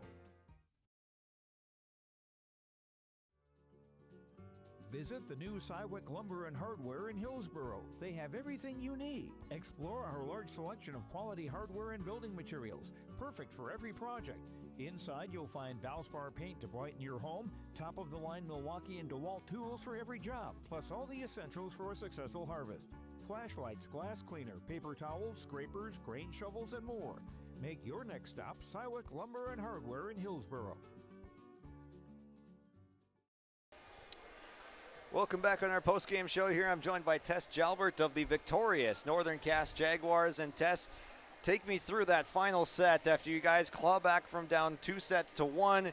Visit the new Cywick Lumber and Hardware in Hillsboro. They have everything you need. Explore our large selection of quality hardware and building materials, perfect for every project. Inside, you'll find Valspar paint to brighten your home, top-of-the-line Milwaukee and DeWalt tools for every job, plus all the essentials for a successful harvest. Flashlights, glass cleaner, paper towels, scrapers, grain shovels, and more. Make your next stop Cywick Lumber and Hardware in Hillsboro. Welcome back on our post-game show here. I'm joined by Tess Jalbert of the victorious Northern Cass Jaguars. And Tess, take me through that final set. After you guys claw back from down 2-1,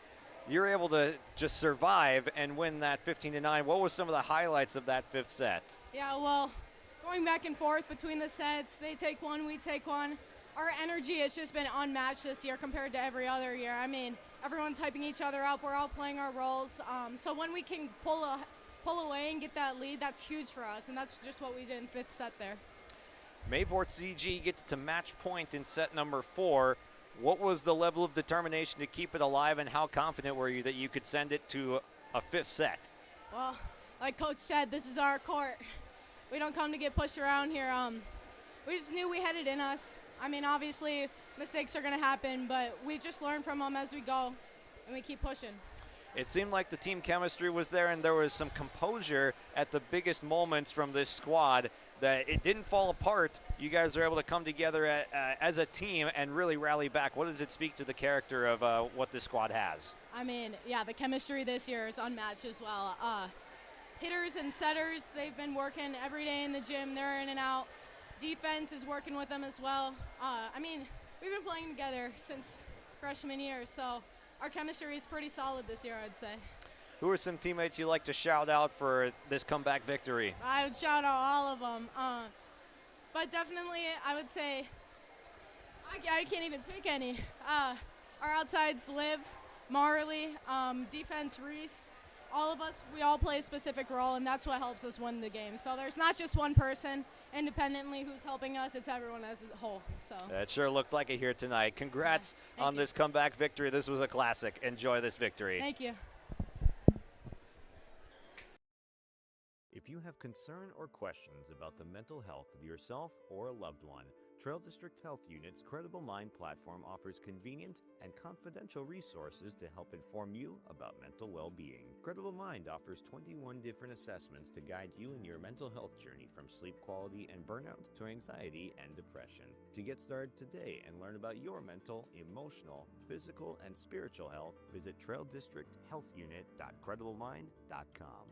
you're able to just survive and win that 15-9. What was some of the highlights of that fifth set? Yeah, well, going back and forth between the sets, they take one, we take one. Our energy has just been unmatched this year compared to every other year. I mean, everyone's hyping each other up. We're all playing our roles. So when we can pull away and get that lead, that's huge for us, and that's just what we did in fifth set there. Mayport CG gets to match point in set number 4. What was the level of determination to keep it alive, and how confident were you that you could send it to a fifth set? Well, like Coach said, this is our court. We don't come to get pushed around here. We just knew we had it in us. I mean, obviously, mistakes are going to happen, but we just learn from them as we go, and we keep pushing. It seemed like the team chemistry was there, and there was some composure at the biggest moments from this squad, that it didn't fall apart. You guys are able to come together as a team and really rally back. What does it speak to the character of what this squad has? I mean, yeah, the chemistry this year is unmatched as well. Hitters and setters, they've been working every day in the gym. They're in and out. Defense is working with them as well. I mean, we've been playing together since freshman year, so our chemistry is pretty solid this year, I'd say. Who are some teammates you like to shout out for this comeback victory? I would shout out all of them. But definitely, I would say, I can't even pick any. Our outsides, Liv, Marley, defense, Reese. All of us, we all play a specific role, and that's what helps us win the game. So there's not just one person independently who's helping us, it's everyone as a whole. So That sure looked like it here tonight. Congrats on this comeback victory. This was a classic. Enjoy this victory. Thank you. If you have concern or questions about the mental health of yourself or a loved one, Trail District Health Unit's Credible Mind platform offers convenient and confidential resources to help inform you about mental well-being. Credible Mind offers 21 different assessments to guide you in your mental health journey, from sleep quality and burnout to anxiety and depression. To get started today and learn about your mental, emotional, physical, and spiritual health, visit traildistricthealthunit.crediblemind.com.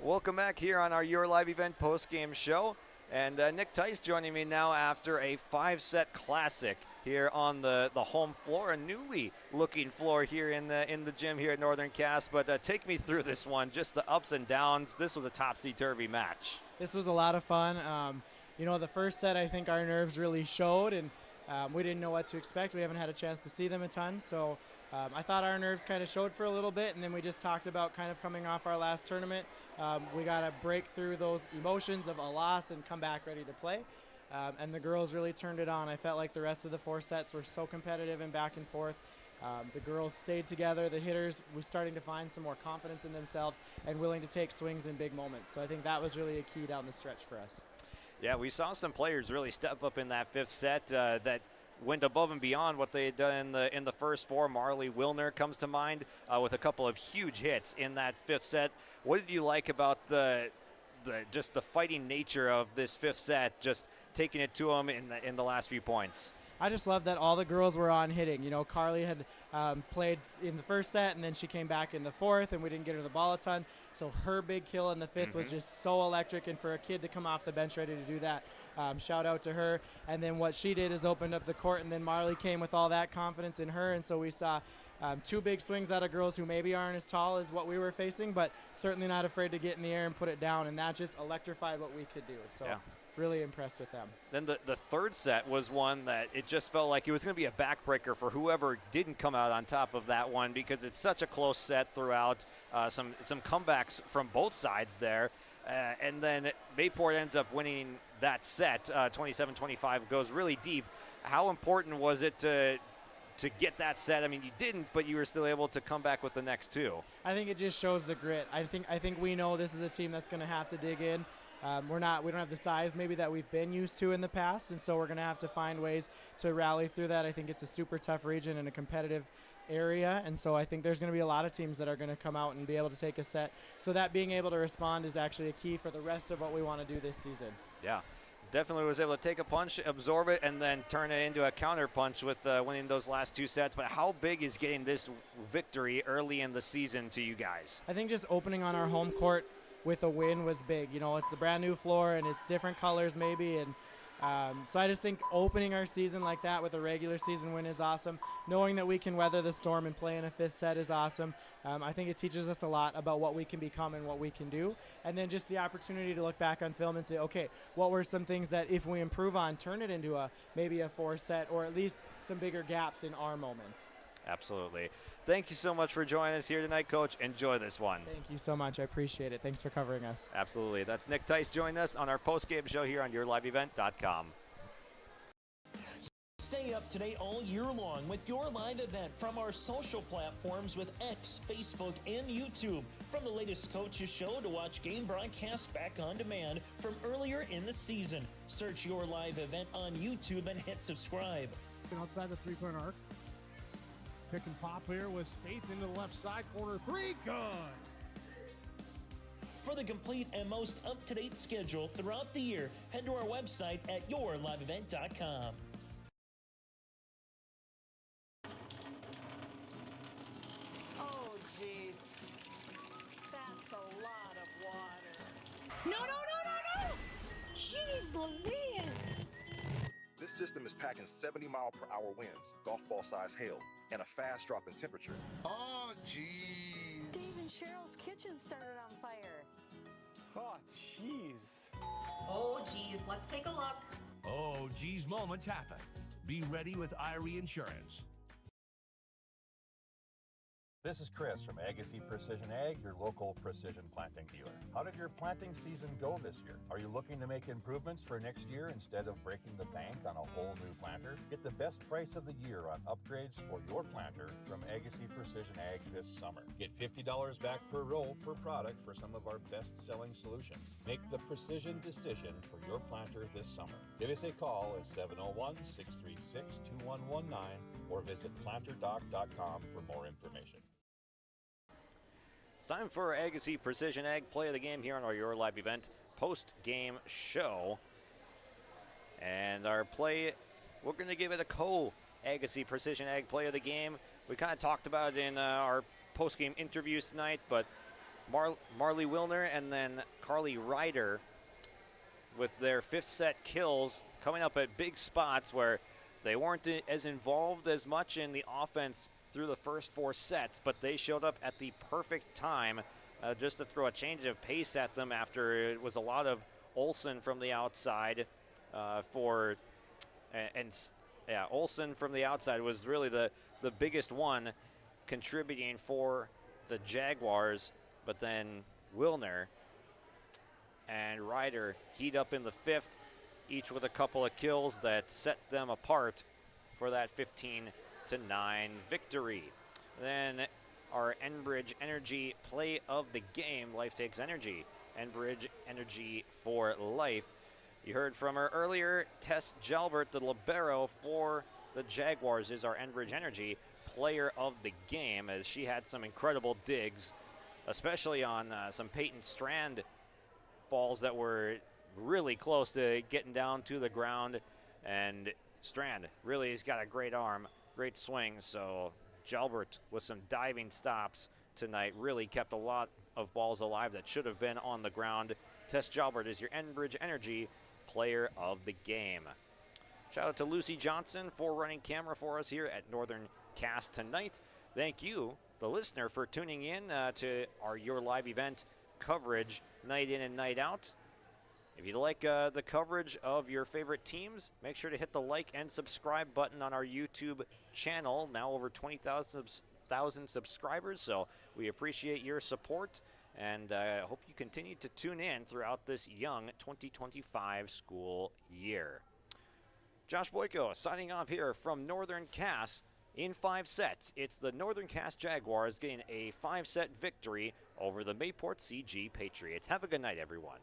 Welcome back here on our Your Live Event post-game show. And Nick Tice joining me now after a 5-set classic here on the home floor, a newly looking floor here in the gym here at Northern Cass. But take me through this one, just the ups and downs. This was a topsy-turvy match. This was a lot of fun. the first set, I think our nerves really showed, and we didn't know what to expect. We haven't had a chance to see them a ton, so I thought our nerves kind of showed for a little bit, and then we just talked about kind of coming off our last tournament. We got to break through those emotions of a loss and come back ready to play. And the girls really turned it on. I felt like the rest of the 4 sets were so competitive and back and forth. The girls stayed together. The hitters were starting to find some more confidence in themselves and willing to take swings in big moments. So I think that was really a key down the stretch for us. Yeah, we saw some players really step up in that 5th set that went above and beyond what they had done in the first 4. Marley Wilner comes to mind with a couple of huge hits in that 5th set. What did you like about just the fighting nature of this 5th set, just taking it to them in the last few points? I just love that all the girls were on hitting. Carly had played in the first set, and then she came back in the 4th, and we didn't get her the ball a ton. So her big kill in the 5th was just so electric, and for a kid to come off the bench ready to do that, shout out to her. And then what she did is opened up the court, and then Marley came with all that confidence in her, and so we saw 2 big swings out of girls who maybe aren't as tall as what we were facing, but certainly not afraid to get in the air and put it down, and that just electrified what we could do. So. Yeah. Really impressed with them. Then the 3rd set was one that it just felt like it was going to be a backbreaker for whoever didn't come out on top of that one, because it's such a close set throughout. Some comebacks from both sides there. And then Mayport ends up winning that set. 27-25 goes really deep. How important was it to get that set? I mean, you didn't, but you were still able to come back with the next 2. I think it just shows the grit. I think we know this is a team that's going to have to dig in. We don't have the size maybe that we've been used to in the past, and so we're going to have to find ways to rally through that. I think it's a super tough region and a competitive area, and so I think there's going to be a lot of teams that are going to come out and be able to take a set. So that being able to respond is actually a key for the rest of what we want to do this season. Yeah, definitely was able to take a punch, absorb it, and then turn it into a counter punch with winning those last 2 sets. But how big is getting this victory early in the season to you guys? I think just opening on our home court with a win was big. It's the brand new floor and it's different colors maybe, and so I just think opening our season like that with a regular season win is awesome. Knowing that we can weather the storm and play in a 5th set is awesome. I think it teaches us a lot about what we can become and what we can do, and then just the opportunity to look back on film and say, okay, what were some things that if we improve on, turn it into maybe a 4 set, or at least some bigger gaps in our moments. Absolutely. Thank you so much for joining us here tonight, Coach. Enjoy this one. Thank you so much. I appreciate it. Thanks for covering us. Absolutely. That's Nick Tice joining us on our post-game show here on YourLiveEvent.com. Stay up to date all year long with your live event from our social platforms with X, Facebook, and YouTube. From the latest coaches show to watch game broadcasts back on demand from earlier in the season. Search Your Live Event on YouTube and hit subscribe. Outside the 3-point arc. Pick and pop here with Spaeth into the left side corner 3. Good. For the complete and most up-to-date schedule throughout the year, head to our website at yourliveevent.com. Oh, jeez. That's a lot of water. No! Jeez Louise! This system is packing 70-mile-per-hour winds, golf ball-sized hail, and a fast drop in temperature. Oh, jeez. Dave and Cheryl's kitchen started on fire. Oh, jeez. Oh, geez, let's take a look. Oh, geez, moments happen. Be ready with Irie Insurance. This is Chris from Agassiz Precision Ag, your local precision planting dealer. How did your planting season go this year? Are you looking to make improvements for next year instead of breaking the bank on a whole new planter? Get the best price of the year on upgrades for your planter from Agassiz Precision Ag this summer. Get $50 back per row per product for some of our best-selling solutions. Make the precision decision for your planter this summer. Give us a call at 701-636-2119 or visit planterdoc.com for more information. It's time for our Agassiz Precision Ag play of the game here on our Your Live Event post-game show. And our play, we're going to give it a Agassiz Precision Ag play of the game. We kind of talked about it in our post-game interviews tonight, but Marley Wilner and then Carly Ryder with their 5th set kills coming up at big spots where they weren't as involved as much in the offense through the first 4 sets, but they showed up at the perfect time just to throw a change of pace at them after it was a lot of Olsen from the outside Olsen from the outside was really the biggest one contributing for the Jaguars, but then Wilner and Ryder heat up in the fifth, each with a couple of kills that set them apart for that 15-9 victory. Then our Enbridge Energy play of the game. Life takes energy. Enbridge Energy for life. You heard from her earlier. Tess Jalbert, the libero for the Jaguars, is our Enbridge Energy player of the game, as she had some incredible digs, especially on some Peyton Strand balls that were really close to getting down to the ground. And Strand really has got a great arm, great swing. So Jalbert with some diving stops tonight really kept a lot of balls alive that should have been on the ground. Tess Jalbert is your Enbridge Energy player of the game. Shout out to Lucy Johnson for running camera for us here at Northern Cast tonight. Thank you, the listener, for tuning in to our Your Live event coverage night in and night out. If you like the coverage of your favorite teams, make sure to hit the like and subscribe button on our YouTube channel. Now over 20,000 subscribers, so we appreciate your support, and hope you continue to tune in throughout this young 2025 school year. Josh Boyko signing off here from Northern Cass. In 5 sets, it's the Northern Cass Jaguars getting a 5-set victory over the Mayport CG Patriots. Have a good night, everyone.